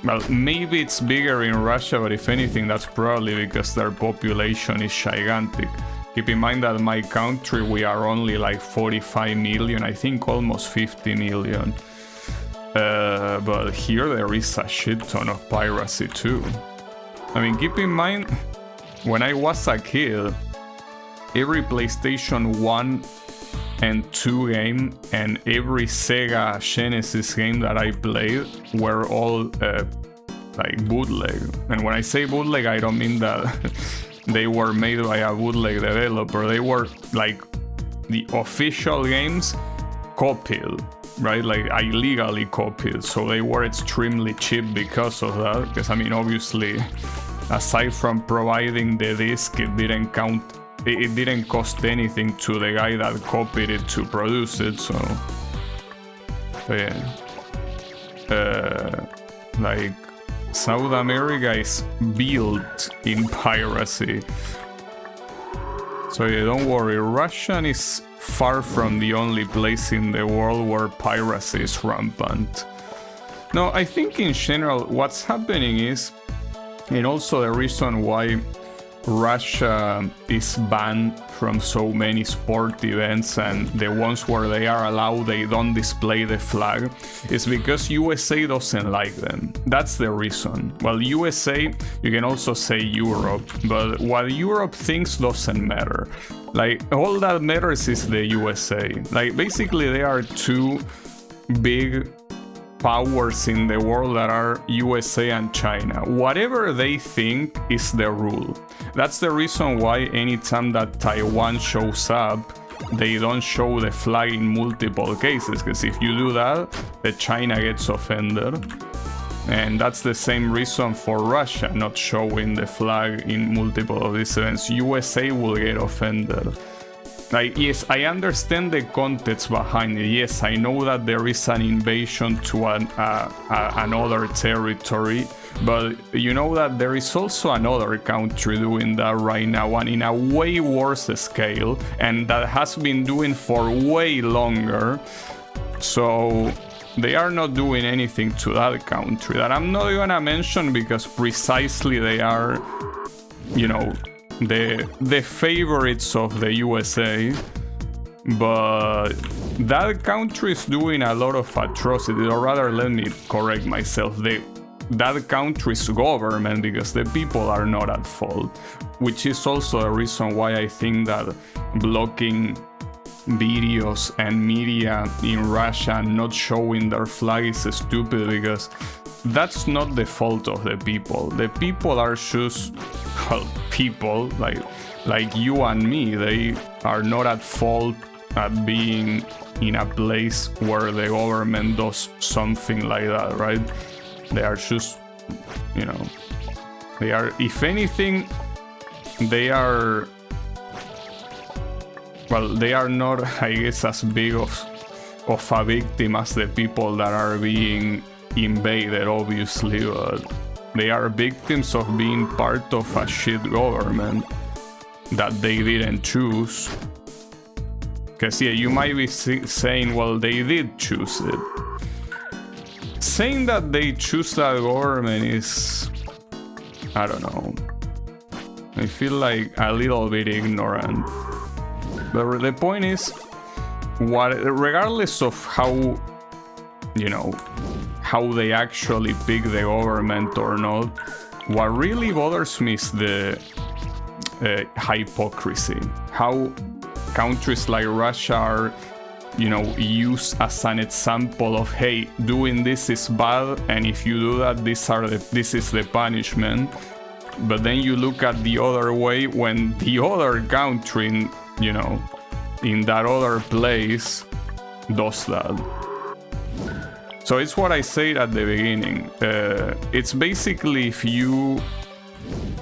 well, maybe it's bigger in Russia, but if anything, that's probably because their population is gigantic. Keep in mind that my country, we are only like 45 million, I think almost 50 million. But here there is a shit ton of piracy too. I mean, keep in mind, when I was a kid, every PlayStation 1 and 2 game, and every Sega Genesis game that I played were all like bootleg. And when I say bootleg, I don't mean that they were made by a bootleg developer. They were like the official games copied, right? Like illegally copied. So they were extremely cheap because of that. Because I mean, obviously, aside from providing the disc, it didn't cost anything to the guy that copied it to produce it. So yeah, like South America is built in piracy. So yeah, don't worry, Russia is far from the only place in the world where piracy is rampant. No, I think in general what's happening is, and also the reason why Russia is banned from so many sport events, and the ones where they are allowed, they don't display the flag, is because USA doesn't like them. That's the reason. Well, USA, you can also say Europe, but what Europe thinks doesn't matter. Like, all that matters is the USA. Like, basically, there are 2 big powers in the world that are USA and China. Whatever they think is the rule. That's the reason why anytime that Taiwan shows up, they don't show the flag in multiple cases, because if you do that, the China gets offended. And that's the same reason for Russia not showing the flag in multiple of these events. USA will get offended. Like, yes, I understand the context behind it. Yes, I know that there is an invasion to another territory, but you know that there is also another country doing that right now, and in a way worse scale, and that has been doing for way longer. So they are not doing anything to that country that I'm not gonna mention, because precisely they are, you know, the favorites of the USA, but that country is doing a lot of atrocities, or rather, let me correct myself, that country's government, because the people are not at fault, which is also a reason why I think that blocking videos and media in Russia and not showing their flag is stupid, because that's not the fault of the people. The people are just, well, people like you and me. They are not at fault at being in a place where the government does something like that, right? They are just, you know, they are, if anything, they are, well, they are not, I guess, as big of a victim as the people that are being invaded, obviously, but they are victims of being part of a shit government that they didn't choose. Because, yeah, you might be saying, well, they did choose it. Saying that they choose that government is, I don't know, I feel like a little bit ignorant. But the point is, regardless of how, you know, how they actually pick the government or not, what really bothers me is the hypocrisy. How countries like Russia are, you know, used as an example of, hey, doing this is bad, and if you do that, this is the punishment. But then you look at the other way, when the other country, you know, in that other place does that. So it's what I said at the beginning. It's basically, if you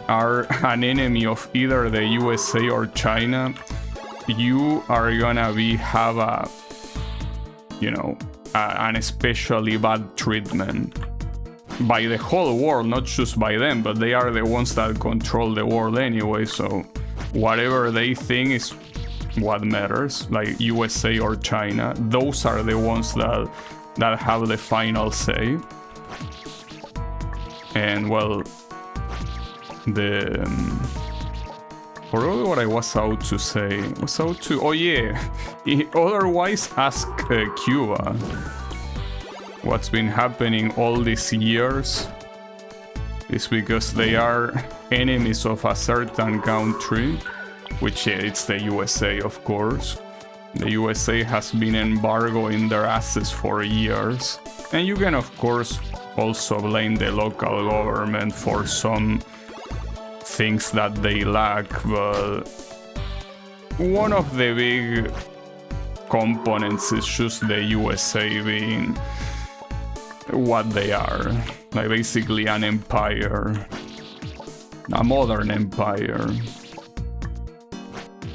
are an enemy of either the USA or China, you are gonna have a, you know, an especially bad treatment by the whole world, not just by them, but they are the ones that control the world anyway, so whatever they think is what matters, like USA or China. Those are the ones that have the final say. And well, forgot what I was out to say. Oh yeah, otherwise ask Cuba. What's been happening all these years is because they are enemies of a certain country, which, yeah, it's the USA, of course. The USA has been embargoing their assets for years. And you can, of course, also blame the local government for some things that they lack, but one of the big components is just the USA being what they are. Like basically an empire. A modern empire.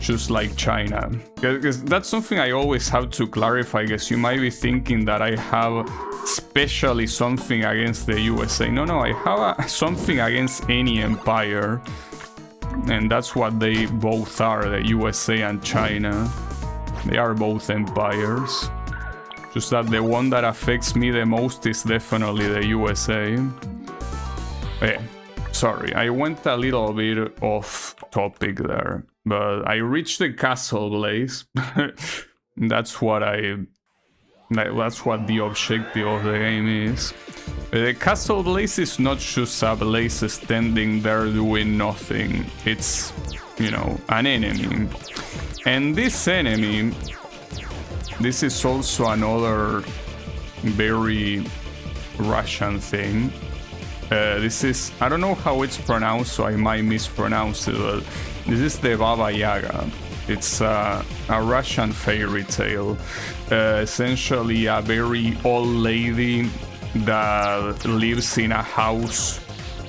Just like China. Because that's something I always have to clarify, because you might be thinking that I have especially something against the USA. No, I have something against any empire. And that's what they both are, the USA and China. They are both empires. Just that the one that affects me the most is definitely the USA. Sorry, I went a little bit off topic there. But I reached the castle blaze. That's what the objective of the game is. The castle blaze is not just a blaze standing there doing nothing. It's, you know, an enemy. And this enemy, this is also another very Russian thing. This is, I don't know how it's pronounced, so I might mispronounce it, but this is the Baba Yaga. It's a Russian fairy tale. Essentially a very old lady that lives in a house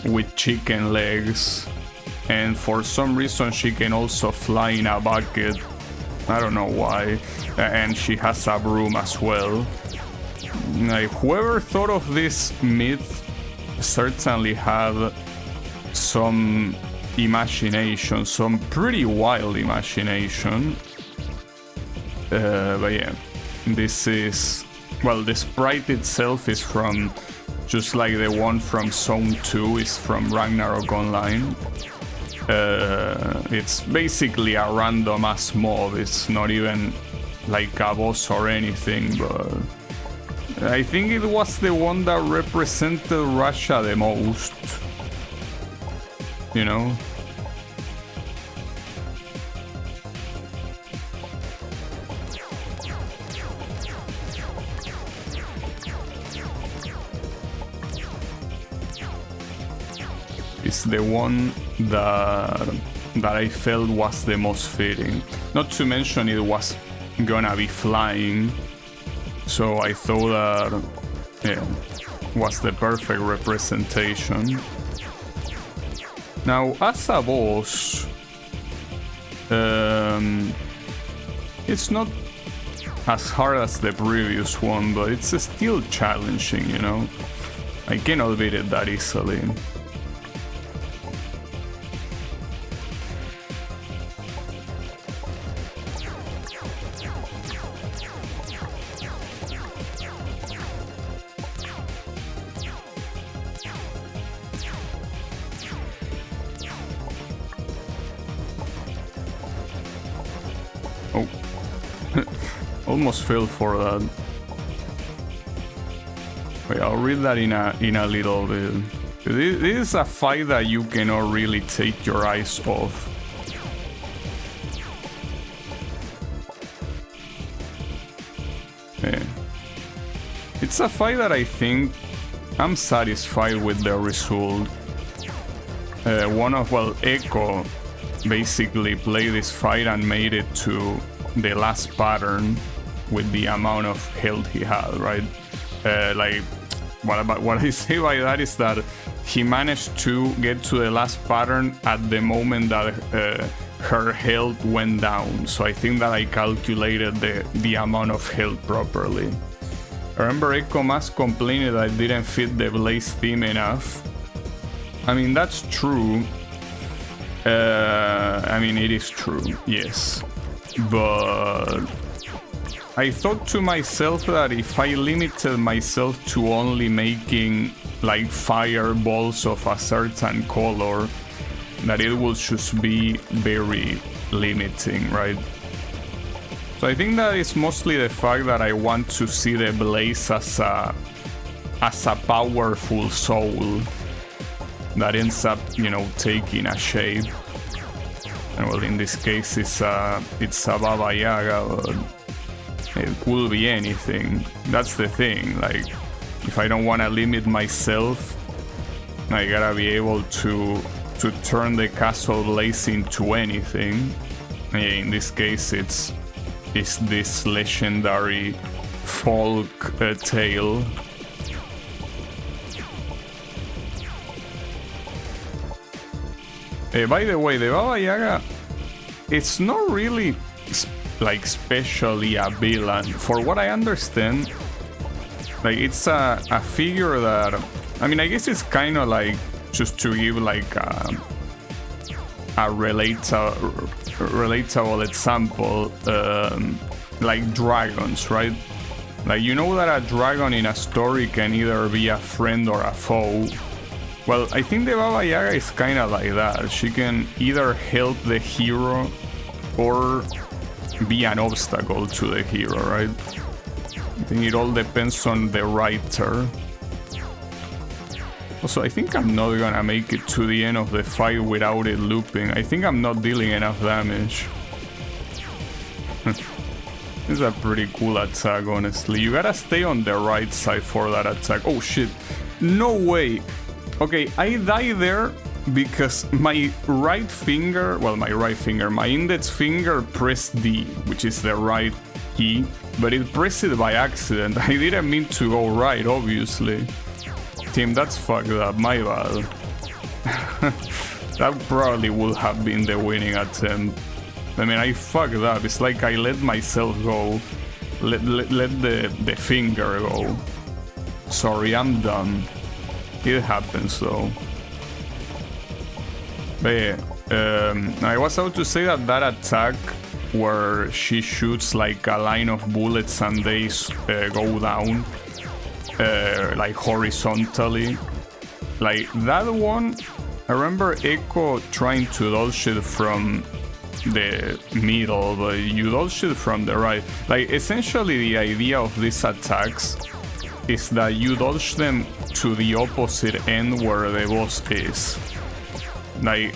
with chicken legs. And for some reason she can also fly in a bucket. I don't know why. And she has a broom as well. Like, whoever thought of this myth certainly had some imagination, some pretty wild imagination. But yeah, this is, well, the sprite itself is from, just like the one from Zone 2 is from Ragnarok Online. It's basically a random ass mob. It's not even like a boss or anything, but I think it was the one that represented Russia the most, you know? It's the one that I felt was the most fitting. Not to mention it was gonna be flying. So I thought that, yeah, was the perfect representation. Now, as a boss, it's not as hard as the previous one, but it's still challenging, you know? I cannot beat it that easily. Almost fell for that. Wait, I'll read that in a little bit. This is a fight that you cannot really take your eyes off. Yeah. It's a fight that I think I'm satisfied with the result. Echo basically played this fight and made it to the last pattern with the amount of health he had, right? Like, what I say by that is that he managed to get to the last pattern at the moment that her health went down. So I think that I calculated the amount of health properly. I remember Echo Mask complaining that I didn't fit the Blaze theme enough. I mean, that's true. I mean, it is true, yes. But I thought to myself that if I limited myself to only making like fireballs of a certain color, that it will just be very limiting, right? So I think that it's mostly the fact that I want to see the Blaze as a powerful soul that ends up, you know, taking a shape. And well, in this case, it's a Baba Yaga. It could be anything. That's the thing. Like, if I don't want to limit myself, I gotta be able to turn the Castle Blaze into anything. In this case, it's this legendary folk tale. By the way, the Baba Yaga, it's not really like specially a villain. For what I understand, like it's a figure that, I mean, I guess it's kind of like just to give like a relatable example, like dragons, right? Like, you know that a dragon in a story can either be a friend or a foe. Well, I think the Baba Yaga is kind of like that. She can either help the hero or be an obstacle to the hero, right? I think it all depends on the writer. Also, I think I'm not gonna make it to the end of the fight without it looping. I think I'm not dealing enough damage. It's a pretty cool attack, honestly. You gotta stay on the right side for that attack. Oh shit, no way. Okay, I died there because my right finger, my index finger pressed D, which is the right key, but it pressed it by accident. I didn't mean to go right, obviously. Team, that's fucked up, my bad. That probably would have been the winning attempt. I mean, I fucked up. It's like I let myself go. Let the finger go. Sorry, I'm done. It happens though. But yeah, I was about to say that attack where she shoots like a line of bullets and they go down like horizontally, like that one, I remember Echo trying to dodge it from the middle, but you dodge it from the right. Like, essentially the idea of these attacks is that you dodge them to the opposite end where the boss is. Like,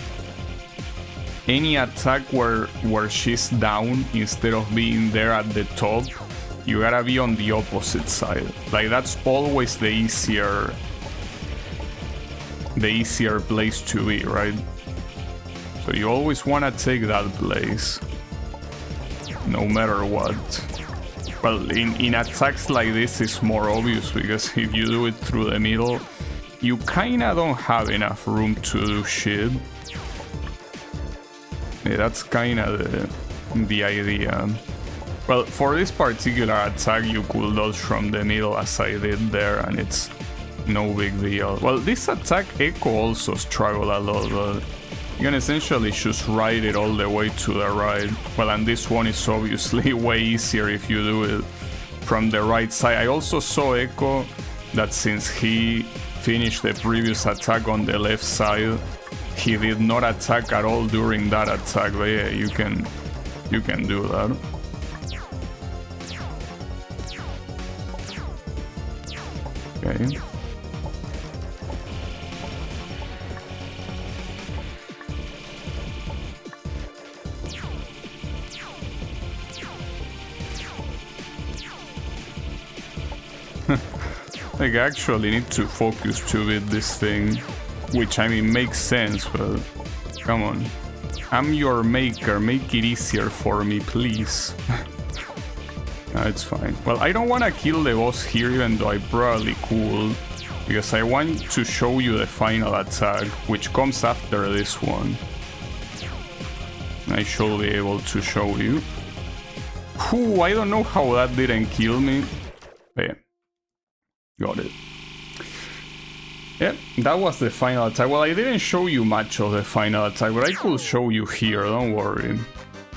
any attack where she's down, instead of being there at the top, you gotta be on the opposite side. Like, that's always the easier place to be, right? So you always wanna take that place, no matter what. Well, in attacks like this, it's more obvious, because if you do it through the middle, you kinda don't have enough room to do shit. Yeah, that's kinda the idea. Well, for this particular attack, you could dodge from the middle as I did there, and it's no big deal. Well, this attack, Echo also struggled a lot, but you can essentially just ride it all the way to the right. Well, and this one is obviously way easier if you do it from the right side. I also saw Echo that since he finished the previous attack on the left side, he did not attack at all during that attack. But yeah, you can do that. Okay. Like, I actually need to focus to beat this thing, which, I mean, makes sense, but come on. I'm your maker, make it easier for me, please. No, it's fine. Well, I don't want to kill the boss here, even though I probably could, because I want to show you the final attack, which comes after this one. I should be able to show you. Whew, I don't know how that didn't kill me. But yeah. Got it. Yeah, that was the final attack. Well, I didn't show you much of the final attack, but I could show you here, don't worry.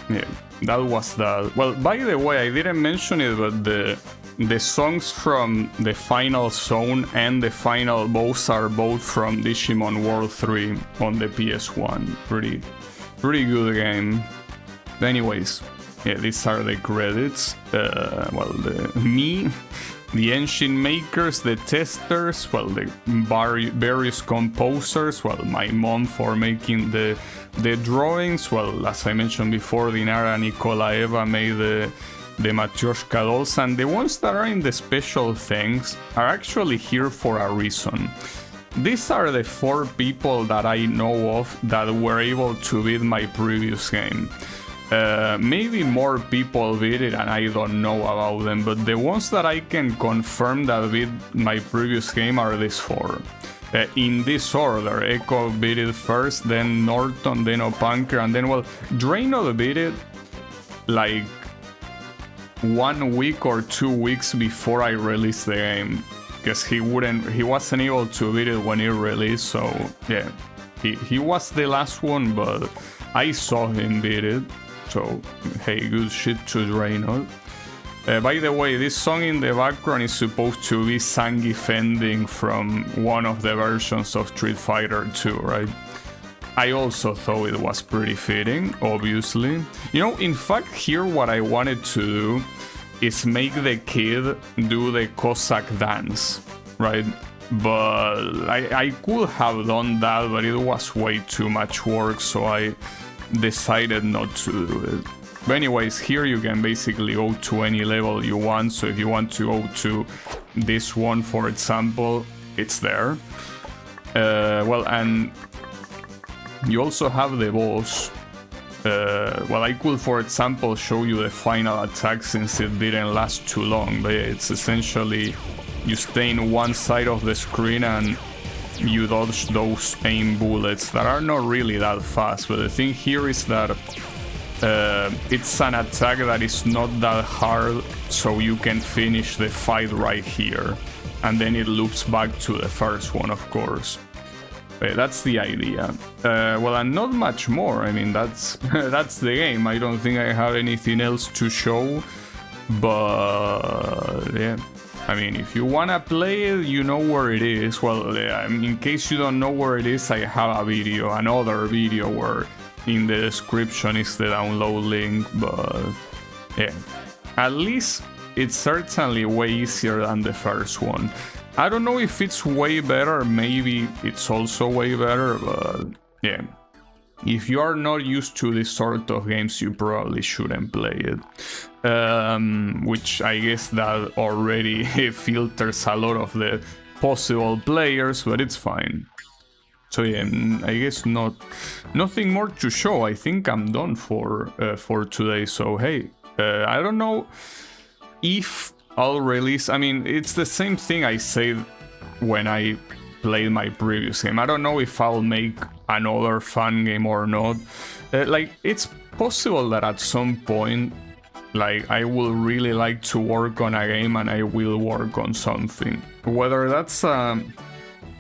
Yeah, that was that. Well, by the way, I didn't mention it, but the songs from the final zone and the final boss are both from Digimon World 3 on the PS1. Pretty good game. Anyways, yeah, these are the credits. Well, the engine makers, the testers, well, the various composers, well, my mom for making the drawings, well, as I mentioned before, Dinara Nikolaeva made the Matryoshka dolls, and the ones that are in the special things are actually here for a reason. These are the 4 people that I know of that were able to beat my previous game. Maybe more people beat it and I don't know about them, but the ones that I can confirm that beat my previous game are these 4. In this order: Echo beat it first, then Norton, then Opunker, and then, well, Draenor beat it like 1 week or 2 weeks before I released the game, because he wasn't able to beat it when it released. So yeah, he was the last one, but I saw him beat it. So hey, good shit to Draenor. By the way, this song in the background is supposed to be Zangief ending from one of the versions of Street Fighter 2, right? I also thought it was pretty fitting, obviously. You know, in fact, here what I wanted to do is make the kid do the Cossack dance, right? But I could have done that, but it was way too much work, so I decided not to do it. But anyways, here you can basically go to any level you want, so if you want to go to this one, for example, it's there. Well, and you also have the boss. Well, I could, for example, show you the final attack since it didn't last too long, but it's essentially you stay in one side of the screen and you dodge those aim bullets that are not really that fast, but the thing here is that it's an attack that is not that hard, so you can finish the fight right here, and then it loops back to the first one, of course. That's the idea. Well, and not much more. I mean, that's that's the game. I don't think I have anything else to show, but yeah. I mean, if you wanna play it, you know where it is. Well, in case you don't know where it is, I have a video, another video where in the description is the download link, but yeah. At least it's certainly way easier than the first one. I don't know if it's way better, maybe it's also way better, but yeah. If you are not used to this sort of games, you probably shouldn't play it. Which I guess that already filters a lot of the possible players, but it's fine. So yeah, I guess nothing more to show. I think I'm done for today. So hey, I don't know if I'll release. I mean, it's the same thing I said when I played my previous game. I don't know if I'll make another fun game or not. Like, it's possible that at some point, like, I will really like to work on a game and I will work on something. Whether that's and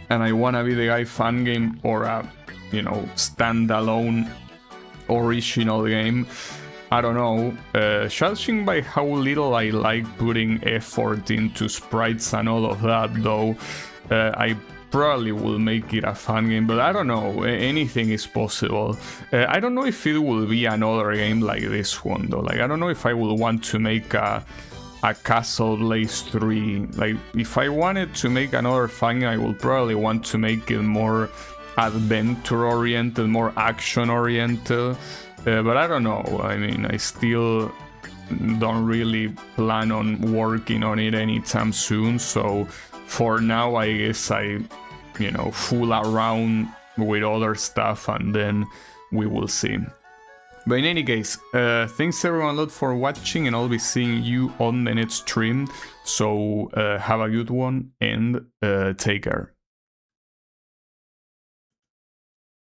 I wanna be the guy fan game or a, you know, standalone original game, I don't know. Judging by how little I like putting effort into sprites and all of that, though, I probably will make it a fun game, but I don't know, anything is possible. I don't know if it will be another game like this one, though. Like, I don't know if I will want to make a Castle Blaze 3. Like, if I wanted to make another fun game, I will probably want to make it more adventure-oriented, more action-oriented. But I don't know, I mean, I still don't really plan on working on it anytime soon, so for now I guess I, you know, fool around with other stuff and then we will see. But in any case, thanks everyone a lot for watching, and I'll be seeing you on the next stream, so have a good one and take care.